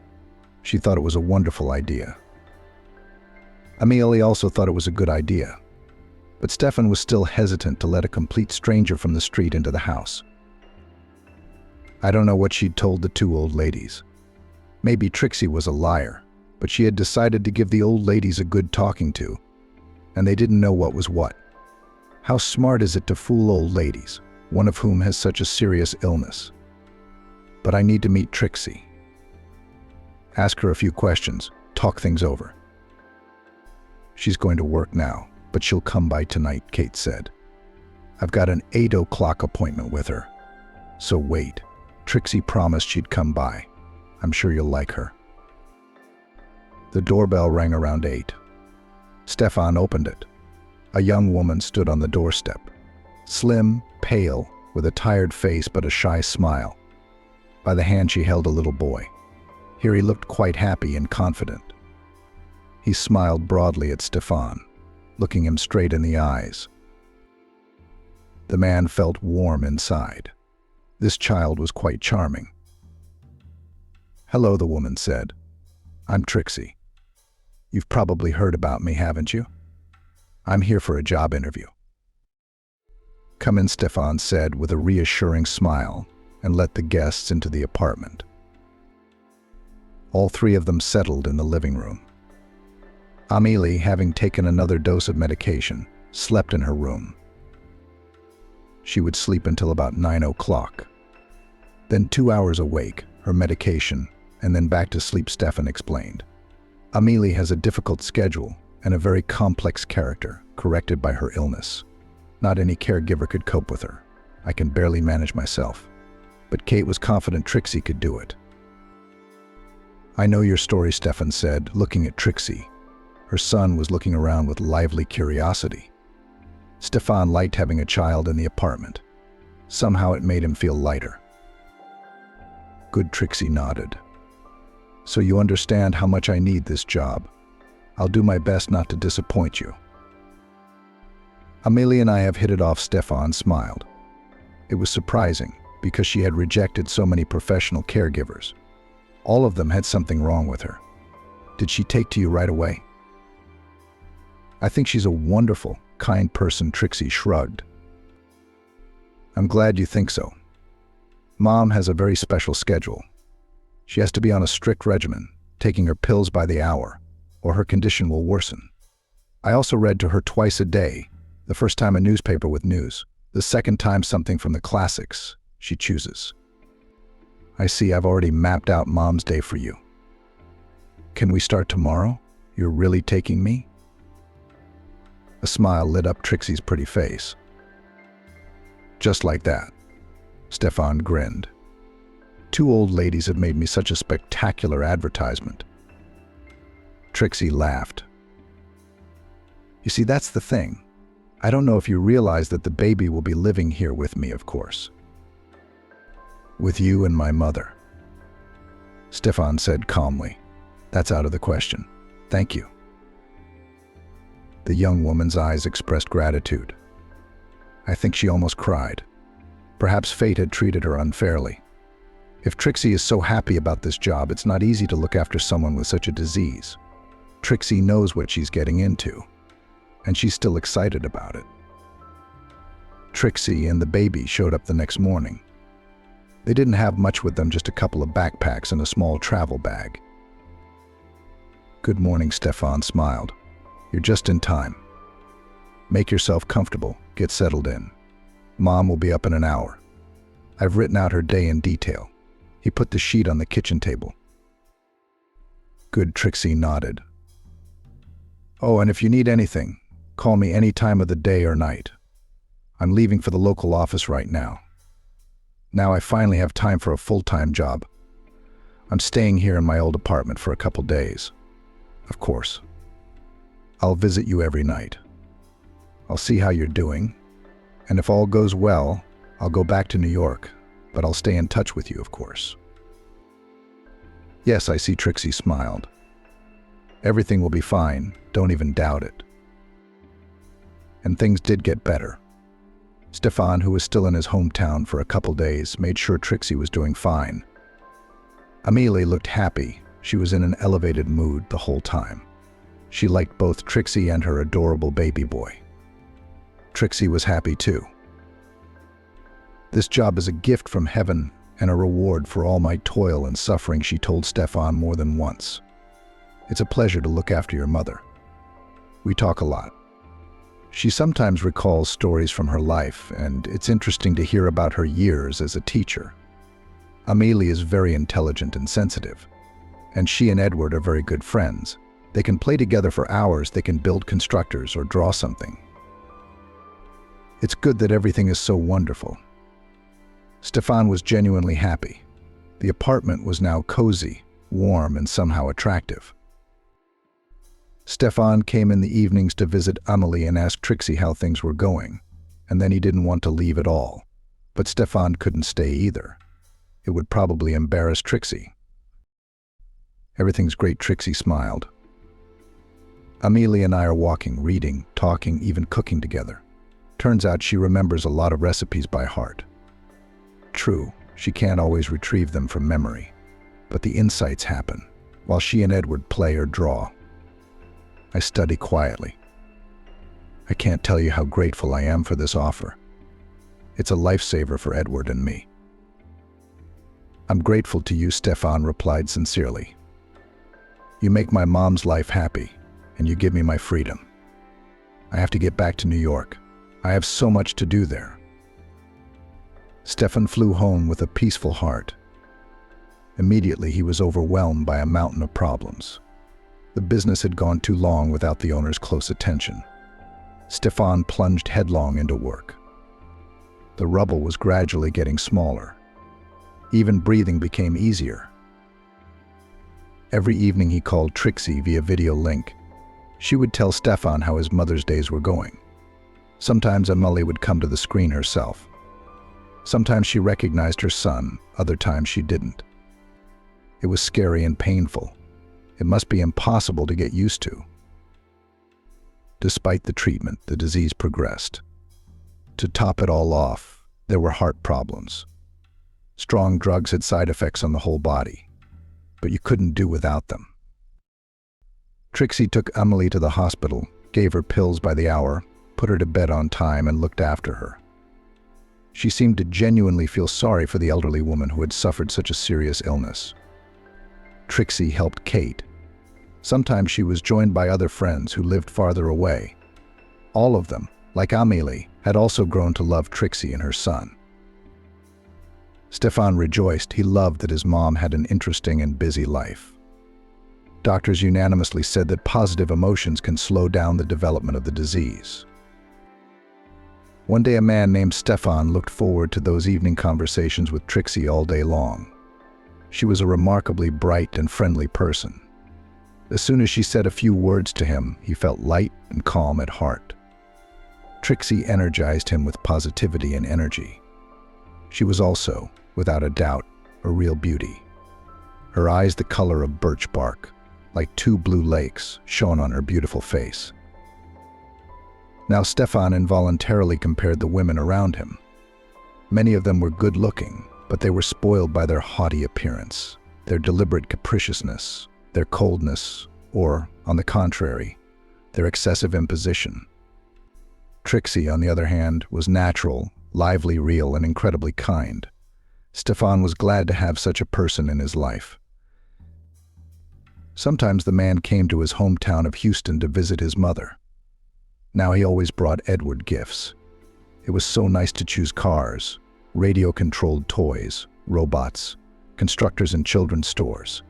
She thought it was a wonderful idea. Amelie also thought it was a good idea. But Stefan was still hesitant to let a complete stranger from the street into the house. I don't know what she'd told the two old ladies. Maybe Trixie was a liar, but she had decided to give the old ladies a good talking to, and they didn't know what was what. How smart is it to fool old ladies, one of whom has such a serious illness? But I need to meet Trixie. Ask her a few questions, talk things over. She's going to work now, but she'll come by tonight, Kate said. I've got an 8 o'clock appointment with her. So wait. Trixie promised she'd come by. I'm sure you'll like her. The doorbell rang around 8. Stefan opened it. A young woman stood on the doorstep. Slim, pale, with a tired face but a shy smile. By the hand she held a little boy. Here he looked quite happy and confident. He smiled broadly at Stefan, looking him straight in the eyes. The man felt warm inside. This child was quite charming. Hello, the woman said. I'm Trixie. You've probably heard about me, haven't you? I'm here for a job interview. Come in, Stefan said with a reassuring smile, and let the guests into the apartment. All three of them settled in the living room. Amelie, having taken another dose of medication, slept in her room. She would sleep until about 9 o'clock. Then 2 hours awake, her medication, and then back to sleep, Stefan explained. Amelie has a difficult schedule and a very complex character, corrected by her illness. Not any caregiver could cope with her. I can barely manage myself. But Kate was confident Trixie could do it. I know your story, Stefan said, looking at Trixie. Her son was looking around with lively curiosity. Stefan liked having a child in the apartment. Somehow it made him feel lighter. Good, Trixie nodded. So you understand how much I need this job. I'll do my best not to disappoint you. Amelie and I have hit it off, Stefan smiled. It was surprising because she had rejected so many professional caregivers. All of them had something wrong with her. Did she take to you right away? I think she's a wonderful, kind person, Trixie shrugged. I'm glad you think so. Mom has a very special schedule. She has to be on a strict regimen, taking her pills by the hour, or her condition will worsen. I also read to her twice a day, the first time a newspaper with news, the second time something from the classics she chooses. I see, I've already mapped out Mom's day for you. Can we start tomorrow? You're really taking me? A smile lit up Trixie's pretty face. Just like that. Stefan grinned. Two old ladies have made me such a spectacular advertisement. Trixie laughed. You see, that's the thing. I don't know if you realize that the baby will be living here with me, of course. With you and my mother. Stefan said calmly. That's out of the question. Thank you. The young woman's eyes expressed gratitude. I think she almost cried. Perhaps fate had treated her unfairly. If Trixie is so happy about this job, it's not easy to look after someone with such a disease. Trixie knows what she's getting into, and she's still excited about it. Trixie and the baby showed up the next morning. They didn't have much with them, just a couple of backpacks and a small travel bag. Good morning, Stefan smiled. You're just in time. Make yourself comfortable, get settled in. Mom will be up in an hour. I've written out her day in detail. He put the sheet on the kitchen table. Good, Trixie nodded. Oh, and if you need anything, call me any time of the day or night. I'm leaving for the local office right now. Now I finally have time for a full-time job. I'm staying here in my old apartment for a couple days. Of course. I'll visit you every night. I'll see how you're doing, and if all goes well, I'll go back to New York, but I'll stay in touch with you, of course. Yes, I see, Trixie smiled. Everything will be fine, don't even doubt it. And things did get better. Stefan, who was still in his hometown for a couple days, made sure Trixie was doing fine. Amelie looked happy. She was in an elevated mood the whole time. She liked both Trixie and her adorable baby boy. Trixie was happy too. This job is a gift from heaven and a reward for all my toil and suffering, she told Stefan more than once. It's a pleasure to look after your mother. We talk a lot. She sometimes recalls stories from her life, and it's interesting to hear about her years as a teacher. Amelie is very intelligent and sensitive, and she and Edward are very good friends. They can play together for hours, they can build constructors or draw something. It's good that everything is so wonderful. Stefan was genuinely happy. The apartment was now cozy, warm, and somehow attractive. Stefan came in the evenings to visit Amelie and ask Trixie how things were going, and then he didn't want to leave at all. But Stefan couldn't stay either. It would probably embarrass Trixie. Everything's great, Trixie smiled. Amelie and I are walking, reading, talking, even cooking together. Turns out she remembers a lot of recipes by heart. True, she can't always retrieve them from memory, but the insights happen while she and Edward play or draw. I study quietly. I can't tell you how grateful I am for this offer. It's a lifesaver for Edward and me. I'm grateful to you, Stefan replied sincerely. You make my mom's life happy, and you give me my freedom. I have to get back to New York. I have so much to do there. Stefan flew home with a peaceful heart. Immediately, he was overwhelmed by a mountain of problems. The business had gone too long without the owner's close attention. Stefan plunged headlong into work. The rubble was gradually getting smaller. Even breathing became easier. Every evening he called Trixie via video link. She would tell Stefan how his mother's days were going. Sometimes Emily would come to the screen herself. Sometimes she recognized her son, other times she didn't. It was scary and painful. It must be impossible to get used to. Despite the treatment, the disease progressed. To top it all off, there were heart problems. Strong drugs had side effects on the whole body, but you couldn't do without them. Trixie took Emily to the hospital, gave her pills by the hour, put her to bed on time, and looked after her. She seemed to genuinely feel sorry for the elderly woman who had suffered such a serious illness. Trixie helped Kate. Sometimes she was joined by other friends who lived farther away. All of them, like Amelie, had also grown to love Trixie and her son. Stefan rejoiced. He loved that his mom had an interesting and busy life. Doctors unanimously said that positive emotions can slow down the development of the disease. One day, a man named Stefan looked forward to those evening conversations with Trixie all day long. She was a remarkably bright and friendly person. As soon as she said a few words to him, he felt light and calm at heart. Trixie energized him with positivity and energy. She was also, without a doubt, a real beauty. Her eyes the color of birch bark, like two blue lakes, shone on her beautiful face. Now Stefan involuntarily compared the women around him. Many of them were good-looking, but they were spoiled by their haughty appearance, their deliberate capriciousness, their coldness, or, on the contrary, their excessive imposition. Trixie, on the other hand, was natural, lively, real, and incredibly kind. Stefan was glad to have such a person in his life. Sometimes the man came to his hometown of Houston to visit his mother. Now he always brought Edward gifts. It was so nice to choose cars, radio-controlled toys, robots, constructors in children's stores.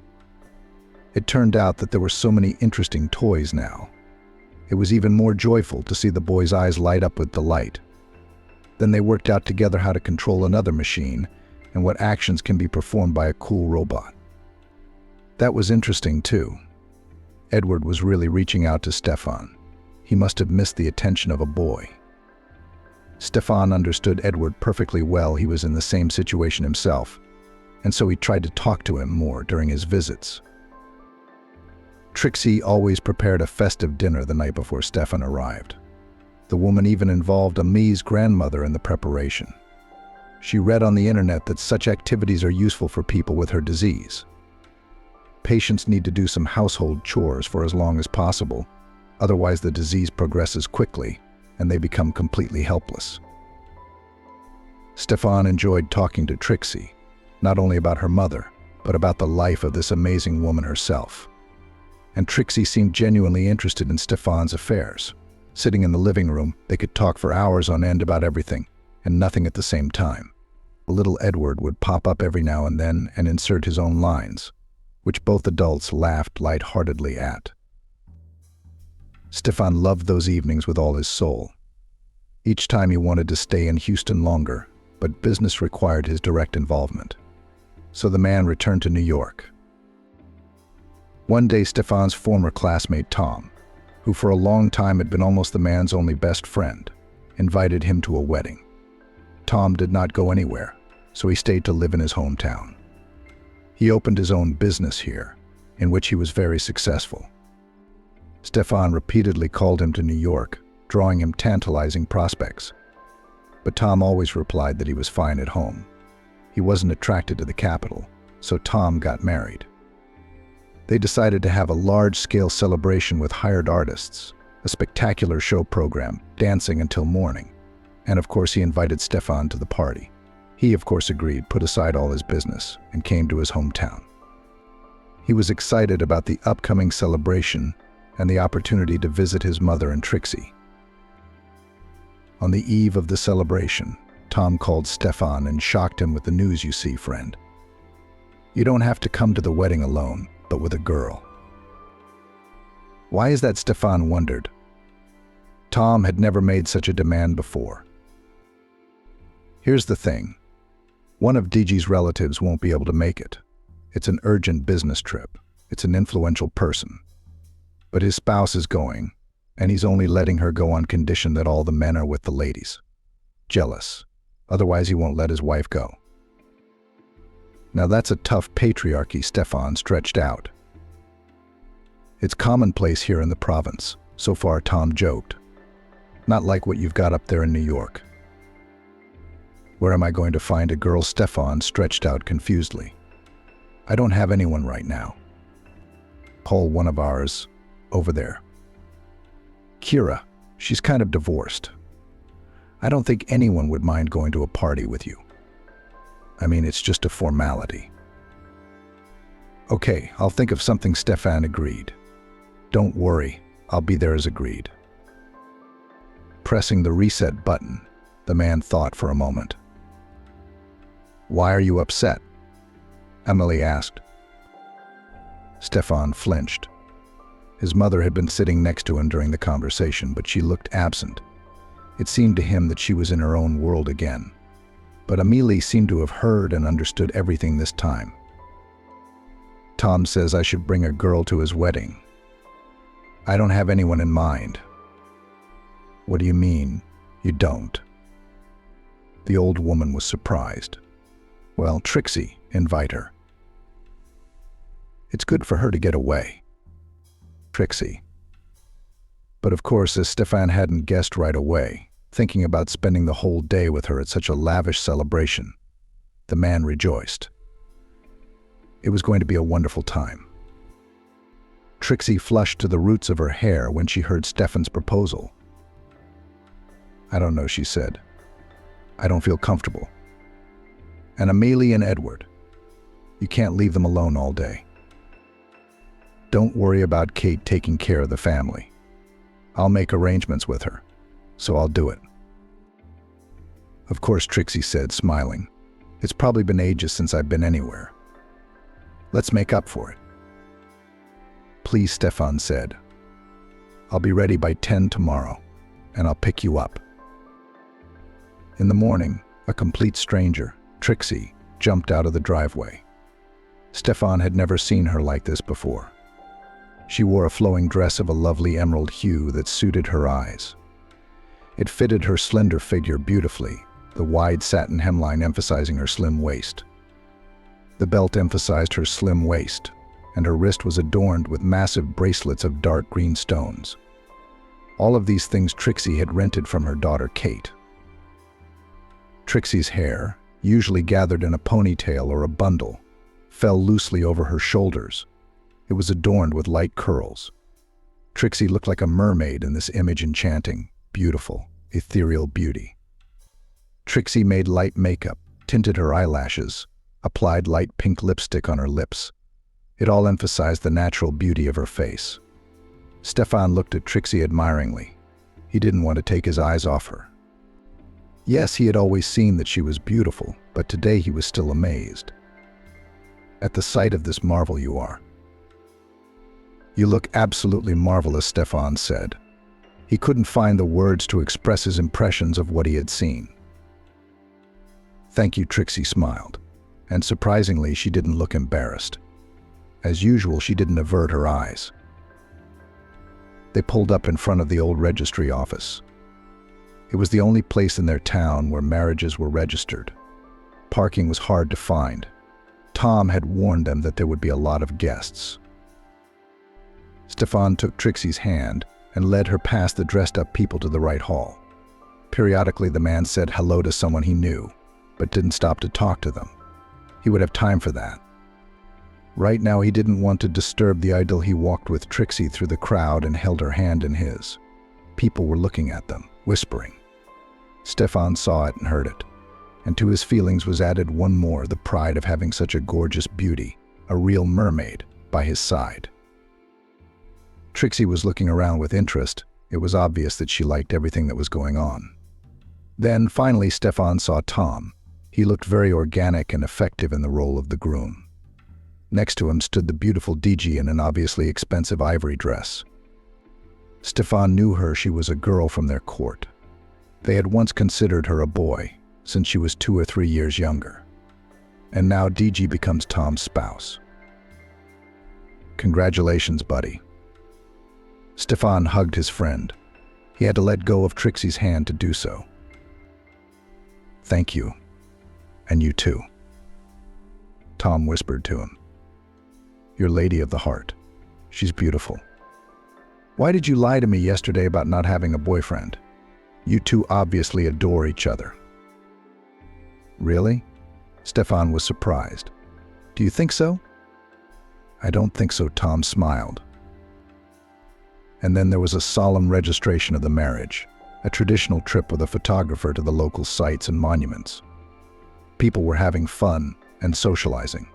It turned out that there were so many interesting toys now. It was even more joyful to see the boys' eyes light up with delight. Then they worked out together how to control another machine and what actions can be performed by a cool robot. That was interesting too. Edward was really reaching out to Stefan. He must have missed the attention of a boy. Stefan understood Edward perfectly well. He was in the same situation himself, and so he tried to talk to him more during his visits. Trixie always prepared a festive dinner the night before Stefan arrived. The woman even involved Amy's grandmother in the preparation. She read on the internet that such activities are useful for people with her disease. Patients need to do some household chores for as long as possible, otherwise the disease progresses quickly and they become completely helpless. Stefan enjoyed talking to Trixie, not only about her mother, but about the life of this amazing woman herself. And Trixie seemed genuinely interested in Stefan's affairs. Sitting in the living room, they could talk for hours on end about everything, and nothing at the same time. Little Edward would pop up every now and then and insert his own lines, which both adults laughed lightheartedly at. Stefan loved those evenings with all his soul. Each time he wanted to stay in Houston longer, but business required his direct involvement. So the man returned to New York. One day, Stefan's former classmate Tom, who for a long time had been almost the man's only best friend, invited him to a wedding. Tom did not go anywhere, so he stayed to live in his hometown. He opened his own business here, in which he was very successful. Stefan repeatedly called him to New York, drawing him tantalizing prospects. But Tom always replied that he was fine at home. He wasn't attracted to the capital, so Tom got married. They decided to have a large-scale celebration with hired artists, a spectacular show program, dancing until morning. And of course he invited Stefan to the party. He of course agreed, put aside all his business, and came to his hometown. He was excited about the upcoming celebration and the opportunity to visit his mother and Trixie. On the eve of the celebration, Tom called Stefan and shocked him with the news. You see, friend, you don't have to come to the wedding alone, but with a girl. Why is that? Stefan wondered. Tom had never made such a demand before. Here's the thing. One of DG's relatives won't be able to make it. It's an urgent business trip. It's an influential person. But his spouse is going, and he's only letting her go on condition that all the men are with the ladies. Jealous. Otherwise he won't let his wife go. Now that's a tough patriarchy, Stefan stretched out. It's commonplace here in the province, so far, Tom joked. Not like what you've got up there in New York. Where am I going to find a girl? Stefan stretched out confusedly. I don't have anyone right now. Paul, one of ours, over there. Kira, she's kind of divorced. I don't think anyone would mind going to a party with you. I mean, it's just a formality. Okay, I'll think of something, Stefan agreed. Don't worry, I'll be there as agreed. Pressing the reset button, the man thought for a moment. Why are you upset? Emily asked. Stefan flinched. His mother had been sitting next to him during the conversation, but she looked absent. It seemed to him that she was in her own world again. But Amelie seemed to have heard and understood everything this time. Tom says I should bring a girl to his wedding. I don't have anyone in mind. What do you mean, you don't? The old woman was surprised. Well, Trixie, invite her. It's good for her to get away. Trixie. But of course, as Stefan hadn't guessed right away, thinking about spending the whole day with her at such a lavish celebration, the man rejoiced. It was going to be a wonderful time. Trixie flushed to the roots of her hair when she heard Stefan's proposal. I don't know, she said. I don't feel comfortable. And Amelie and Edward. You can't leave them alone all day. Don't worry about Kate taking care of the family. I'll make arrangements with her, so I'll do it. Of course, Trixie said, smiling. It's probably been ages since I've been anywhere. Let's make up for it. Please, Stefan said. I'll be ready by 10 tomorrow, and I'll pick you up. In the morning, a complete stranger, Trixie, jumped out of the driveway. Stefan had never seen her like this before. She wore a flowing dress of a lovely emerald hue that suited her eyes. It fitted her slender figure beautifully, the wide satin hemline emphasizing her slim waist. The belt emphasized her slim waist, and her wrist was adorned with massive bracelets of dark green stones. All of these things Trixie had rented from her daughter Kate. Trixie's hair, usually gathered in a ponytail or a bundle, fell loosely over her shoulders. It was adorned with light curls. Trixie looked like a mermaid in this image-enchanting, beautiful, ethereal beauty. Trixie made light makeup, tinted her eyelashes, applied light pink lipstick on her lips. It all emphasized the natural beauty of her face. Stefan looked at Trixie admiringly. He didn't want to take his eyes off her. Yes, he had always seen that she was beautiful, but today he was still amazed. At the sight of this marvel you are. You look absolutely marvelous, Stefan said. He couldn't find the words to express his impressions of what he had seen. Thank you, Trixie smiled, and surprisingly she didn't look embarrassed. As usual, she didn't avert her eyes. They pulled up in front of the old registry office. It was the only place in their town where marriages were registered. Parking was hard to find. Tom had warned them that there would be a lot of guests. Stefan took Trixie's hand and led her past the dressed-up people to the right hall. Periodically, the man said hello to someone he knew, but didn't stop to talk to them. He would have time for that. Right now, he didn't want to disturb the idyll. He walked with Trixie through the crowd and held her hand in his. People were looking at them, whispering. Stefan saw it and heard it, and to his feelings was added one more, the pride of having such a gorgeous beauty, a real mermaid, by his side. Trixie was looking around with interest. It was obvious that she liked everything that was going on. Then, finally, Stefan saw Tom. He looked very organic and effective in the role of the groom. Next to him stood the beautiful DG in an obviously expensive ivory dress. Stefan knew her. She was a girl from their court. They had once considered her a boy, since she was 2 or 3 years younger. And now DG becomes Tom's spouse. Congratulations, buddy. Stefan hugged his friend. He had to let go of Trixie's hand to do so. "Thank you. And you too," Tom whispered to him. "Your lady of the heart. She's beautiful. Why did you lie to me yesterday about not having a boyfriend? You two obviously adore each other." "Really?" Stefan was surprised. "Do you think so?" "I don't think so," Tom smiled. And then there was a solemn registration of the marriage, a traditional trip with a photographer to the local sites and monuments. People were having fun and socializing.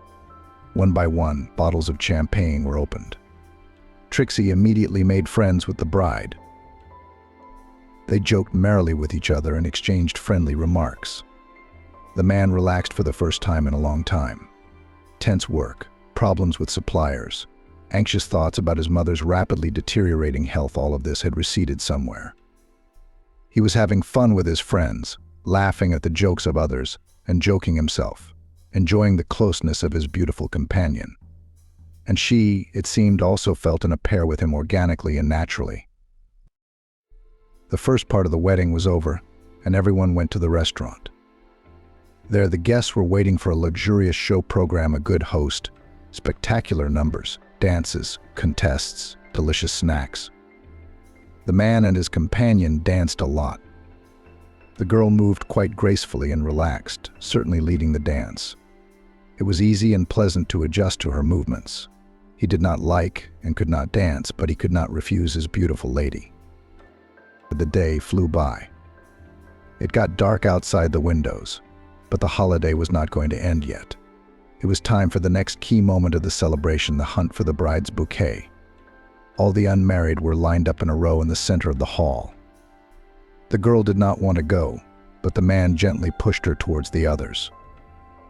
One by one, bottles of champagne were opened. Trixie immediately made friends with the bride. They joked merrily with each other and exchanged friendly remarks. The man relaxed for the first time in a long time. Tense work, problems with suppliers, anxious thoughts about his mother's rapidly deteriorating health, all of this had receded somewhere. He was having fun with his friends, laughing at the jokes of others and joking himself, enjoying the closeness of his beautiful companion. And she, it seemed, also felt in a pair with him organically and naturally. The first part of the wedding was over, and everyone went to the restaurant. There, the guests were waiting for a luxurious show program, a good host, spectacular numbers, dances, contests, delicious snacks. The man and his companion danced a lot. The girl moved quite gracefully and relaxed, certainly leading the dance. It was easy and pleasant to adjust to her movements. He did not like and could not dance, but he could not refuse his beautiful lady. The day flew by. It got dark outside the windows, but the holiday was not going to end yet. It was time for the next key moment of the celebration, the hunt for the bride's bouquet. All the unmarried were lined up in a row in the center of the hall. The girl did not want to go, but the man gently pushed her towards the others.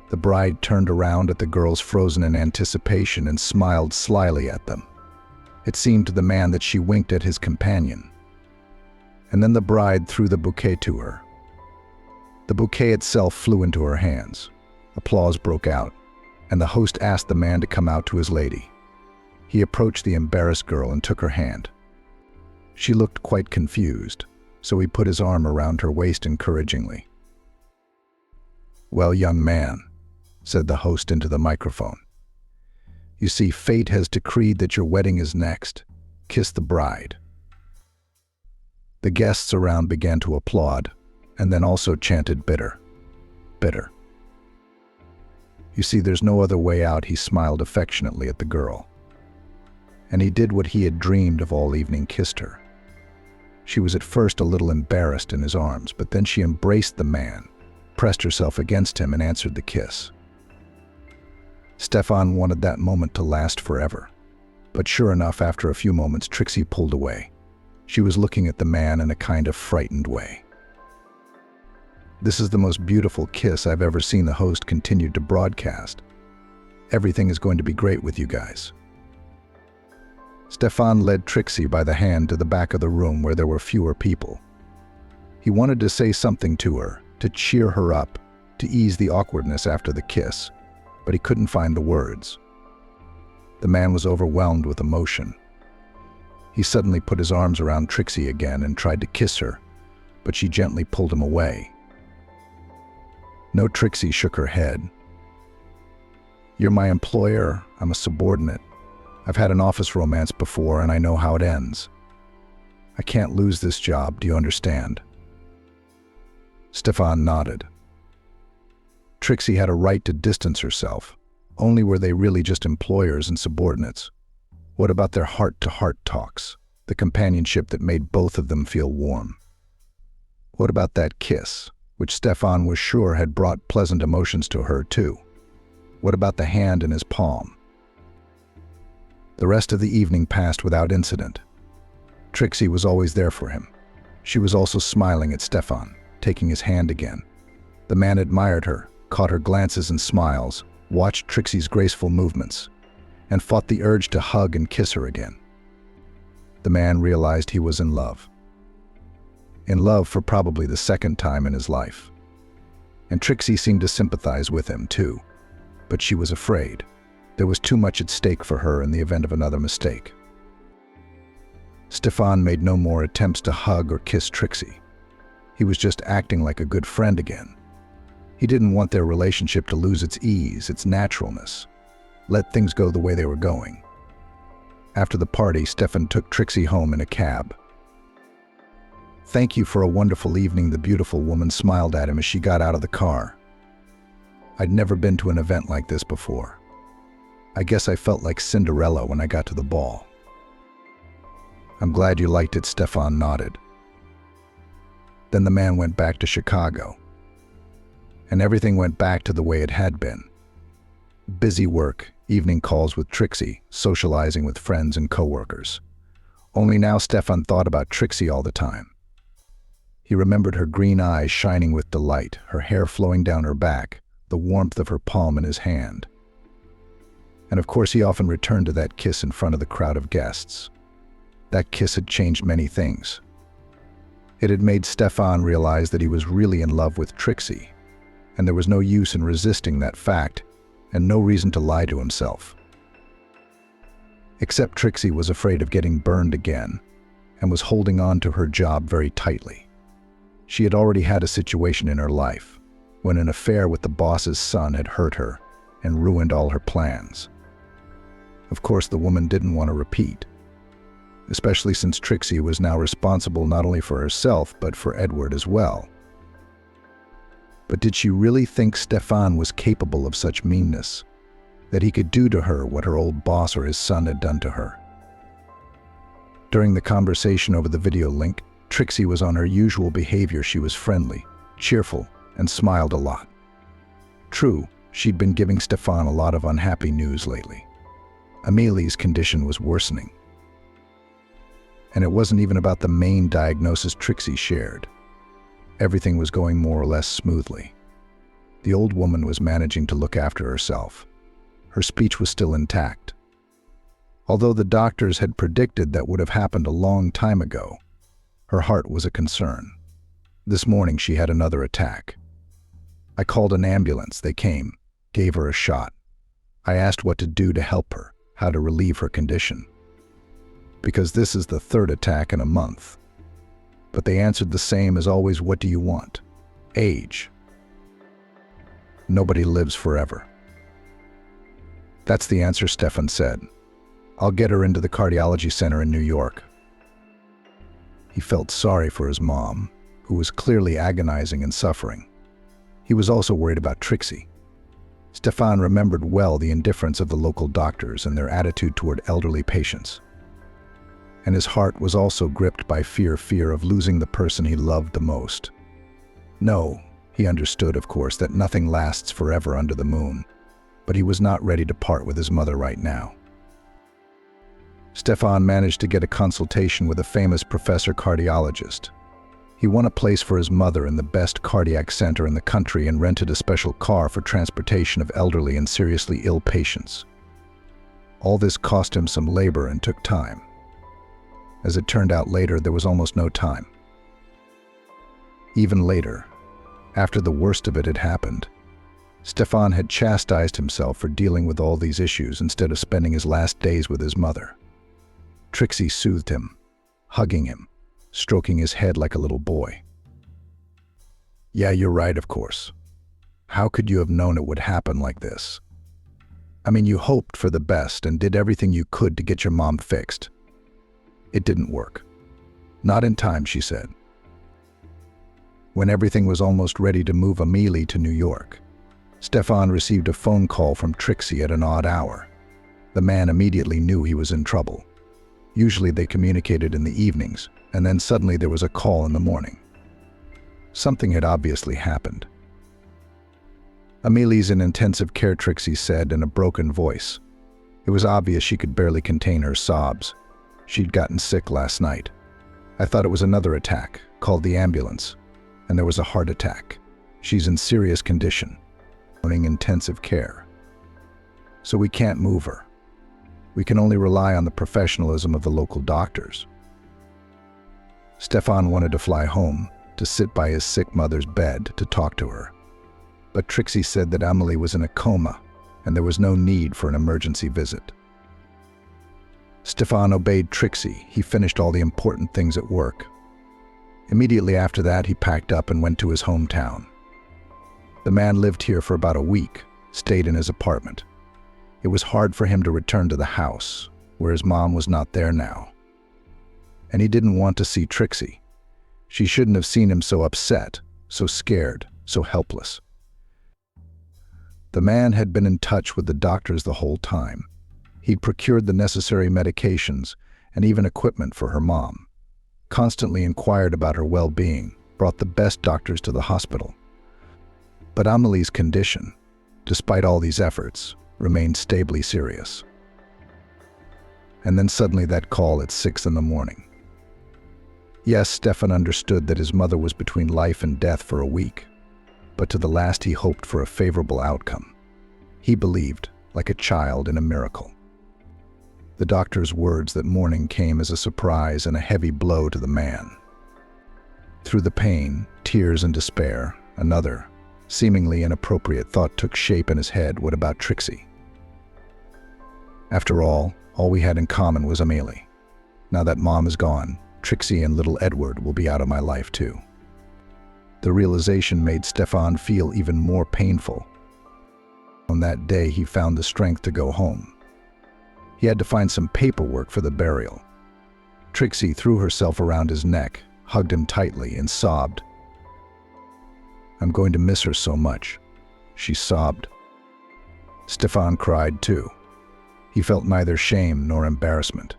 The bride turned around at the girls, frozen in anticipation, and smiled slyly at them. It seemed to the man that she winked at his companion. And then the bride threw the bouquet to her. The bouquet itself flew into her hands. Applause broke out, and the host asked the man to come out to his lady. He approached the embarrassed girl and took her hand. She looked quite confused, so he put his arm around her waist encouragingly. "Well, young man," said the host into the microphone, "you see, fate has decreed that your wedding is next. Kiss the bride." The guests around began to applaud, and then also chanted, "Bitter, bitter." "You see, there's no other way out," he smiled affectionately at the girl. And he did what he had dreamed of all evening, kissed her. She was at first a little embarrassed in his arms, but then she embraced the man, pressed herself against him, and answered the kiss. Stefan wanted that moment to last forever. But sure enough, after a few moments, Trixie pulled away. She was looking at the man in a kind of frightened way. "This is the most beautiful kiss I've ever seen," the host continued to broadcast. "Everything is going to be great with you guys." Stefan led Trixie by the hand to the back of the room where there were fewer people. He wanted to say something to her, to cheer her up, to ease the awkwardness after the kiss, but he couldn't find the words. The man was overwhelmed with emotion. He suddenly put his arms around Trixie again and tried to kiss her, but she gently pulled him away. No, Trixie shook her head. "You're my employer, I'm a subordinate. I've had an office romance before and I know how it ends. I can't lose this job, do you understand?" Stefan nodded. Trixie had a right to distance herself. Only were they really just employers and subordinates? What about their heart-to-heart talks, the companionship that made both of them feel warm? What about that kiss, which Stefan was sure had brought pleasant emotions to her too? What about the hand in his palm? The rest of the evening passed without incident. Trixie was always there for him. She was also smiling at Stefan, taking his hand again. The man admired her, caught her glances and smiles, watched Trixie's graceful movements, and fought the urge to hug and kiss her again. The man realized he was in love. In love for probably the second time in his life. And Trixie seemed to sympathize with him too, but she was afraid. There was too much at stake for her in the event of another mistake. Stefan made no more attempts to hug or kiss Trixie. He was just acting like a good friend again. He didn't want their relationship to lose its ease, its naturalness. Let things go the way they were going. After the party, Stefan took Trixie home in a cab. "Thank you for a wonderful evening," the beautiful woman smiled at him as she got out of the car. "I'd never been to an event like this before. I guess I felt like Cinderella when I got to the ball." "I'm glad you liked it," Stefan nodded. Then the man went back to Chicago. And everything went back to the way it had been. Busy work, evening calls with Trixie, socializing with friends and coworkers. Only now Stefan thought about Trixie all the time. He remembered her green eyes shining with delight, her hair flowing down her back, the warmth of her palm in his hand. And of course he often returned to that kiss in front of the crowd of guests. That kiss had changed many things. It had made Stefan realize that he was really in love with Trixie, and there was no use in resisting that fact, and no reason to lie to himself. Except Trixie was afraid of getting burned again, and was holding on to her job very tightly. She had already had a situation in her life, when an affair with the boss's son had hurt her and ruined all her plans. Of course, the woman didn't want to repeat, especially since Trixie was now responsible not only for herself, but for Edward as well. But did she really think Stefan was capable of such meanness, that he could do to her what her old boss or his son had done to her? During the conversation over the video link, Trixie was on her usual behavior. She was friendly, cheerful, and smiled a lot. True, she'd been giving Stefan a lot of unhappy news lately. Amélie's condition was worsening. And it wasn't even about the main diagnosis Trixie shared. Everything was going more or less smoothly. The old woman was managing to look after herself. Her speech was still intact. Although the doctors had predicted that would have happened a long time ago, her heart was a concern. This morning she had another attack. I called an ambulance. They came, gave her a shot. I asked what to do to help her, how to relieve her condition. Because this is the third attack in a month. But they answered the same as always: "What do you want?" "Age." "Nobody lives forever." "That's the answer," Stefan said. "I'll get her into the cardiology center in New York." He felt sorry for his mom, who was clearly agonizing and suffering. He was also worried about Trixie. Stefan remembered well the indifference of the local doctors and their attitude toward elderly patients. And his heart was also gripped by fear of losing the person he loved the most. No, he understood, of course, that nothing lasts forever under the moon, but he was not ready to part with his mother right now. Stefan managed to get a consultation with a famous professor cardiologist. He won a place for his mother in the best cardiac center in the country and rented a special car for transportation of elderly and seriously ill patients. All this cost him some labor and took time. As it turned out later, there was almost no time. Even later, after the worst of it had happened, Stefan had chastised himself for dealing with all these issues instead of spending his last days with his mother. Trixie soothed him, hugging him, stroking his head like a little boy. "Yeah, you're right, of course. How could you have known it would happen like this? I mean, you hoped for the best and did everything you could to get your mom fixed. It didn't work. Not in time," she said. When everything was almost ready to move Amélie to New York, Stefan received a phone call from Trixie at an odd hour. The man immediately knew he was in trouble. Usually they communicated in the evenings, and then suddenly there was a call in the morning. Something had obviously happened. "Amélie's in intensive care," Trixie said in a broken voice. It was obvious she could barely contain her sobs. She'd gotten sick last night. "I thought it was another attack, called the ambulance, and there was a heart attack. She's in serious condition, needing intensive care. So we can't move her. We can only rely on the professionalism of the local doctors." Stefan wanted to fly home, to sit by his sick mother's bed, to talk to her. But Trixie said that Amélie was in a coma, and there was no need for an emergency visit. Stefan obeyed Trixie. He finished all the important things at work. Immediately after that, he packed up and went to his hometown. The man lived here for about a week, stayed in his apartment. It was hard for him to return to the house, where his mom was not there now. And he didn't want to see Trixie. She shouldn't have seen him so upset, so scared, so helpless. The man had been in touch with the doctors the whole time. He'd procured the necessary medications and even equipment for her mom, constantly inquired about her well-being, brought the best doctors to the hospital. But Amelie's condition, despite all these efforts, remained stably serious. And then suddenly that call at 6 in the morning. Yes, Stefan understood that his mother was between life and death for a week, but to the last he hoped for a favorable outcome. He believed, like a child, in a miracle. The doctor's words that morning came as a surprise and a heavy blow to the man. Through the pain, tears, and despair, another, seemingly inappropriate thought took shape in his head. What about Trixie? After all we had in common was Amelie. Now that Mom is gone, Trixie and little Edward will be out of my life too. The realization made Stefan feel even more painful. On that day, he found the strength to go home. He had to find some paperwork for the burial. Trixie threw herself around his neck, hugged him tightly, and sobbed. "I'm going to miss her so much," she sobbed. Stefan cried too. He felt neither shame nor embarrassment.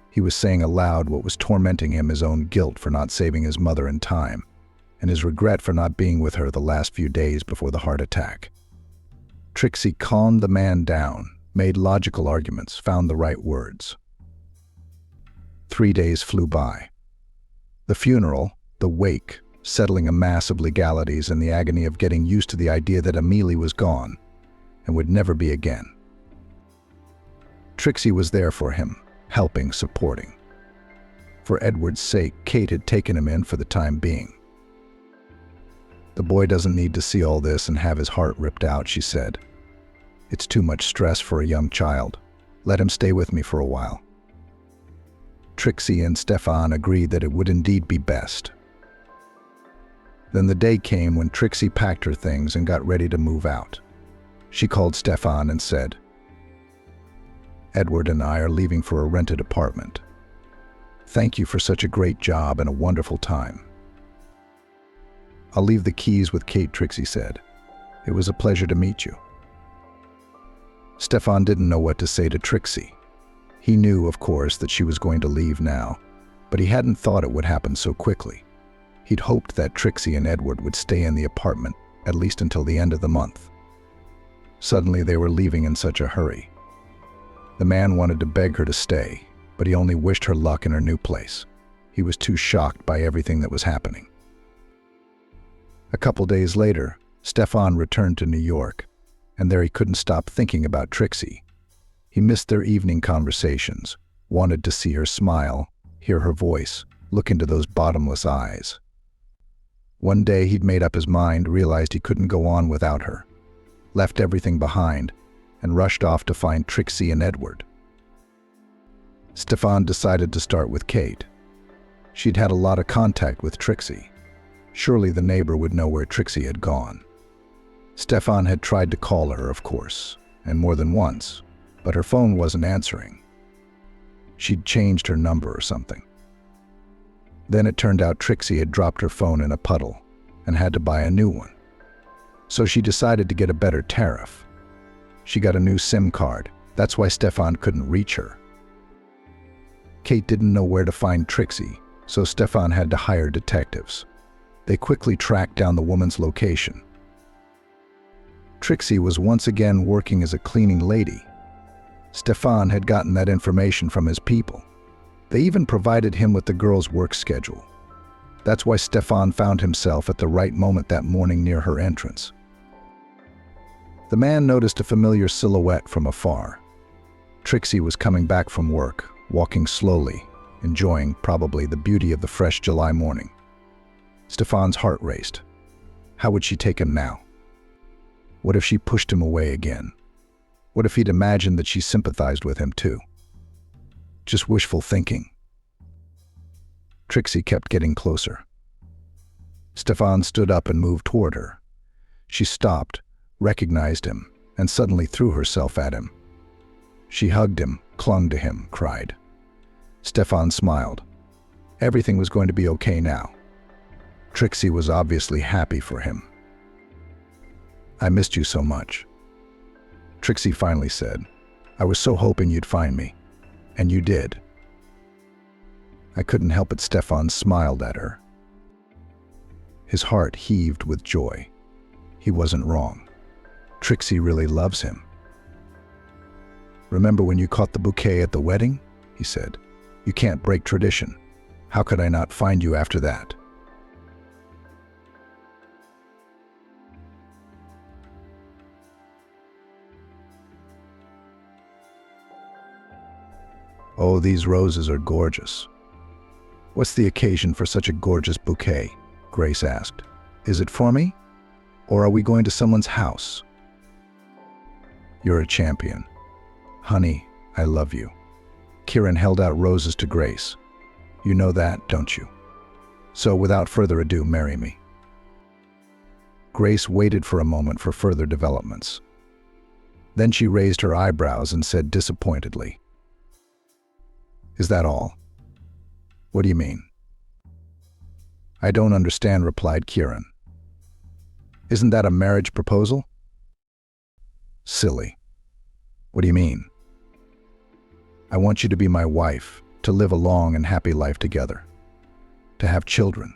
He was saying aloud what was tormenting him: his own guilt for not saving his mother in time, and his regret for not being with her the last few days before the heart attack. Trixie calmed the man down, made logical arguments, found the right words. 3 days flew by. The funeral, the wake, settling a mass of legalities, and the agony of getting used to the idea that Amelie was gone and would never be again. Trixie was there for him, helping, supporting. For Edward's sake, Kate had taken him in for the time being. "The boy doesn't need to see all this and have his heart ripped out," she said. "It's too much stress for a young child. Let him stay with me for a while." Trixie and Stefan agreed that it would indeed be best. Then the day came when Trixie packed her things and got ready to move out. She called Stefan and said, "Edward and I are leaving for a rented apartment. Thank you for such a great job and a wonderful time." "I'll leave the keys with Kate," Trixie said. "It was a pleasure to meet you." Stefan didn't know what to say to Trixie. He knew, of course, that she was going to leave now, but he hadn't thought it would happen so quickly. He'd hoped that Trixie and Edward would stay in the apartment at least until the end of the month. Suddenly they were leaving in such a hurry. The man wanted to beg her to stay, but he only wished her luck in her new place. He was too shocked by everything that was happening. A couple days later, Stefan returned to New York, and there he couldn't stop thinking about Trixie. He missed their evening conversations, wanted to see her smile, hear her voice, look into those bottomless eyes. One day he'd made up his mind, realized he couldn't go on without her, left everything behind, and rushed off to find Trixie and Edward. Stefan decided to start with Kate. She'd had a lot of contact with Trixie. Surely the neighbor would know where Trixie had gone. Stefan had tried to call her, of course, and more than once, but her phone wasn't answering. She'd changed her number or something. Then it turned out Trixie had dropped her phone in a puddle and had to buy a new one. So she decided to get a better tariff. She got a new SIM card. That's why Stefan couldn't reach her. Kate didn't know where to find Trixie, so Stefan had to hire detectives. They quickly tracked down the woman's location. Trixie was once again working as a cleaning lady. Stefan had gotten that information from his people. They even provided him with the girl's work schedule. That's why Stefan found himself at the right moment that morning near her entrance. The man noticed a familiar silhouette from afar. Trixie was coming back from work, walking slowly, enjoying, probably, the beauty of the fresh July morning. Stefan's heart raced. How would she take him now? What if she pushed him away again? What if he'd imagined that she sympathized with him too? Just wishful thinking. Trixie kept getting closer. Stefan stood up and moved toward her. She stopped, recognized him, and suddenly threw herself at him. She hugged him, clung to him, cried. Stefan smiled. Everything was going to be okay now. Trixie was obviously happy for him. "I missed you so much," Trixie finally said. "I was so hoping you'd find me. And you did." I couldn't help it. Stefan smiled at her. His heart heaved with joy. He wasn't wrong. Trixie really loves him. "Remember when you caught the bouquet at the wedding?" he said. "You can't break tradition. How could I not find you after that?" "Oh, these roses are gorgeous." "What's the occasion for such a gorgeous bouquet?" Grace asked. "Is it for me? Or are we going to someone's house?" "You're a champion. Honey, I love you." Kieran held out roses to Grace. "You know that, don't you? So without further ado, marry me." Grace waited for a moment for further developments. Then she raised her eyebrows and said disappointedly, "Is that all? What do you mean?" "I don't understand," replied Kieran. "Isn't that a marriage proposal?" "Silly. What do you mean?" "I want you to be my wife, to live a long and happy life together, to have children."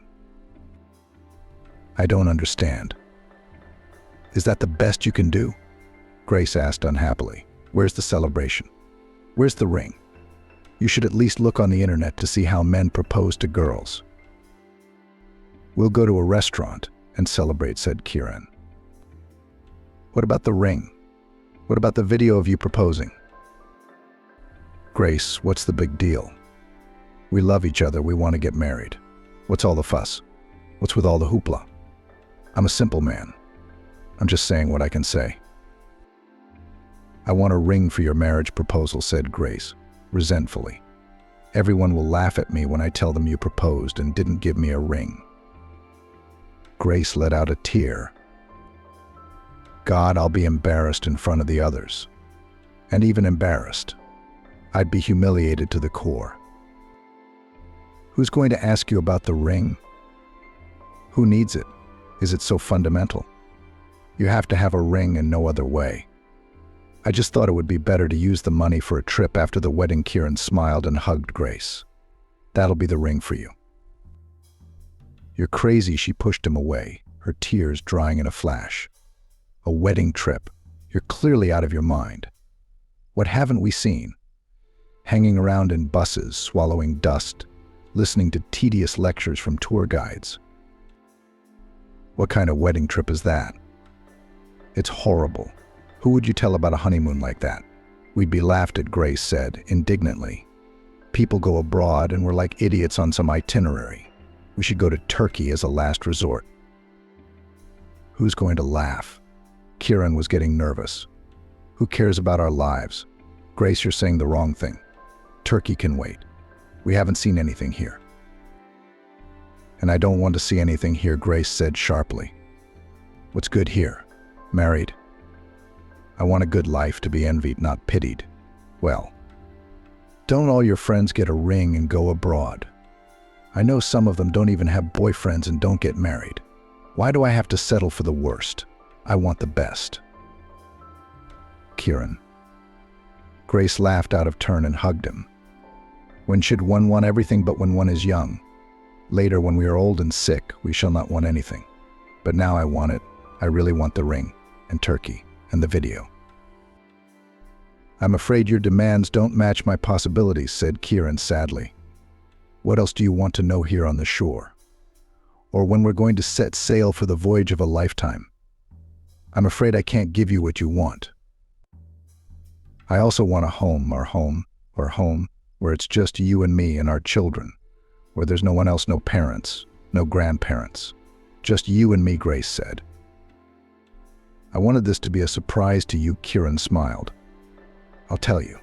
"I don't understand." "Is that the best you can do?" Grace asked unhappily. "Where's the celebration? Where's the ring? You should at least look on the internet to see how men propose to girls." "We'll go to a restaurant and celebrate," said Kieran. "What about the ring? What about the video of you proposing?" "Grace, what's the big deal? We love each other, we want to get married. What's all the fuss? What's with all the hoopla? I'm a simple man. I'm just saying what I can say." "I want a ring for your marriage proposal," said Grace, resentfully. "Everyone will laugh at me when I tell them you proposed and didn't give me a ring." Grace let out a tear. "God, I'll be embarrassed in front of the others. And even embarrassed. I'd be humiliated to the core." "Who's going to ask you about the ring? Who needs it? Is it so fundamental? You have to have a ring and no other way. I just thought it would be better to use the money for a trip after the wedding." Kieran smiled and hugged Grace. "That'll be the ring for you." "You're crazy," she pushed him away, her tears drying in a flash. "A wedding trip? You're clearly out of your mind. What haven't we seen? Hanging around in buses, swallowing dust, listening to tedious lectures from tour guides. What kind of wedding trip is that? It's horrible. Who would you tell about a honeymoon like that?" "We'd be laughed at," Grace said indignantly. "People go abroad and we're like idiots on some itinerary. We should go to Turkey as a last resort." "Who's going to laugh?" Kieran was getting nervous. "Who cares about our lives?" "Grace, you're saying the wrong thing. Turkey can wait. We haven't seen anything here." "And I don't want to see anything here," Grace said sharply. "What's good here? Married? I want a good life, to be envied, not pitied. Well, don't all your friends get a ring and go abroad? I know some of them don't even have boyfriends and don't get married. Why do I have to settle for the worst? I want the best." "Kieran." Grace laughed out of turn and hugged him. "When should one want everything but when one is young? Later, when we are old and sick, we shall not want anything. But now I want it. I really want the ring, and Turkey, and the video." "I'm afraid your demands don't match my possibilities," said Kieran sadly. "What else do you want to know here on the shore? Or when we're going to set sail for the voyage of a lifetime? I'm afraid I can't give you what you want. I also want a home, our home, or home, where it's just you and me and our children, where there's no one else, no parents, no grandparents. Just you and me," Grace said. "I wanted this to be a surprise to you," Kieran smiled. "I'll tell you.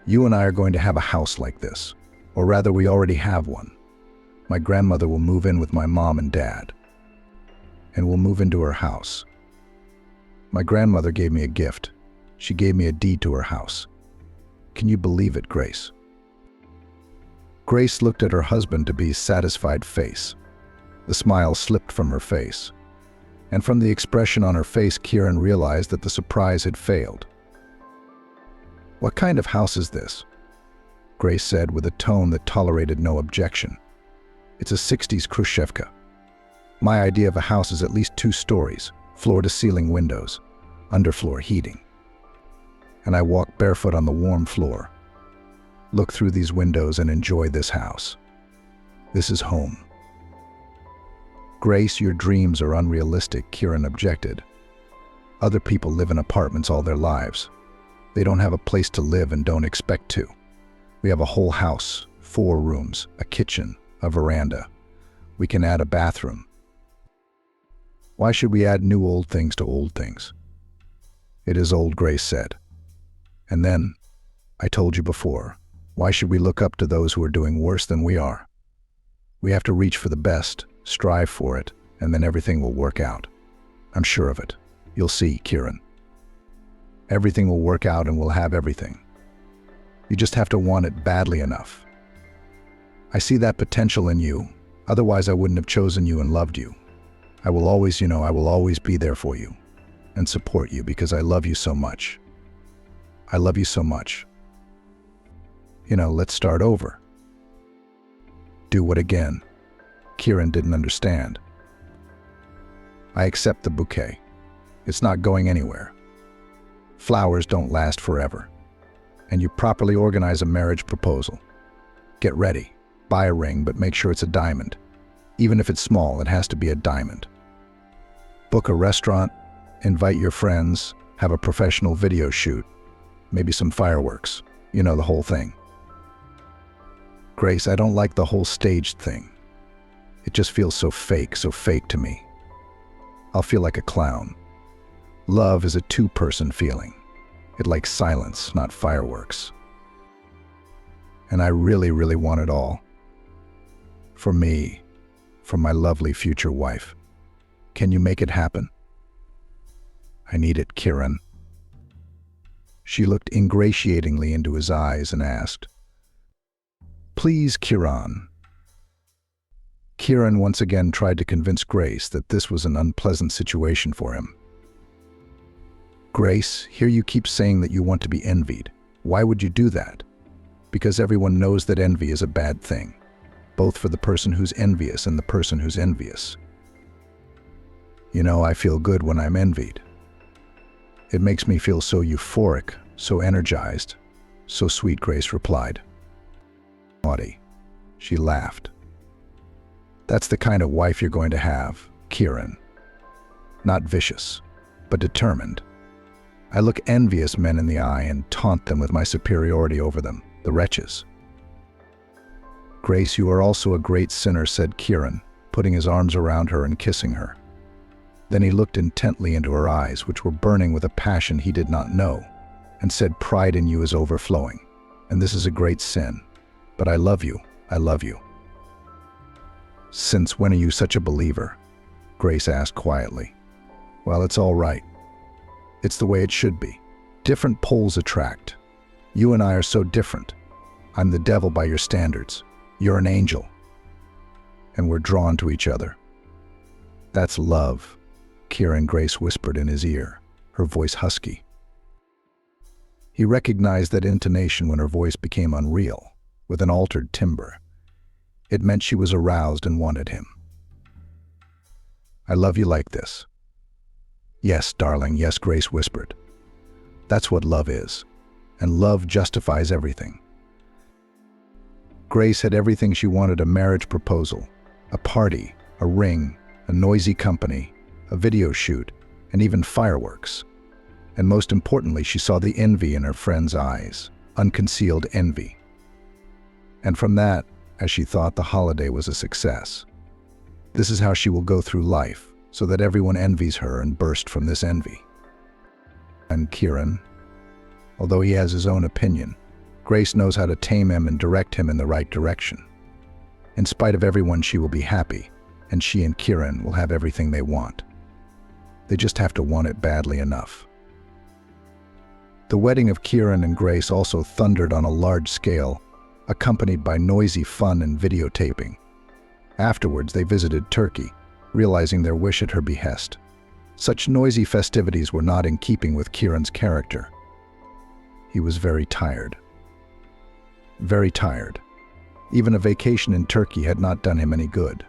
You and I are going to have a house like this. Or rather, we already have one. My grandmother will move in with my mom and dad. And we'll move into her house. My grandmother gave me a gift. She gave me a deed to her house. Can you believe it, Grace? Grace looked at her husband to be satisfied face. The smile slipped from her face. And from the expression on her face, Kieran realized that the surprise had failed. What kind of house is this? Grace said with a tone that tolerated no objection. It's a 60s Khrushchevka. My idea of a house is at least 2 stories, floor-to-ceiling windows, underfloor heating. And I walk barefoot on the warm floor. Look through these windows and enjoy this house. This is home. Grace, your dreams are unrealistic, Kieran objected. Other people live in apartments all their lives. They don't have a place to live and don't expect to. We have a whole house, 4 rooms, a kitchen, a veranda. We can add a bathroom. Why should we add new old things to old things? It is old, Grace said. And then, I told you before, why should we look up to those who are doing worse than we are? We have to reach for the best, strive for it, and then everything will work out. I'm sure of it. You'll see, Kieran. Everything will work out and we'll have everything. You just have to want it badly enough. I see that potential in you. Otherwise, I wouldn't have chosen you and loved you. I will always be there for you and support you because I love you so much. I love you so much. Let's start over. Do what again? Kieran didn't understand. I accept the bouquet. It's not going anywhere. Flowers don't last forever. And you properly organize a marriage proposal. Get ready. Buy a ring, but make sure it's a diamond. Even if it's small, it has to be a diamond. Book a restaurant, invite your friends, have a professional video shoot, maybe some fireworks. The whole thing. Grace, I don't like the whole staged thing. It just feels so fake to me. I'll feel like a clown. Love is a 2-person feeling. It likes silence, not fireworks. And I really, really want it all. For me, for my lovely future wife. Can you make it happen? I need it, Kieran. She looked ingratiatingly into his eyes and asked, Please, Kieran. Kieran once again tried to convince Grace that this was an unpleasant situation for him. Grace, here you keep saying that you want to be envied. Why would you do that? Because everyone knows that envy is a bad thing, both for the person who's envious and the person who's envious. I feel good when I'm envied. It makes me feel so euphoric, so energized. So sweet, Grace replied. Naughty. She laughed. That's the kind of wife you're going to have, Kieran. Not vicious, but determined. I look envious men in the eye and taunt them with my superiority over them, the wretches. Grace, you are also a great sinner, said Kieran, putting his arms around her and kissing her. Then he looked intently into her eyes, which were burning with a passion he did not know, and said, Pride in you is overflowing, and this is a great sin. But I love you, I love you. Since when are you such a believer? Grace asked quietly. Well, it's all right. It's the way it should be. Different poles attract. You and I are so different. I'm the devil by your standards. You're an angel. And we're drawn to each other. That's love, Kieran, Grace whispered in his ear, her voice husky. He recognized that intonation when her voice became unreal, with an altered timbre. It meant she was aroused and wanted him. I love you like this. Yes, darling, yes, Grace whispered. That's what love is, and love justifies everything. Grace had everything she wanted: a marriage proposal, a party, a ring, a noisy company, a video shoot, and even fireworks. And most importantly, she saw the envy in her friend's eyes, unconcealed envy. And from that, as she thought, the holiday was a success. This is how she will go through life, so that everyone envies her and burst from this envy. And Kieran, although he has his own opinion, Grace knows how to tame him and direct him in the right direction. In spite of everyone, she will be happy, and she and Kieran will have everything they want. They just have to want it badly enough. The wedding of Kieran and Grace also thundered on a large scale, accompanied by noisy fun and videotaping. Afterwards, they visited Turkey, realizing their wish at her behest. Such noisy festivities were not in keeping with Kieran's character. He was very tired. Very tired. Even a vacation in Turkey had not done him any good.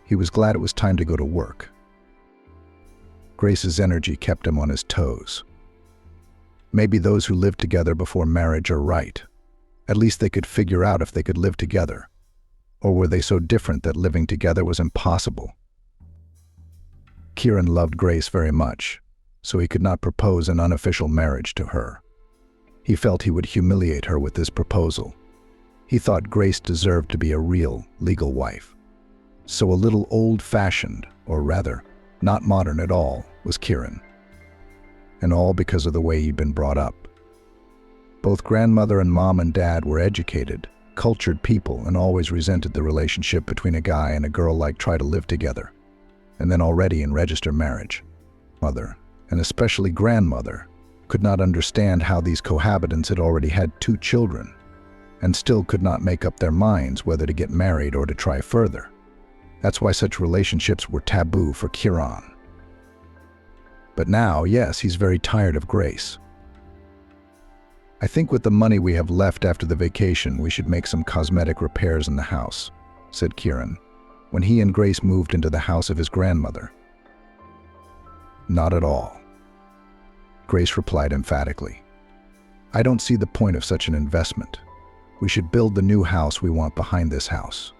He was glad it was time to go to work. Grace's energy kept him on his toes. Maybe those who lived together before marriage are right. At least they could figure out if they could live together. Or were they so different that living together was impossible? Kieran loved Grace very much, so he could not propose an unofficial marriage to her. He felt he would humiliate her with this proposal. He thought Grace deserved to be a real, legal wife. So a little old-fashioned, or rather, not modern at all, was Kieran. And all because of the way he'd been brought up. Both grandmother and mom and dad were educated, cultured people and always resented the relationship between a guy and a girl like try to live together. And then already in register marriage. Mother, and especially grandmother, could not understand how these cohabitants had already had 2 children and still could not make up their minds whether to get married or to try further. That's why such relationships were taboo for Kieran. But now, yes, he's very tired of Grace. I think with the money we have left after the vacation, we should make some cosmetic repairs in the house, said Kieran, when he and Grace moved into the house of his grandmother. Not at all, Grace replied emphatically. I don't see the point of such an investment. We should build the new house we want behind this house.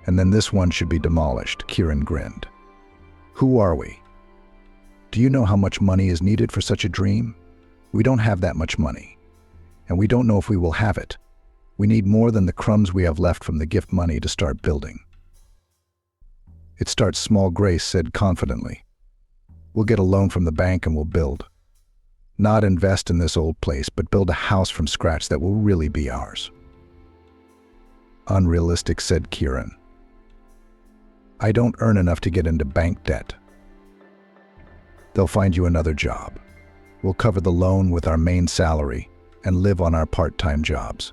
And then this one should be demolished, Kieran grinned. Who are we? Do you know how much money is needed for such a dream? We don't have that much money, and we don't know if we will have it. We need more than the crumbs we have left from the gift money to start building. It starts small, Grace said confidently. We'll get a loan from the bank and we'll build. Not invest in this old place, but build a house from scratch that will really be ours. Unrealistic, said Kieran. I don't earn enough to get into bank debt. They'll find you another job. We'll cover the loan with our main salary and live on our part-time jobs.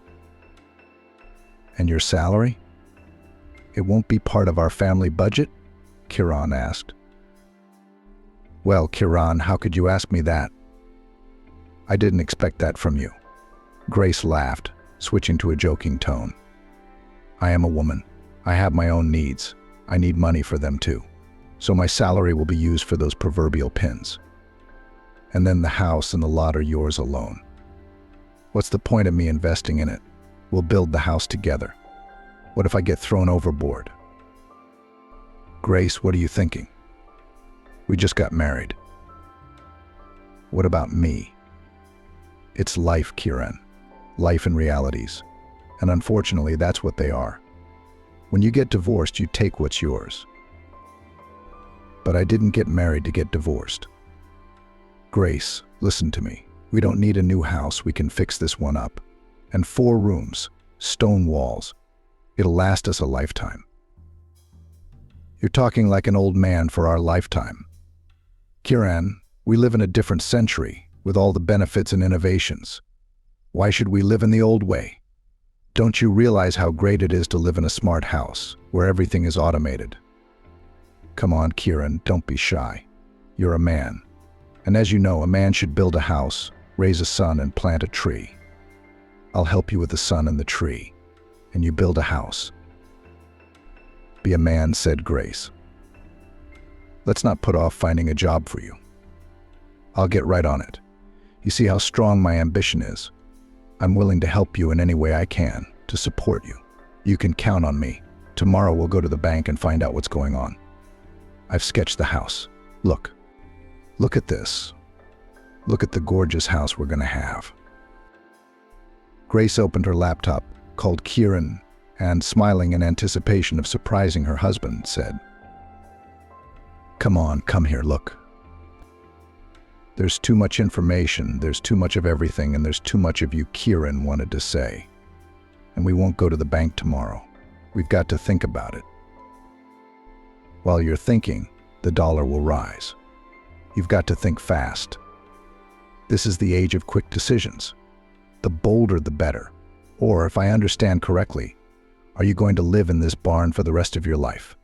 And your salary? It won't be part of our family budget? Kieran asked. Well, Kieran, how could you ask me that? I didn't expect that from you. Grace laughed, switching to a joking tone. I am a woman. I have my own needs. I need money for them too. So my salary will be used for those proverbial pins. And then the house and the lot are yours alone. What's the point of me investing in it? We'll build the house together. What if I get thrown overboard? Grace, what are you thinking? We just got married. What about me? It's life, Kieran. Life and realities. And unfortunately, that's what they are. When you get divorced, you take what's yours. But I didn't get married to get divorced. Grace, listen to me. We don't need a new house. We can fix this one up. And 4 rooms, stone walls. It'll last us a lifetime. You're talking like an old man for our lifetime. Kieran, we live in a different century with all the benefits and innovations. Why should we live in the old way? Don't you realize how great it is to live in a smart house where everything is automated? Come on, Kieran, don't be shy. You're a man. And as you know, a man should build a house, raise a son, and plant a tree. I'll help you with the son and the tree, and you build a house. Be a man, said Grace. Let's not put off finding a job for you. I'll get right on it. You see how strong my ambition is. I'm willing to help you in any way I can, to support you. You can count on me. Tomorrow we'll go to the bank and find out what's going on. I've sketched the house. Look at this. Look at the gorgeous house we're going to have. Grace opened her laptop, called Kieran, and, smiling in anticipation of surprising her husband, said, Come on, come here, look. There's too much information, there's too much of everything, and there's too much of you, Kieran wanted to say. And we won't go to the bank tomorrow. We've got to think about it. While you're thinking, the dollar will rise. You've got to think fast. This is the age of quick decisions. The bolder, the better. Or, if I understand correctly, are you going to live in this barn for the rest of your life?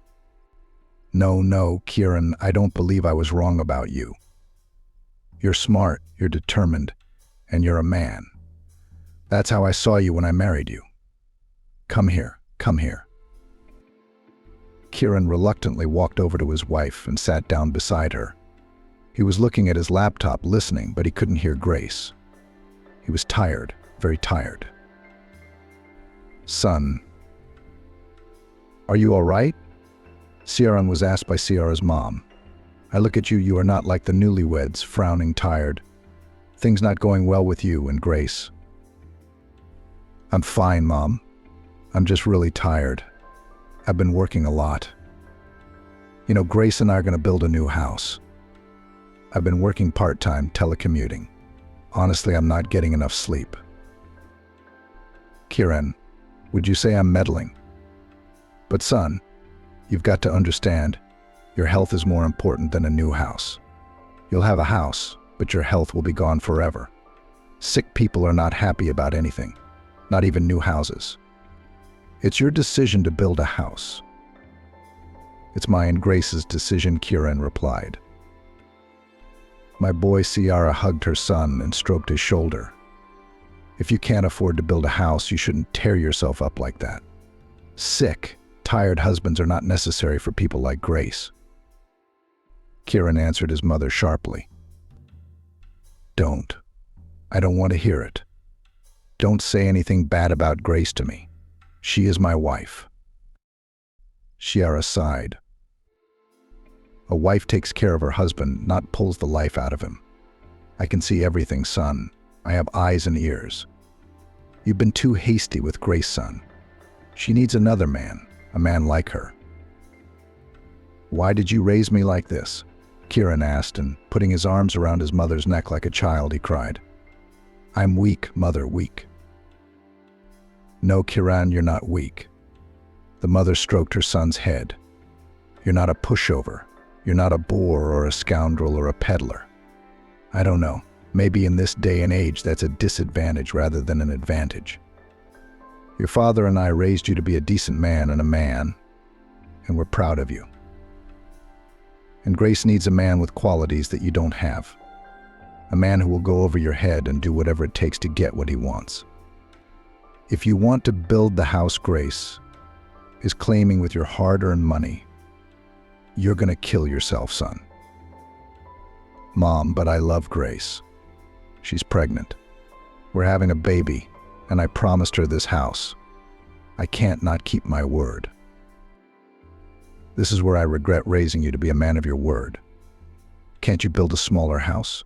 No, Kieran, I don't believe I was wrong about you. You're smart, you're determined, and you're a man. That's how I saw you when I married you. Come here, come here. Kieran reluctantly walked over to his wife and sat down beside her. He was looking at his laptop, listening, but he couldn't hear Grace. He was tired, very tired. Son, are you all right? Ciaran was asked by Ciara's mom. I look at you, you are not like the newlyweds, frowning, tired. Things not going well with you and Grace. I'm fine, Mom. I'm just really tired. I've been working a lot. You know, Grace and I are going to build a new house. I've been working part-time, telecommuting. Honestly, I'm not getting enough sleep. Kieran, would you say I'm meddling? But son, you've got to understand, your health is more important than a new house. You'll have a house, but your health will be gone forever. Sick people are not happy about anything, not even new houses. It's your decision to build a house. It's my and Grace's decision, Kieran replied. My boy Ciara hugged her son and stroked his shoulder. If you can't afford to build a house, you shouldn't tear yourself up like that. Sick, tired husbands are not necessary for people like Grace. Kieran answered his mother sharply. Don't. I don't want to hear it. Don't say anything bad about Grace to me. She is my wife. Ciara sighed. A wife takes care of her husband, not pulls the life out of him. I can see everything, son. I have eyes and ears. You've been too hasty with Grace, son. She needs another man, a man like her. Why did you raise me like this? Kieran asked, and putting his arms around his mother's neck like a child, he cried. I'm weak, mother, weak. No, Kieran, you're not weak. The mother stroked her son's head. You're not a pushover. You're not a bore or a scoundrel or a peddler. I don't know. Maybe in this day and age that's a disadvantage rather than an advantage. Your father and I raised you to be a decent man, and we're proud of you. And Grace needs a man with qualities that you don't have. A man who will go over your head and do whatever it takes to get what he wants. If you want to build the house Grace is claiming with your hard-earned money, you're going to kill yourself, son. Mom, but I love Grace. She's pregnant. We're having a baby, and I promised her this house. I can't not keep my word. This is where I regret raising you to be a man of your word. Can't you build a smaller house?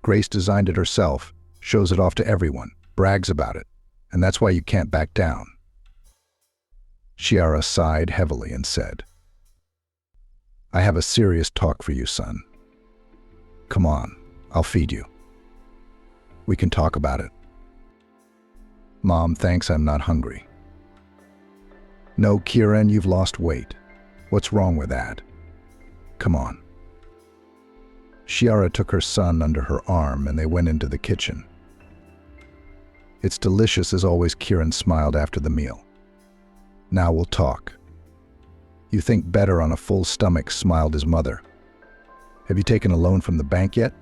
Grace designed it herself, shows it off to everyone, brags about it, and that's why you can't back down. Ciara sighed heavily and said, I have a serious talk for you, son. Come on, I'll feed you. We can talk about it. Mom, thanks, I'm not hungry. No, Kieran, you've lost weight. What's wrong with that? Come on. Ciara took her son under her arm and they went into the kitchen. It's delicious as always, Kieran smiled after the meal. Now we'll talk. You think better on a full stomach, smiled his mother. Have you taken a loan from the bank yet?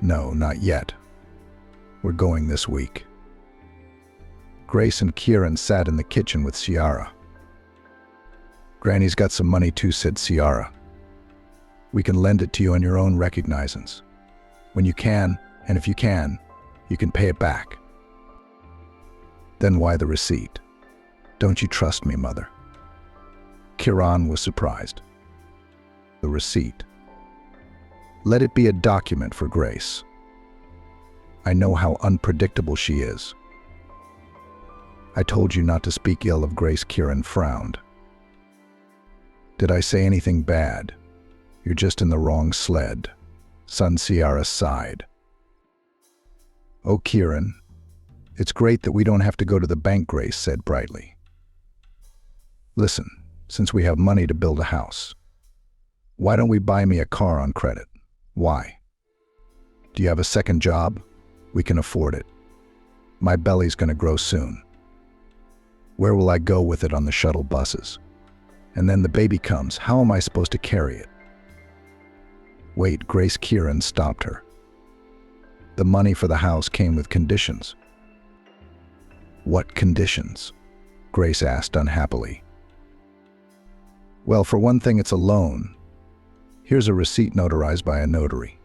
No, not yet. We're going this week. Grace and Kieran sat in the kitchen with Ciara. Granny's got some money too, said Ciara. We can lend it to you on your own recognizance. When you can, and if you can pay it back. Then why the receipt? Don't you trust me, mother? Kieran was surprised. The receipt. Let it be a document for Grace. I know how unpredictable she is. I told you not to speak ill of Grace, Kieran frowned. Did I say anything bad? You're just in the wrong sled. Son Ciara sighed. "Oh, Kieran, it's great that we don't have to go to the bank," Grace said brightly. "Listen, since we have money to build a house, why don't we buy me a car on credit?" "Why? Do you have a second job? We can afford it. My belly's going to grow soon. Where will I go with it on the shuttle buses? And then the baby comes, how am I supposed to carry it?" "Wait," Grace Kieran stopped her. "The money for the house came with conditions." "What conditions?" Grace asked unhappily. "Well, for one thing, it's a loan. Here's a receipt notarized by a notary.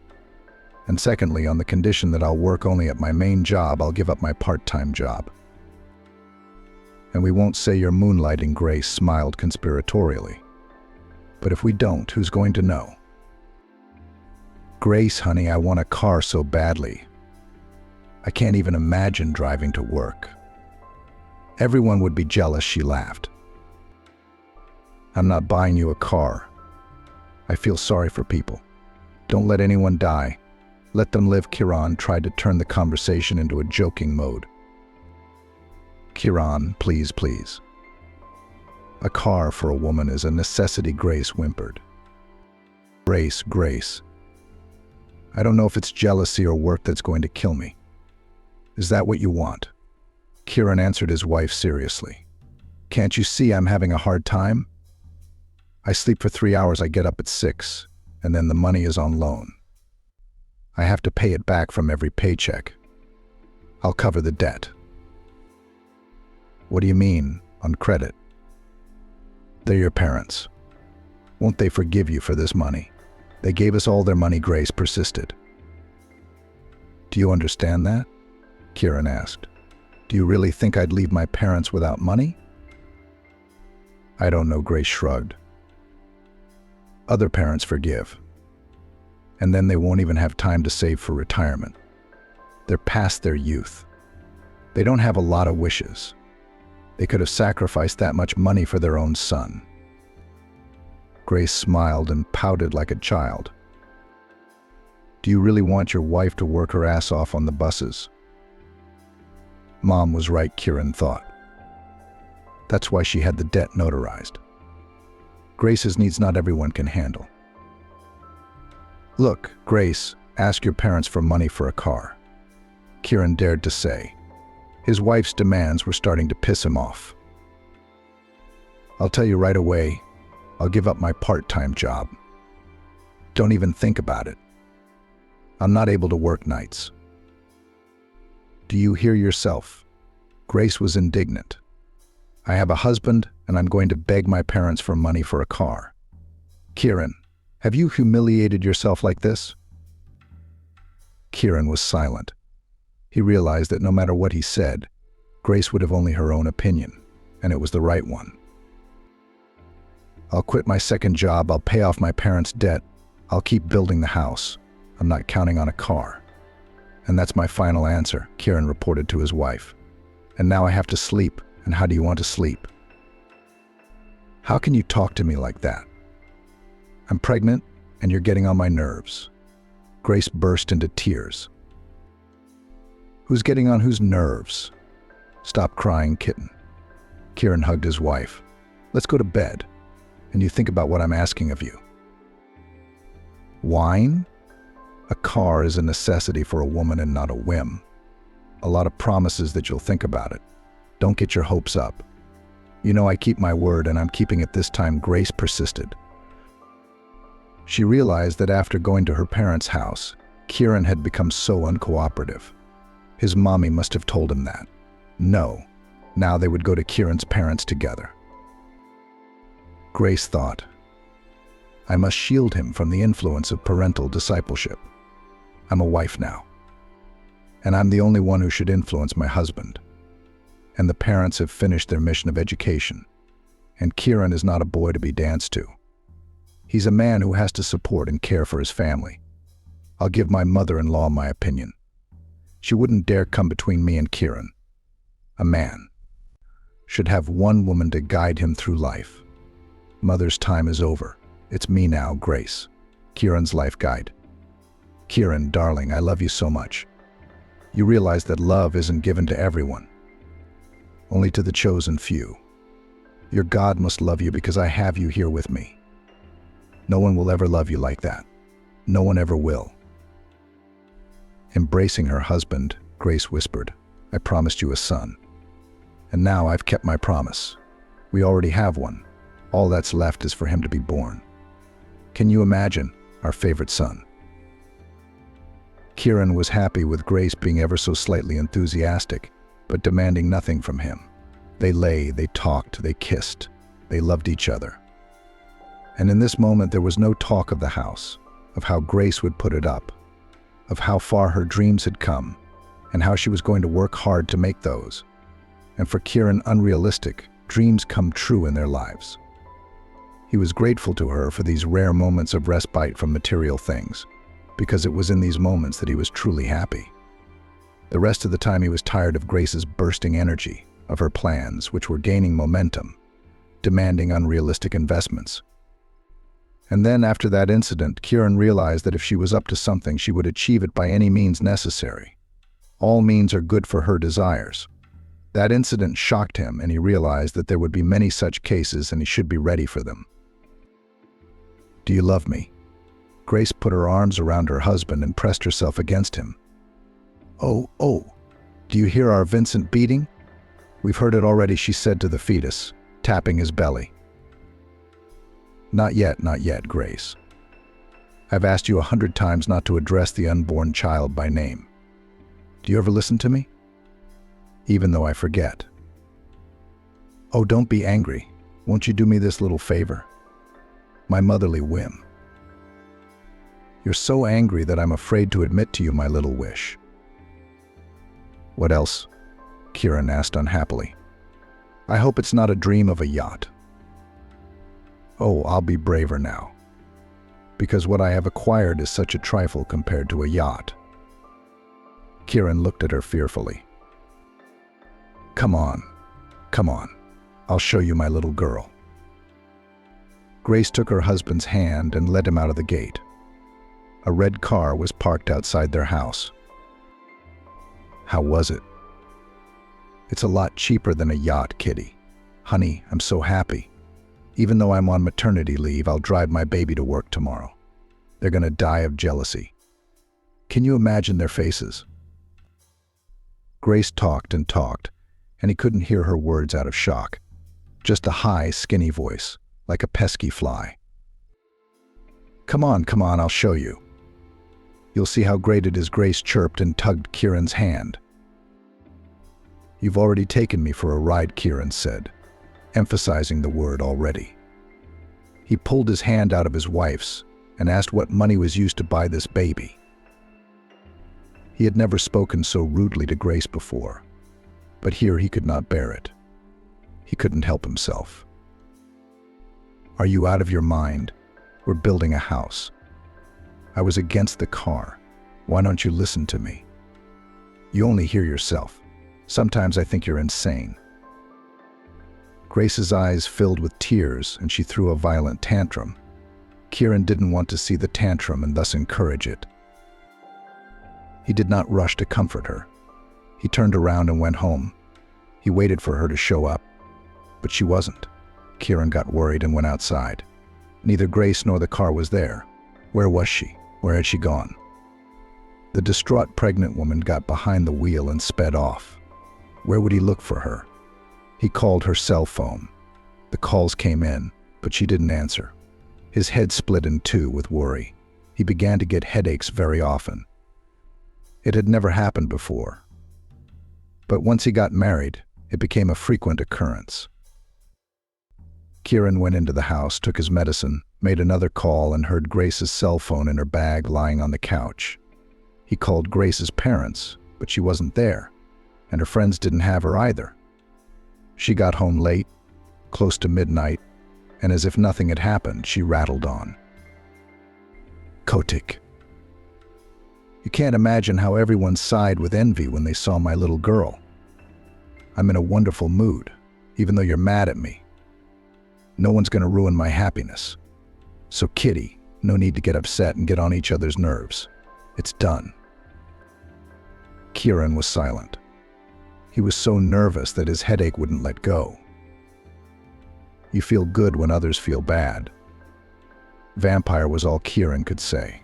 And secondly, on the condition that I'll work only at my main job, I'll give up my part-time job." "And we won't say you're moonlighting," Grace smiled conspiratorially. "But if we don't, who's going to know?" "Grace, honey, I want a car so badly. I can't even imagine driving to work. Everyone would be jealous," she laughed. "I'm not buying you a car. I feel sorry for people. Don't let anyone die. Let them live." Kieran tried to turn the conversation into a joking mode. "Kieran, please, please. A car for a woman is a necessity," Grace whimpered. Grace. I don't know if it's jealousy or work that's going to kill me. Is that what you want?" Kieran answered his wife seriously. "Can't you see I'm having a hard time? I sleep for 3 hours, I get up at 6, and then the money is on loan. I have to pay it back from every paycheck. I'll cover the debt." "What do you mean, on credit?" "They're your parents. Won't they forgive you for this money? They gave us all their money," Grace persisted. "Do you understand that?" Kieran asked. "Do you really think I'd leave my parents without money?" "I don't know," Grace shrugged. "Other parents forgive. And then they won't even have time to save for retirement. They're past their youth. They don't have a lot of wishes. They could have sacrificed that much money for their own son." Grace smiled and pouted like a child. "Do you really want your wife to work her ass off on the buses?" Mom was right, Kieran thought. That's why she had the debt notarized. Grace's needs not everyone can handle. "Look, Grace, ask your parents for money for a car," Kieran dared to say. His wife's demands were starting to piss him off. "I'll tell you right away, I'll give up my part-time job. Don't even think about it. I'm not able to work nights." "Do you hear yourself?" Grace was indignant. "I have a husband, and I'm going to beg my parents for money for a car. Kieran, have you humiliated yourself like this?" Kieran was silent. He realized that no matter what he said, Grace would have only her own opinion, and it was the right one. "I'll quit my second job, I'll pay off my parents' debt, I'll keep building the house. I'm not counting on a car. And that's my final answer," Kieran reported to his wife. "And now I have to sleep, and how do you want to sleep?" "How can you talk to me like that? I'm pregnant, and you're getting on my nerves." Grace burst into tears. "Who's getting on whose nerves? Stop crying, kitten." Kieran hugged his wife. "Let's go to bed, and you think about what I'm asking of you." "Wine? A car is a necessity for a woman and not a whim. A lot of promises that you'll think about it. Don't get your hopes up. You know I keep my word, and I'm keeping it this time," Grace persisted. She realized that after going to her parents' house, Kieran had become so uncooperative. His mommy must have told him that. No, now they would go to Kieran's parents together. Grace thought, "I must shield him from the influence of parental discipleship. I'm a wife now, and I'm the only one who should influence my husband. And the parents have finished their mission of education, and Kieran is not a boy to be danced to. He's a man who has to support and care for his family. I'll give my mother-in-law my opinion. She wouldn't dare come between me and Kieran. A man should have one woman to guide him through life. Mother's time is over. It's me now, Grace, Kieran's life guide." Kieran, darling, I love you so much. You realize that love isn't given to everyone, only to the chosen few. Your God must love you because I have you here with me. No one will ever love you like that. No one ever will. Embracing her husband, Grace whispered, I promised you a son. And now I've kept my promise. We already have one. All that's left is for him to be born. Can you imagine? Our favorite son. Kieran was happy with Grace being ever so slightly enthusiastic, but demanding nothing from him. They lay, they talked, they kissed, they loved each other. And in this moment there was no talk of the house, of how Grace would put it up, of how far her dreams had come, and how she was going to work hard to make those. And for Kieran, unrealistic dreams come true in their lives. He was grateful to her for these rare moments of respite from material things, because it was in these moments that he was truly happy. The rest of the time he was tired of Grace's bursting energy, of her plans, which were gaining momentum, demanding unrealistic investments. And then after that incident, Kieran realized that if she was up to something, she would achieve it by any means necessary. All means are good for her desires. That incident shocked him, and he realized that there would be many such cases and he should be ready for them. Do you love me? Grace put her arms around her husband and pressed herself against him. Oh, do you hear our Vincent beating? We've heard it already, she said to the fetus, tapping his belly. Not yet, Grace. I've asked you 100 times not to address the unborn child by name. Do you ever listen to me? Even though I forget. Oh, don't be angry. Won't you do me this little favor? My motherly whim. You're so angry that I'm afraid to admit to you my little wish. What else? Kieran asked unhappily. I hope it's not a dream of a yacht. Oh, I'll be braver now. Because what I have acquired is such a trifle compared to a yacht. Kieran looked at her fearfully. Come on. I'll show you my little girl. Grace took her husband's hand and led him out of the gate. A red car was parked outside their house. How was it? It's a lot cheaper than a yacht, Kitty. Honey, I'm so happy. Even though I'm on maternity leave, I'll drive my baby to work tomorrow. They're gonna die of jealousy. Can you imagine their faces? Grace talked, and he couldn't hear her words out of shock. Just a high, skinny voice, like a pesky fly. Come on, I'll show you. You'll see how great it is, Grace chirped and tugged Kieran's hand. You've already taken me for a ride, Kieran said, emphasizing the word already. He pulled his hand out of his wife's and asked what money was used to buy this baby. He had never spoken so rudely to Grace before, but here he could not bear it. He couldn't help himself. Are you out of your mind? We're building a house. I was against the car. Why don't you listen to me? You only hear yourself. Sometimes I think you're insane. Grace's eyes filled with tears and she threw a violent tantrum. Kieran didn't want to see the tantrum and thus encourage it. He did not rush to comfort her. He turned around and went home. He waited for her to show up, but she wasn't. Kieran got worried and went outside. Neither Grace nor the car was there. Where was she? Where had she gone? The distraught pregnant woman got behind the wheel and sped off. Where would he look for her? He called her cell phone. The calls came in, but she didn't answer. His head split in two with worry. He began to get headaches very often. It had never happened before. But once he got married, it became a frequent occurrence. Kieran went into the house, took his medicine, made another call, and heard Grace's cell phone in her bag lying on the couch. He called Grace's parents, but she wasn't there, and her friends didn't have her either. She got home late, close to midnight, and as if nothing had happened, she rattled on. Kotik. You can't imagine how everyone sighed with envy when they saw my little girl. I'm in a wonderful mood, even though you're mad at me. No one's going to ruin my happiness. So Kitty, no need to get upset and get on each other's nerves. It's done." Kieran was silent. He was so nervous that his headache wouldn't let go. "You feel good when others feel bad." Vampire was all Kieran could say.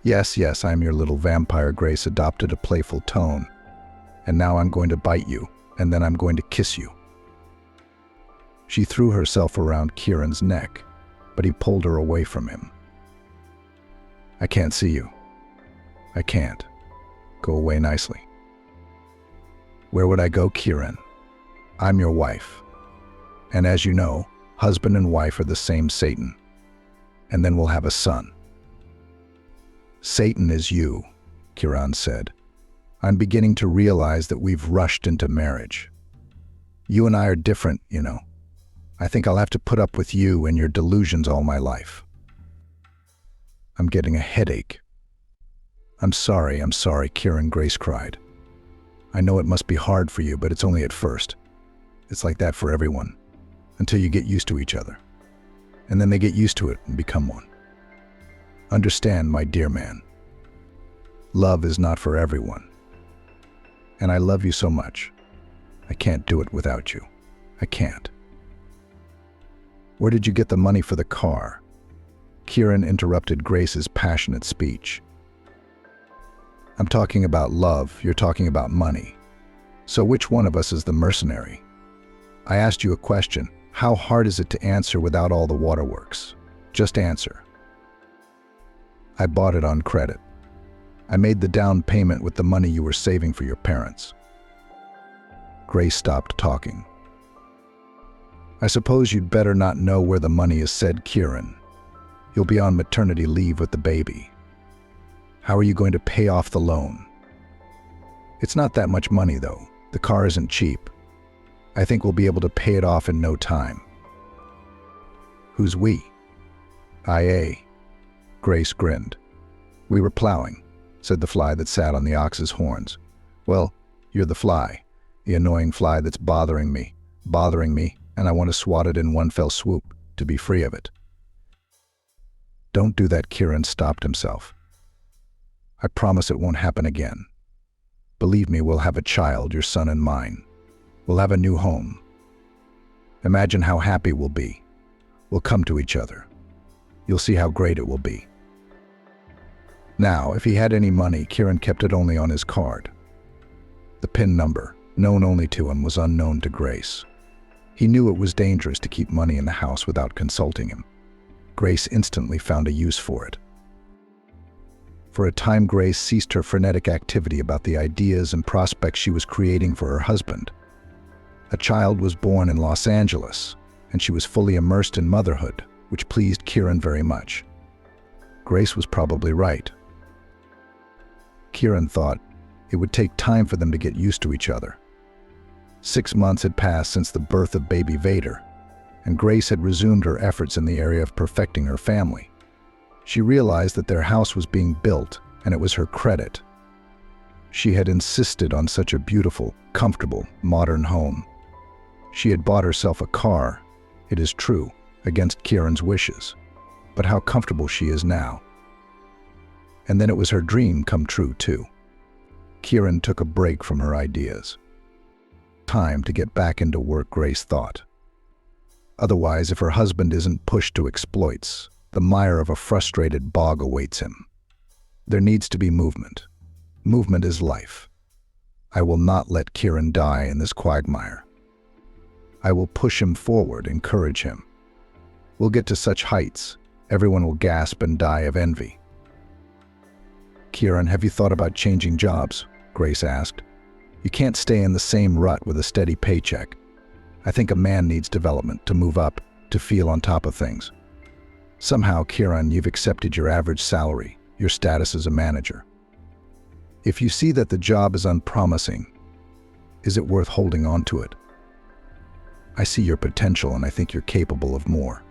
Yes, I'm your little vampire," Grace adopted a playful tone. "And now I'm going to bite you, and then I'm going to kiss you." She threw herself around Kieran's neck, but he pulled her away from him. "I can't see you. I can't. Go away nicely." "Where would I go, Kieran? I'm your wife. And as you know, husband and wife are the same Satan. And then we'll have a son." "Satan is you," Kieran said. "I'm beginning to realize that we've rushed into marriage. You and I are different, you know. I think I'll have to put up with you and your delusions all my life." "I'm getting a headache." I'm sorry, Kieran," Grace cried. "I know it must be hard for you, but it's only at first. It's like that for everyone, until you get used to each other. And then they get used to it and become one. Understand, my dear man. Love is not for everyone. And I love you so much. I can't do it without you. I can't." "Where did you get the money for the car?" Kieran interrupted Grace's passionate speech. "I'm talking about love, you're talking about money. So which one of us is the mercenary? I asked you a question. How hard is it to answer without all the waterworks? Just answer." "I bought it on credit. I made the down payment with the money you were saving for your parents." Grace stopped talking. "I suppose you'd better not know where the money is," said Kieran. "You'll be on maternity leave with the baby. How are you going to pay off the loan?" "It's not that much money, though. The car isn't cheap. I think we'll be able to pay it off in no time." "Who's we?" "IA." Grace grinned. "We were plowing," said the fly that sat on the ox's horns. "Well, you're the fly, the annoying fly that's bothering me, and I want to swat it in one fell swoop to be free of it." "Don't do that," Kieran stopped himself. "I promise it won't happen again. Believe me, we'll have a child, your son and mine. We'll have a new home. Imagine how happy we'll be. We'll come to each other. You'll see how great it will be." Now, if he had any money, Kieran kept it only on his card. The PIN number, known only to him, was unknown to Grace. He knew it was dangerous to keep money in the house without consulting him. Grace instantly found a use for it. For a time, Grace ceased her frenetic activity about the ideas and prospects she was creating for her husband. A child was born in Los Angeles, and she was fully immersed in motherhood, which pleased Kieran very much. Grace was probably right. Kieran thought it would take time for them to get used to each other. 6 months had passed since the birth of baby Vader, and Grace had resumed her efforts in the area of perfecting her family. She realized that their house was being built, and it was her credit. She had insisted on such a beautiful, comfortable, modern home. She had bought herself a car, it is true, against Kieran's wishes, but how comfortable she is now. And then it was her dream come true, too. Kieran took a break from her ideas. Time to get back into work, Grace thought. Otherwise, if her husband isn't pushed to exploits, the mire of a frustrated bog awaits him. There needs to be movement. Movement is life. I will not let Kieran die in this quagmire. I will push him forward, encourage him. We'll get to such heights, everyone will gasp and die of envy. Kieran, have you thought about changing jobs? Grace asked. You can't stay in the same rut with a steady paycheck. I think a man needs development, to move up, to feel on top of things. Somehow, Kieran, you've accepted your average salary, your status as a manager. If you see that the job is unpromising, is it worth holding on to it? I see your potential and I think you're capable of more.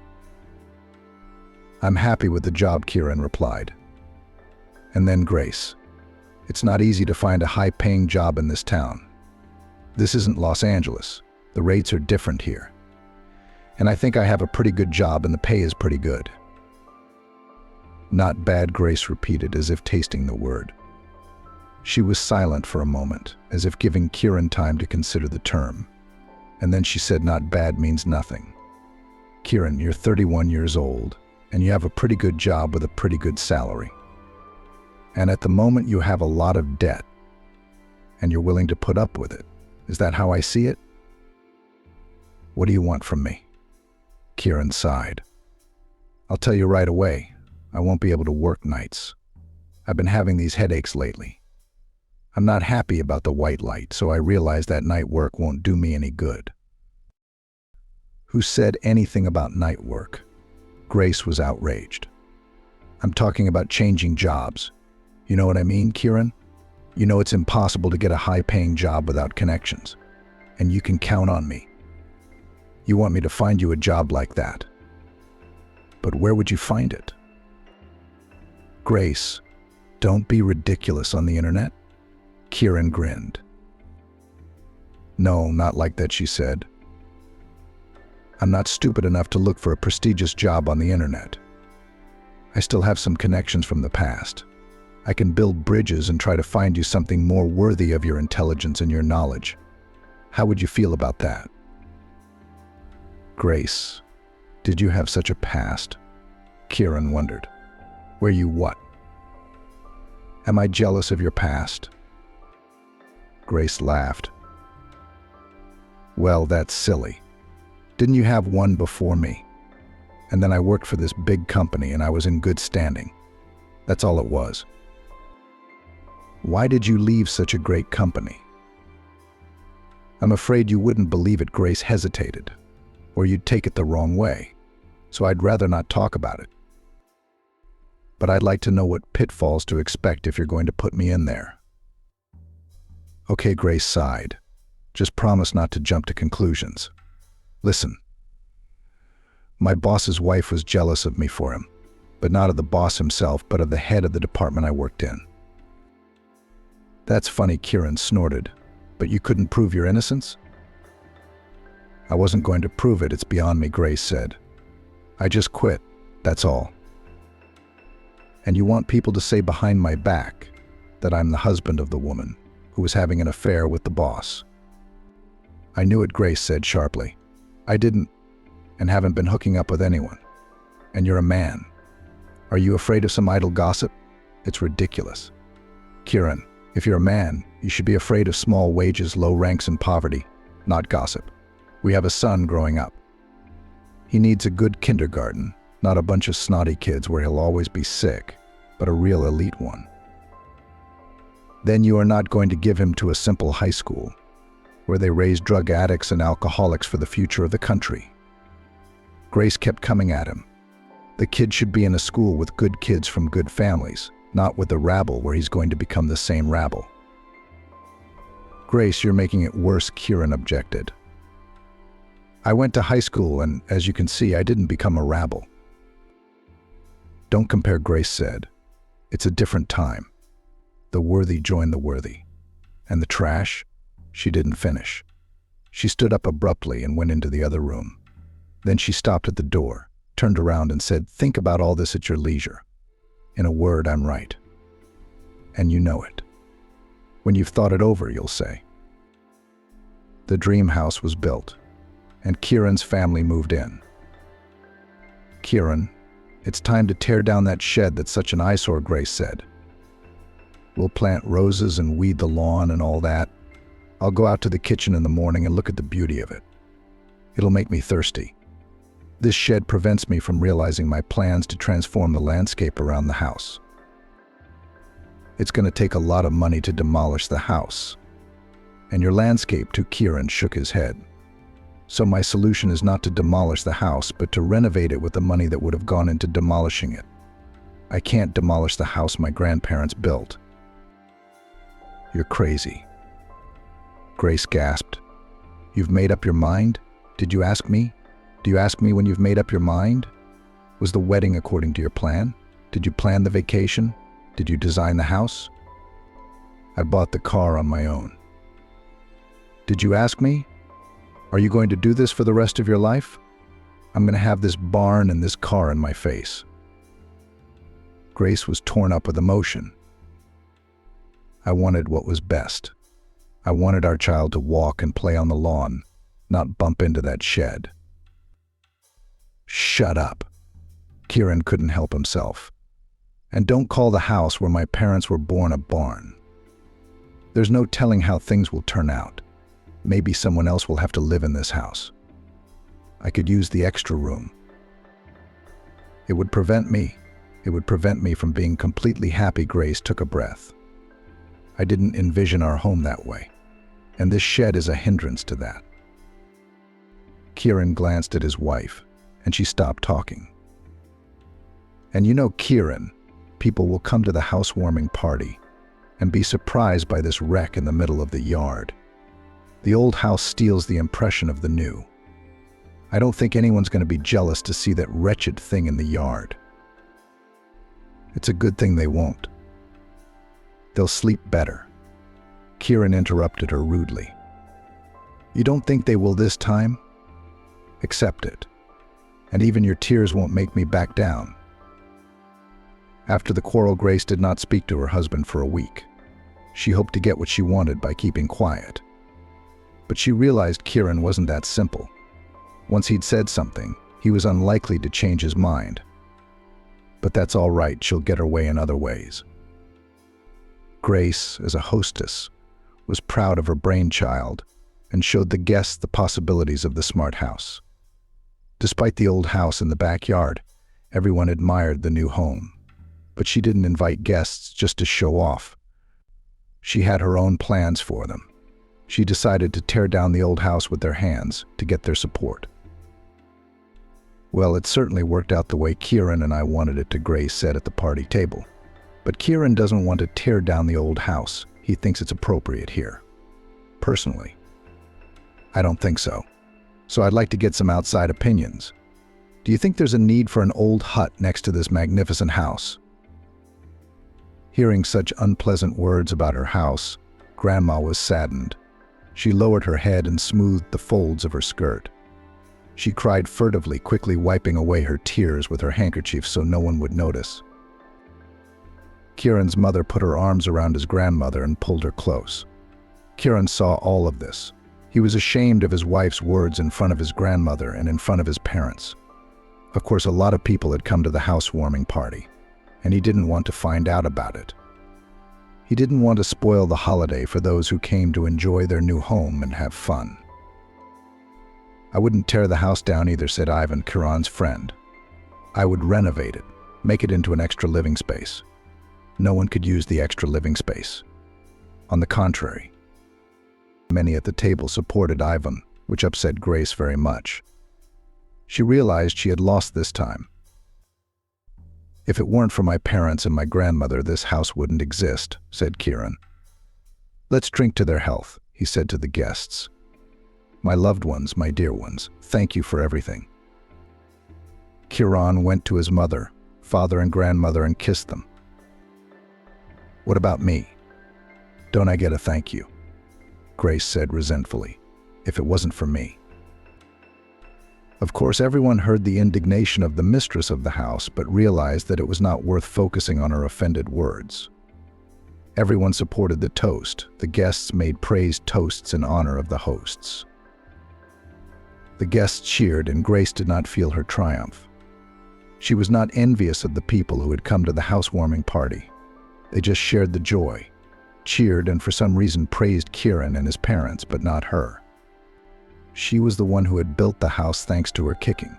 I'm happy with the job, Kieran replied. And then Grace. It's not easy to find a high-paying job in this town. This isn't Los Angeles. The rates are different here. And I think I have a pretty good job and the pay is pretty good. Not bad, Grace repeated, as if tasting the word. She was silent for a moment, as if giving Kieran time to consider the term. And then she said, not bad means nothing. Kieran, you're 31 years old, and you have a pretty good job with a pretty good salary. And at the moment you have a lot of debt, and you're willing to put up with it. Is that how I see it? What do you want from me? Kieran sighed. I'll tell you right away, I won't be able to work nights. I've been having these headaches lately. I'm not happy about the white light, so I realize that night work won't do me any good. Who said anything about night work? Grace was outraged. I'm talking about changing jobs. You know what I mean, Kieran? You know it's impossible to get a high-paying job without connections, and you can count on me. You want me to find you a job like that. But where would you find it? Grace, don't be ridiculous on the internet. Kieran grinned. No, not like that, she said. I'm not stupid enough to look for a prestigious job on the internet. I still have some connections from the past. I can build bridges and try to find you something more worthy of your intelligence and your knowledge. How would you feel about that? Grace, did you have such a past? Kieran wondered. Were you what? Am I jealous of your past? Grace laughed. Well, that's silly. Didn't you have one before me? And then I worked for this big company and I was in good standing. That's all it was. Why did you leave such a great company? I'm afraid you wouldn't believe it. Grace hesitated, or you'd take it the wrong way, so I'd rather not talk about it. But I'd like to know what pitfalls to expect if you're going to put me in there. Okay, Grace sighed. Just promise not to jump to conclusions. Listen. My boss's wife was jealous of me for him, but not of the boss himself, but of the head of the department I worked in. That's funny, Kieran snorted. But you couldn't prove your innocence? I wasn't going to prove it, it's beyond me, Grace said. I just quit, that's all. And you want people to say behind my back that I'm the husband of the woman who was having an affair with the boss. I knew it, Grace said sharply. I didn't, and haven't been hooking up with anyone. And you're a man. Are you afraid of some idle gossip? It's ridiculous. Kieran, if you're a man, you should be afraid of small wages, low ranks, and poverty, not gossip. We have a son growing up. He needs a good kindergarten, not a bunch of snotty kids where he'll always be sick, but a real elite one. Then you are not going to give him to a simple high school, where they raise drug addicts and alcoholics for the future of the country. Grace kept coming at him. The kid should be in a school with good kids from good families, not with the rabble where he's going to become the same rabble. Grace, you're making it worse, Kieran objected. I went to high school and, as you can see, I didn't become a rabble. Don't compare, Grace said. It's a different time. The worthy join the worthy. And the trash? She didn't finish. She stood up abruptly and went into the other room. Then she stopped at the door, turned around and said, think about all this at your leisure. In a word, I'm right. And you know it. When you've thought it over, you'll say. The dream house was built, and Kieran's family moved in. Kieran, it's time to tear down that shed that's such an eyesore, Grace said. We'll plant roses and weed the lawn and all that. I'll go out to the kitchen in the morning and look at the beauty of it. It'll make me thirsty. This shed prevents me from realizing my plans to transform the landscape around the house. It's going to take a lot of money to demolish the house. And your landscape, too. Kieran shook his head. So my solution is not to demolish the house, but to renovate it with the money that would have gone into demolishing it. I can't demolish the house my grandparents built. You're crazy. Grace gasped. You've made up your mind? Did you ask me? Do you ask me when you've made up your mind? Was the wedding according to your plan? Did you plan the vacation? Did you design the house? I bought the car on my own. Did you ask me? Are you going to do this for the rest of your life? I'm going to have this barn and this car in my face. Grace was torn up with emotion. I wanted what was best. I wanted our child to walk and play on the lawn, not bump into that shed. Shut up. Kieran couldn't help himself. And don't call the house where my parents were born a barn. There's no telling how things will turn out. Maybe someone else will have to live in this house. I could use the extra room. It would prevent me from being completely happy. Grace took a breath. I didn't envision our home that way, and this shed is a hindrance to that. Kieran glanced at his wife, and she stopped talking. And you know, Kieran, people will come to the housewarming party and be surprised by this wreck in the middle of the yard. The old house steals the impression of the new. I don't think anyone's going to be jealous to see that wretched thing in the yard. It's a good thing they won't. They'll sleep better. Kieran interrupted her rudely. You don't think they will this time? Accept it. And even your tears won't make me back down. After the quarrel, Grace did not speak to her husband for a week. She hoped to get what she wanted by keeping quiet. But she realized Kieran wasn't that simple. Once he'd said something, he was unlikely to change his mind. But that's all right, she'll get her way in other ways. Grace, as a hostess, was proud of her brainchild and showed the guests the possibilities of the smart house. Despite the old house in the backyard, everyone admired the new home. But she didn't invite guests just to show off. She had her own plans for them. She decided to tear down the old house with their hands to get their support. Well, it certainly worked out the way Kieran and I wanted it to, Grace said at the party table. But Kieran doesn't want to tear down the old house. He thinks it's appropriate here. Personally, I don't think so. So I'd like to get some outside opinions. Do you think there's a need for an old hut next to this magnificent house? Hearing such unpleasant words about her house, Grandma was saddened. She lowered her head and smoothed the folds of her skirt. She cried furtively, quickly wiping away her tears with her handkerchief so no one would notice. Kieran's mother put her arms around his grandmother and pulled her close. Kieran saw all of this. He was ashamed of his wife's words in front of his grandmother and in front of his parents. Of course, a lot of people had come to the housewarming party, and he didn't want to find out about it. He didn't want to spoil the holiday for those who came to enjoy their new home and have fun. I wouldn't tear the house down either, said Ivan, Kieran's friend. I would renovate it, make it into an extra living space. No one could use the extra living space. On the contrary, many at the table supported Ivan, which upset Grace very much. She realized she had lost this time. If it weren't for my parents and my grandmother, this house wouldn't exist, said Kieran. Let's drink to their health, he said to the guests. My loved ones, my dear ones, thank you for everything. Kieran went to his mother, father, and grandmother and kissed them. What about me? Don't I get a thank you? Grace said resentfully. If it wasn't for me. Of course, everyone heard the indignation of the mistress of the house, but realized that it was not worth focusing on her offended words. Everyone supported the toast. The guests made praised toasts in honor of the hosts. The guests cheered, and Grace did not feel her triumph. She was not envious of the people who had come to the housewarming party. They just shared the joy, cheered, and for some reason praised Kieran and his parents, but not her. She was the one who had built the house thanks to her kicking,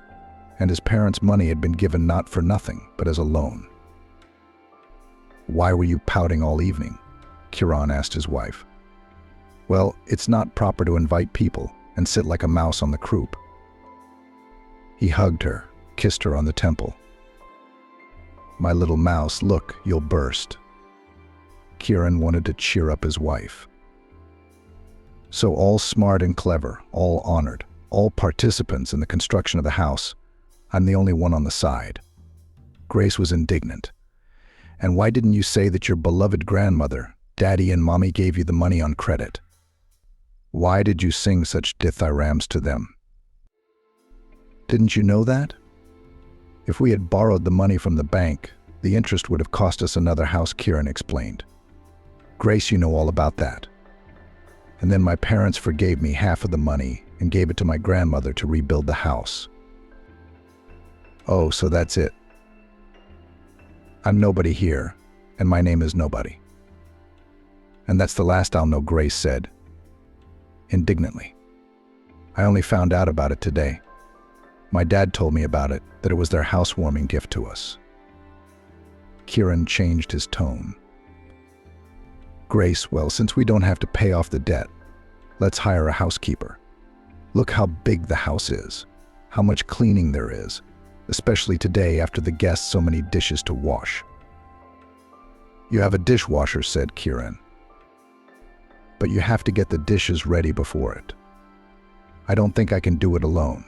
and his parents' money had been given not for nothing, but as a loan. Why were you pouting all evening? Kieran asked his wife. Well, it's not proper to invite people and sit like a mouse on the croup. He hugged her, kissed her on the temple. My little mouse, look, you'll burst. Kieran wanted to cheer up his wife. So all smart and clever, all honored, all participants in the construction of the house, I'm the only one on the side. Grace was indignant. And why didn't you say that your beloved grandmother, Daddy and Mommy gave you the money on credit? Why did you sing such dithyrambs to them? Didn't you know that? If we had borrowed the money from the bank, The interest would have cost us another house, Kieran explained. Grace, you know all about that. And then my parents forgave me half of the money and gave it to my grandmother to rebuild the house. Oh, so that's it. I'm nobody here, and my name is nobody. And that's the last I'll know, Grace said, indignantly. I only found out about it today. My dad told me about it, that it was their housewarming gift to us. Kieran changed his tone. Grace, well, since we don't have to pay off the debt, let's hire a housekeeper. Look how big the house is, how much cleaning there is, especially today after the guests so many dishes to wash. You have a dishwasher, said Kieran. But you have to get the dishes ready before it. I don't think I can do it alone.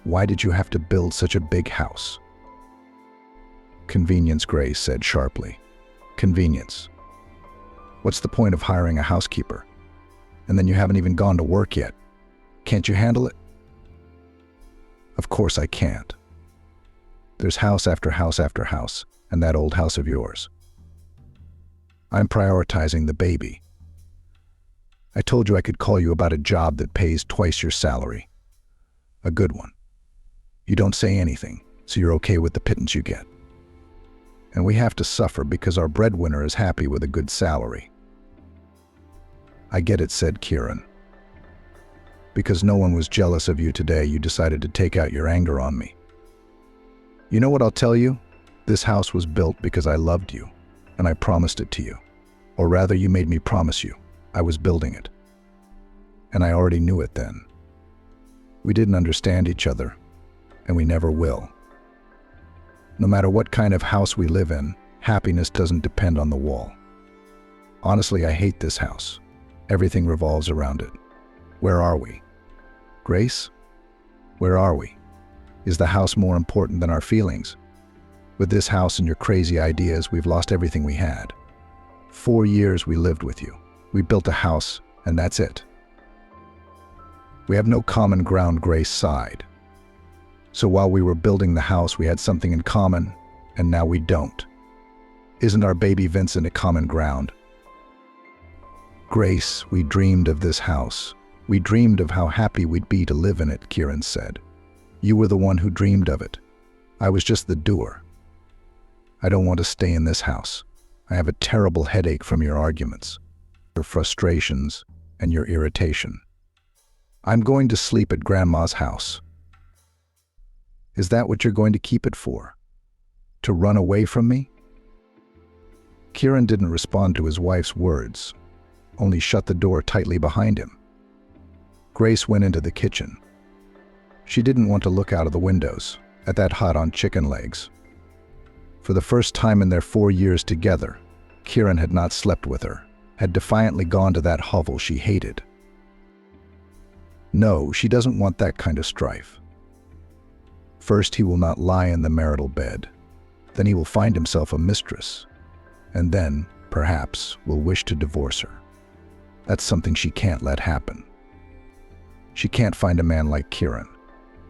Why did you have to build such a big house? Convenience, Grace said sharply. Convenience. What's the point of hiring a housekeeper? And then you haven't even gone to work yet. Can't you handle it? Of course I can't. There's house after house after house, and that old house of yours. I'm prioritizing the baby. I told you I could call you about a job that pays twice your salary. A good one. You don't say anything, so you're okay with the pittance you get. And we have to suffer because our breadwinner is happy with a good salary. I get it, said Kieran. Because no one was jealous of you today, you decided to take out your anger on me. You know what I'll tell you? This house was built because I loved you, and I promised it to you. Or rather, you made me promise you. I was building it. And I already knew it then. We didn't understand each other, and we never will. No matter what kind of house we live in, happiness doesn't depend on the wall. Honestly, I hate this house. Everything revolves around it. Where are we? Grace? Where are we? Is the house more important than our feelings? With this house and your crazy ideas, we've lost everything we had. 4 years we lived with you. We built a house, and that's it. We have no common ground, Grace sighed. So while we were building the house, we had something in common, and now we don't. Isn't our baby Vincent a common ground? Grace, we dreamed of this house. We dreamed of how happy we'd be to live in it, Kieran said. You were the one who dreamed of it. I was just the doer. I don't want to stay in this house. I have a terrible headache from your arguments, your frustrations, and your irritation. I'm going to sleep at Grandma's house. Is that what you're going to keep it for? To run away from me? Kieran didn't respond to his wife's words, only shut the door tightly behind him. Grace went into the kitchen. She didn't want to look out of the windows at that hot on chicken legs. For the first time in their 4 years together, Kieran had not slept with her, had defiantly gone to that hovel she hated. No, she doesn't want that kind of strife. First, he will not lie in the marital bed. Then he will find himself a mistress. And then, perhaps, will wish to divorce her. That's something she can't let happen. She can't find a man like Kieran.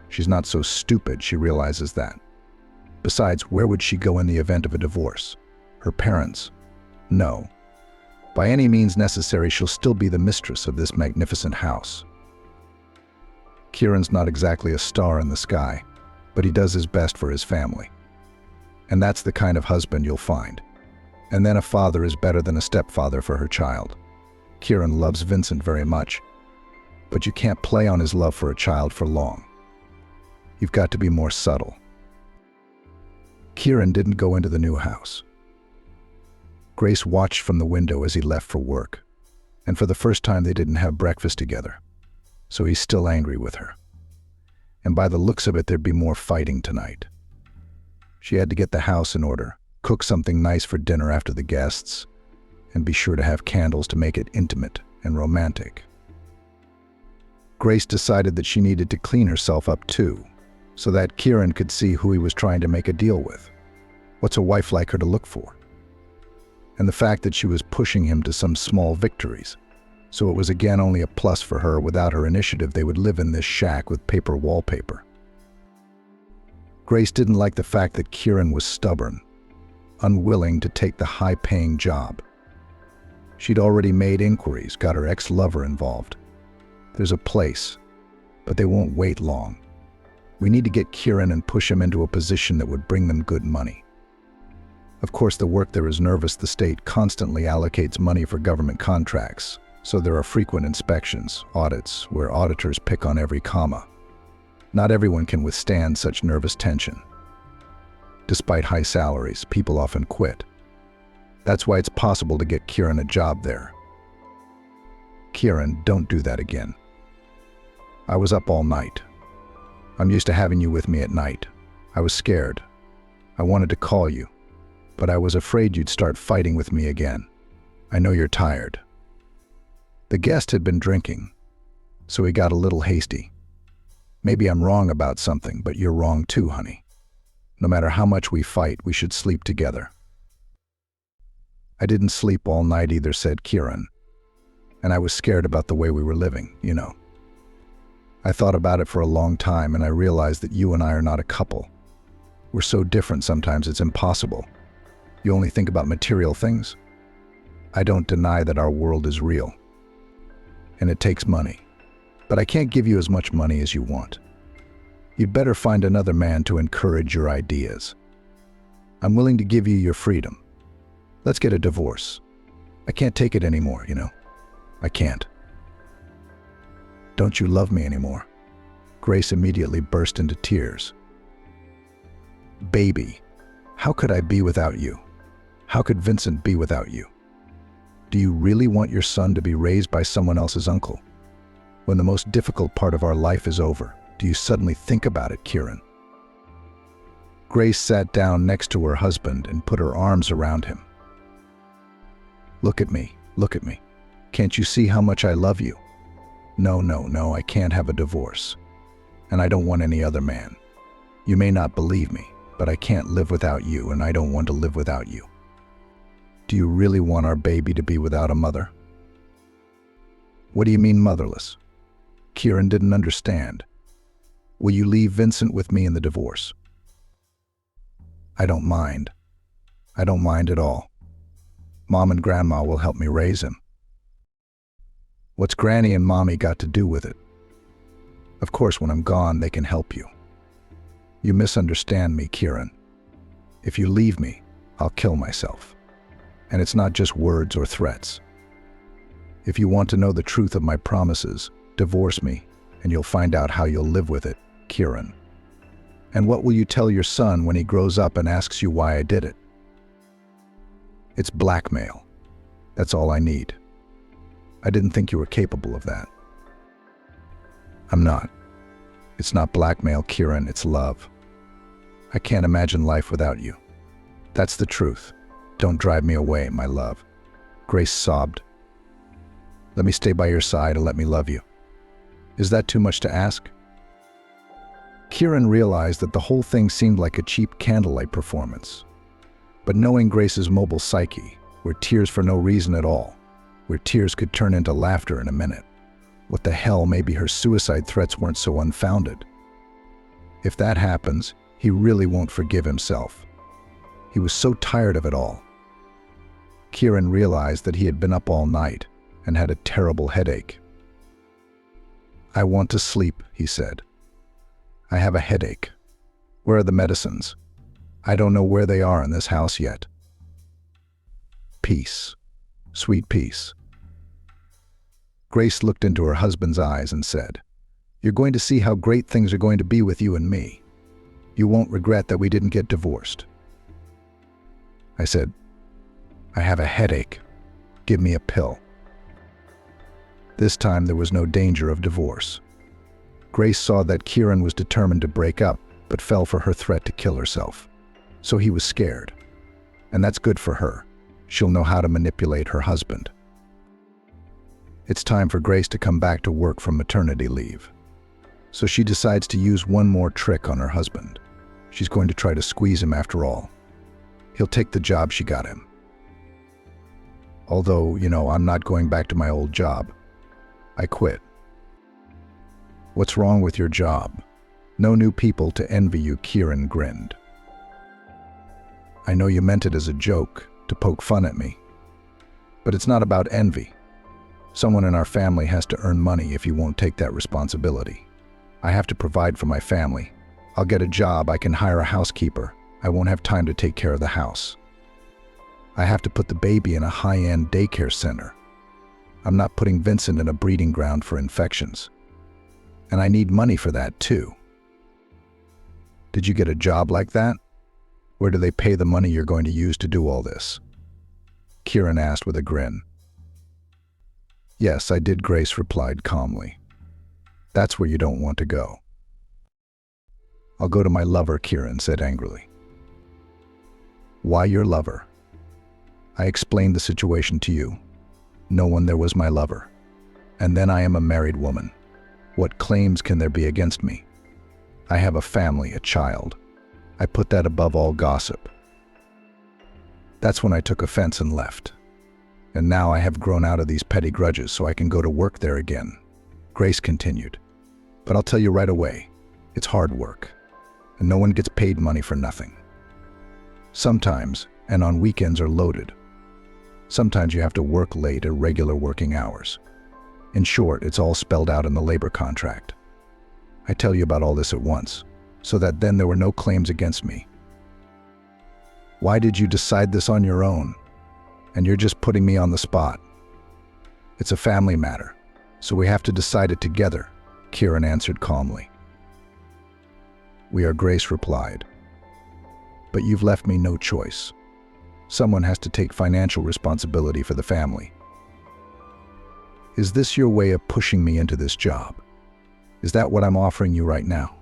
She's not so stupid, she realizes that. Besides, where would she go in the event of a divorce? Her parents? No. By any means necessary, she'll still be the mistress of this magnificent house. Kieran's not exactly a star in the sky, but he does his best for his family. And that's the kind of husband you'll find. And then a father is better than a stepfather for her child. Kieran loves Vincent very much, but you can't play on his love for a child for long. You've got to be more subtle. Kieran didn't go into the new house. Grace watched from the window as he left for work, and for the first time they didn't have breakfast together, so he's still angry with her. And by the looks of it, there'd be more fighting tonight. She had to get the house in order, cook something nice for dinner after the guests, and be sure to have candles to make it intimate and romantic. Grace decided that she needed to clean herself up too, so that Kieran could see who he was trying to make a deal with. What's a wife like her to look for? And the fact that she was pushing him to some small victories. So it was again only a plus for her. Without her initiative, they would live in this shack with paper wallpaper. Grace didn't like the fact that Kieran was stubborn. unwilling to take the high-paying job. She'd already made inquiries, got her ex-lover involved. There's a place, but they won't wait long. We need to get Kieran and push him into a position that would bring them good money. Of course, the work there is nervous. The state constantly allocates money for government contracts, so there are frequent inspections, audits, where auditors pick on every comma. Not everyone can withstand such nervous tension. Despite high salaries, people often quit. That's why it's possible to get Kieran a job there. Kieran, don't do that again. I was up all night. I'm used to having you with me at night. I was scared. I wanted to call you, but I was afraid you'd start fighting with me again. I know you're tired. The guest had been drinking, so he got a little hasty. Maybe I'm wrong about something, but you're wrong too, honey. No matter how much we fight, we should sleep together. I didn't sleep all night either, said Kieran, and I was scared about the way we were living, you know. I thought about it for a long time, and I realized that you and I are not a couple. We're so different sometimes it's impossible. You only think about material things. I don't deny that our world is real, and it takes money. But I can't give you as much money as you want. You'd better find another man to encourage your ideas. I'm willing to give you your freedom. Let's get a divorce. I can't take it anymore, you know. I can't. Don't you love me anymore? Grace immediately burst into tears. Baby, how could I be without you? How could Vincent be without you? Do you really want your son to be raised by someone else's uncle? When the most difficult part of our life is over, do you suddenly think about it, Kieran? Grace sat down next to her husband and put her arms around him. Look at me, look at me. Can't you see how much I love you? No, I can't have a divorce. And I don't want any other man. You may not believe me, but I can't live without you, and I don't want to live without you. Do you really want our baby to be without a mother? What do you mean motherless? Kieran didn't understand. Will you leave Vincent with me in the divorce? I don't mind. I don't mind at all. Mom and Grandma will help me raise him. What's Granny and Mommy got to do with it? Of course, when I'm gone, they can help you. You misunderstand me, Kieran. If you leave me, I'll kill myself. And it's not just words or threats. If you want to know the truth of my promises, divorce me, and you'll find out how you'll live with it, Kieran. And what will you tell your son when he grows up and asks you why I did it? It's blackmail. That's all I need. I didn't think you were capable of that. I'm not. It's not blackmail, Kieran, it's love. I can't imagine life without you. That's the truth. Don't drive me away, my love. Grace sobbed. Let me stay by your side and let me love you. Is that too much to ask? Kieran realized that the whole thing seemed like a cheap candlelight performance. But knowing Grace's mobile psyche, where tears for no reason at all, where tears could turn into laughter in a minute. What the hell, maybe her suicide threats weren't so unfounded. If that happens, he really won't forgive himself. He was so tired of it all. Kieran realized that he had been up all night and had a terrible headache. I want to sleep, he said. I have a headache. Where are the medicines? I don't know where they are in this house yet. Peace. Sweet peace. Grace looked into her husband's eyes and said, You're going to see how great things are going to be with you and me. You won't regret that we didn't get divorced. I said, I have a headache. Give me a pill. This time there was no danger of divorce. Grace saw that Kieran was determined to break up, but fell for her threat to kill herself. So he was scared. And that's good for her. She'll know how to manipulate her husband. It's time for Grace to come back to work from maternity leave. So she decides to use one more trick on her husband. She's going to try to squeeze him after all. He'll take the job she got him. Although, I'm not going back to my old job. I quit. What's wrong with your job? No new people to envy you, Kieran grinned. I know you meant it as a joke, to poke fun at me. But it's not about envy. Someone in our family has to earn money if you won't take that responsibility. I have to provide for my family. I'll get a job, I can hire a housekeeper. I won't have time to take care of the house. I have to put the baby in a high-end daycare center. I'm not putting Vincent in a breeding ground for infections. And I need money for that too. Did you get a job like that? Where do they pay the money you're going to use to do all this? Kieran asked with a grin. Yes, I did, Grace replied calmly. That's where you don't want to go. I'll go to my lover, Kieran said angrily. Why your lover? I explained the situation to you. No one there was my lover. And then I am a married woman. What claims can there be against me? I have a family, a child. I put that above all gossip. That's when I took offense and left. And now I have grown out of these petty grudges so I can go to work there again. Grace continued. But I'll tell you right away, it's hard work. And no one gets paid money for nothing. Sometimes, and on weekends are loaded. Sometimes you have to work late, irregular working hours. In short, it's all spelled out in the labor contract. I tell you about all this at once, so that then there were no claims against me. Why did you decide this on your own? And you're just putting me on the spot. It's a family matter, so we have to decide it together, Kieran answered calmly. We are, Grace replied. But you've left me no choice. Someone has to take financial responsibility for the family. Is this your way of pushing me into this job? Is that what I'm offering you right now?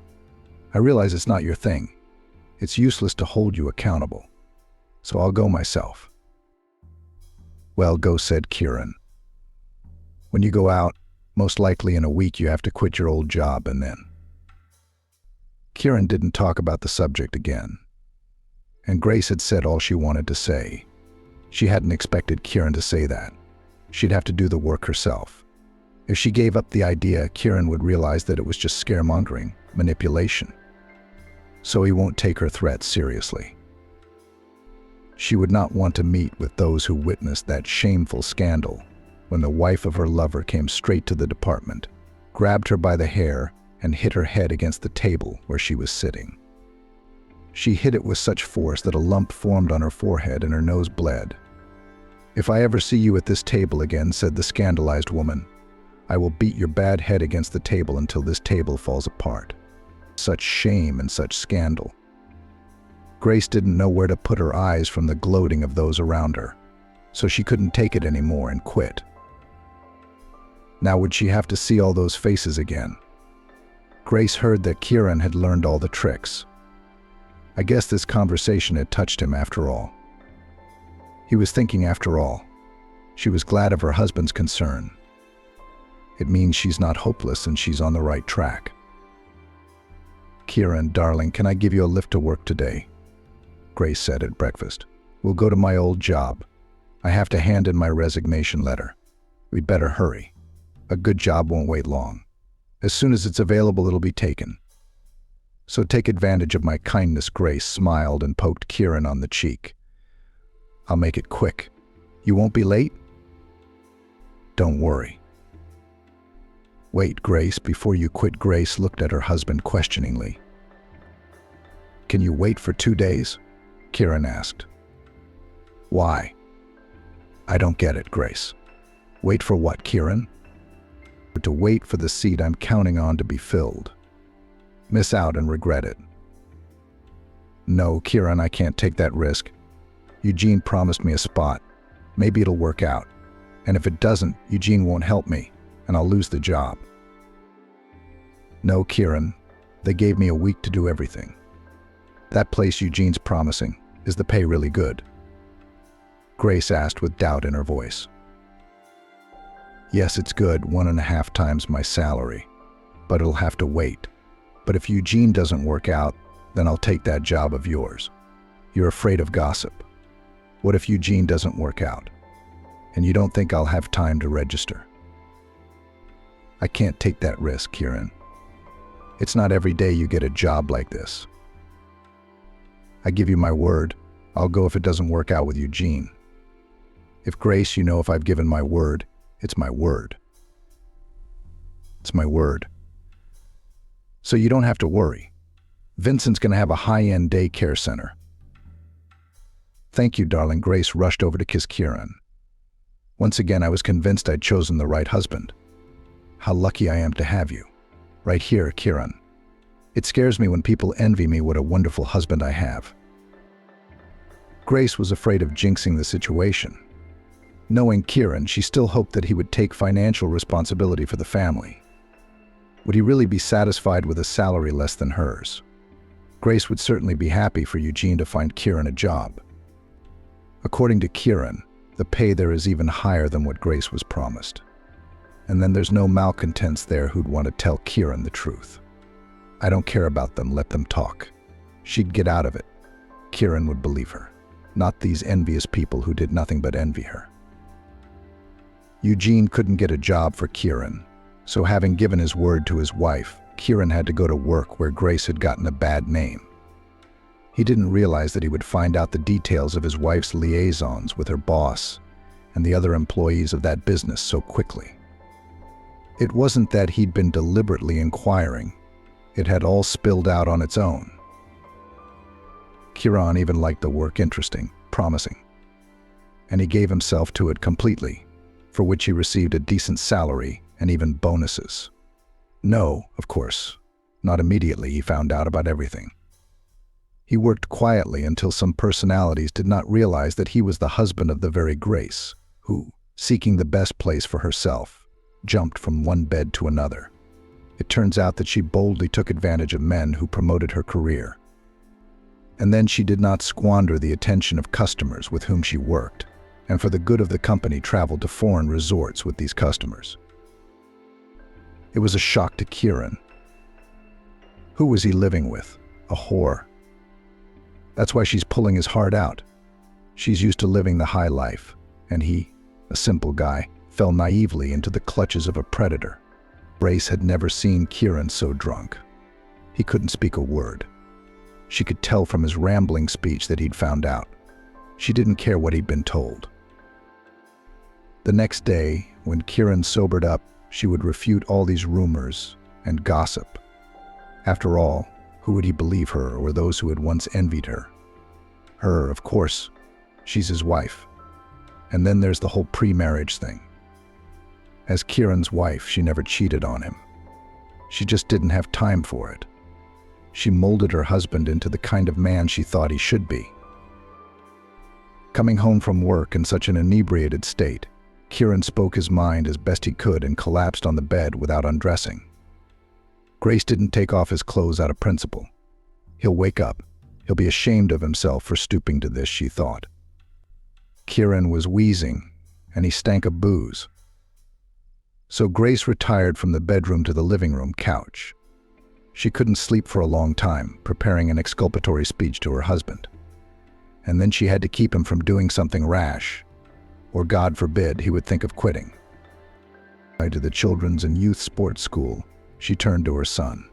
I realize it's not your thing. It's useless to hold you accountable. So I'll go myself. Well, go, said Kieran. When you go out, most likely in a week you have to quit your old job and then. Kieran didn't talk about the subject again. And Grace had said all she wanted to say. She hadn't expected Kieran to say that. She'd have to do the work herself. If she gave up the idea, Kieran would realize that it was just scaremongering, manipulation. So he won't take her threats seriously. She would not want to meet with those who witnessed that shameful scandal when the wife of her lover came straight to the department, grabbed her by the hair, and hit her head against the table where she was sitting. She hit it with such force that a lump formed on her forehead and her nose bled. If I ever see you at this table again, said the scandalized woman, I will beat your bad head against the table until this table falls apart. Such shame and such scandal. Grace didn't know where to put her eyes from the gloating of those around her, so she couldn't take it anymore and quit. Now would she have to see all those faces again? Grace heard that Kieran had learned all the tricks. I guess this conversation had touched him after all. He was thinking, after all, she was glad of her husband's concern. It means she's not hopeless and she's on the right track. Kieran, darling, can I give you a lift to work today? Grace said at breakfast. We'll go to my old job. I have to hand in my resignation letter. We'd better hurry. A good job won't wait long. As soon as it's available, it'll be taken. So take advantage of my kindness, Grace smiled and poked Kieran on the cheek. I'll make it quick. You won't be late? Don't worry. Wait, Grace, before you quit. Grace looked at her husband questioningly. Can you wait for 2 days? Kieran asked. Why? I don't get it, Grace. Wait for what, Kieran? To wait for the seat I'm counting on to be filled. Miss out and regret it. No, Kieran, I can't take that risk. Eugene promised me a spot. Maybe it'll work out. And if it doesn't, Eugene won't help me, and I'll lose the job. No, Kieran, they gave me a week to do everything. That place Eugene's promising, is the pay really good? Grace asked with doubt in her voice. Yes, it's good, 1.5 times my salary, but it'll have to wait. But if Eugene doesn't work out, then I'll take that job of yours. You're afraid of gossip. What if Eugene doesn't work out? And you don't think I'll have time to register? I can't take that risk, Kieran. It's not every day you get a job like this. I give you my word, I'll go if it doesn't work out with Eugene. If Grace, if I've given my word, it's my word. It's my word. So you don't have to worry. Vincent's going to have a high-end daycare center. Thank you, darling. Grace rushed over to kiss Kieran. Once again, I was convinced I'd chosen the right husband. How lucky I am to have you. Right here, Kieran. It scares me when people envy me what a wonderful husband I have. Grace was afraid of jinxing the situation. Knowing Kieran, she still hoped that he would take financial responsibility for the family. Would he really be satisfied with a salary less than hers? Grace would certainly be happy for Eugene to find Kieran a job. According to Kieran, the pay there is even higher than what Grace was promised. And then there's no malcontents there who'd want to tell Kieran the truth. I don't care about them, let them talk. She'd get out of it. Kieran would believe her, not these envious people who did nothing but envy her. Eugene couldn't get a job for Kieran, so having given his word to his wife, Kieran had to go to work where Grace had gotten a bad name. He didn't realize that he would find out the details of his wife's liaisons with her boss and the other employees of that business so quickly. It wasn't that he'd been deliberately inquiring. It had all spilled out on its own. Kieran even liked the work interesting, promising, and he gave himself to it completely, for which he received a decent salary and even bonuses. No, of course, not immediately he found out about everything. He worked quietly until some personalities did not realize that he was the husband of the very Grace, who, seeking the best place for herself, jumped from one bed to another. It turns out that she boldly took advantage of men who promoted her career. And then she did not squander the attention of customers with whom she worked, and for the good of the company traveled to foreign resorts with these customers. It was a shock to Kieran. Who was he living with? A whore. That's why she's pulling his heart out. She's used to living the high life, and he, a simple guy, fell naively into the clutches of a predator. Grace had never seen Kieran so drunk. He couldn't speak a word. She could tell from his rambling speech that he'd found out. She didn't care what he'd been told. The next day, when Kieran sobered up, she would refute all these rumors and gossip. After all, who would he believe, her or those who had once envied her? Her, of course. She's his wife. And then there's the whole pre-marriage thing. As Kieran's wife, she never cheated on him. She just didn't have time for it. She molded her husband into the kind of man she thought he should be. Coming home from work in such an inebriated state, Kieran spoke his mind as best he could and collapsed on the bed without undressing. Grace didn't take off his clothes out of principle. He'll wake up. He'll be ashamed of himself for stooping to this, she thought. Kieran was wheezing, and he stank of booze. So Grace retired from the bedroom to the living room couch. She couldn't sleep for a long time, preparing an exculpatory speech to her husband. And then she had to keep him from doing something rash, or God forbid, he would think of quitting. To the children's and youth sports school, she turned to her son.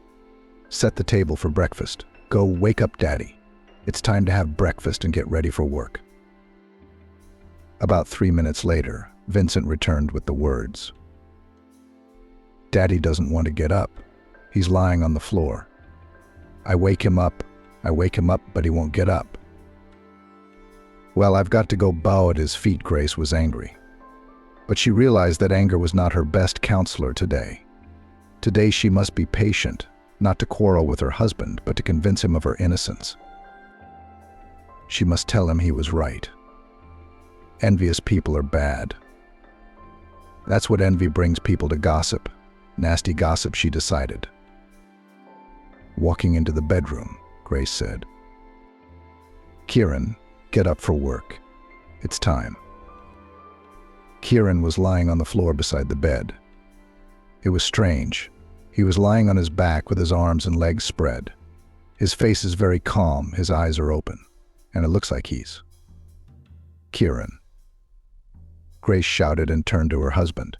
Set the table for breakfast. Go wake up, Daddy. It's time to have breakfast and get ready for work. About 3 minutes later, Vincent returned with the words, Daddy doesn't want to get up. He's lying on the floor. I wake him up, but he won't get up. Well, I've got to go bow at his feet. Grace was angry. But she realized that anger was not her best counselor today. Today she must be patient, not to quarrel with her husband, but to convince him of her innocence. She must tell him he was right. Envious people are bad. That's what envy brings people to gossip. Nasty gossip, she decided. Walking into the bedroom, Grace said, Kieran, get up for work. It's time. Kieran was lying on the floor beside the bed. It was strange. He was lying on his back with his arms and legs spread. His face is very calm, his eyes are open, and it looks like he's... Kieran. Grace shouted and turned to her husband.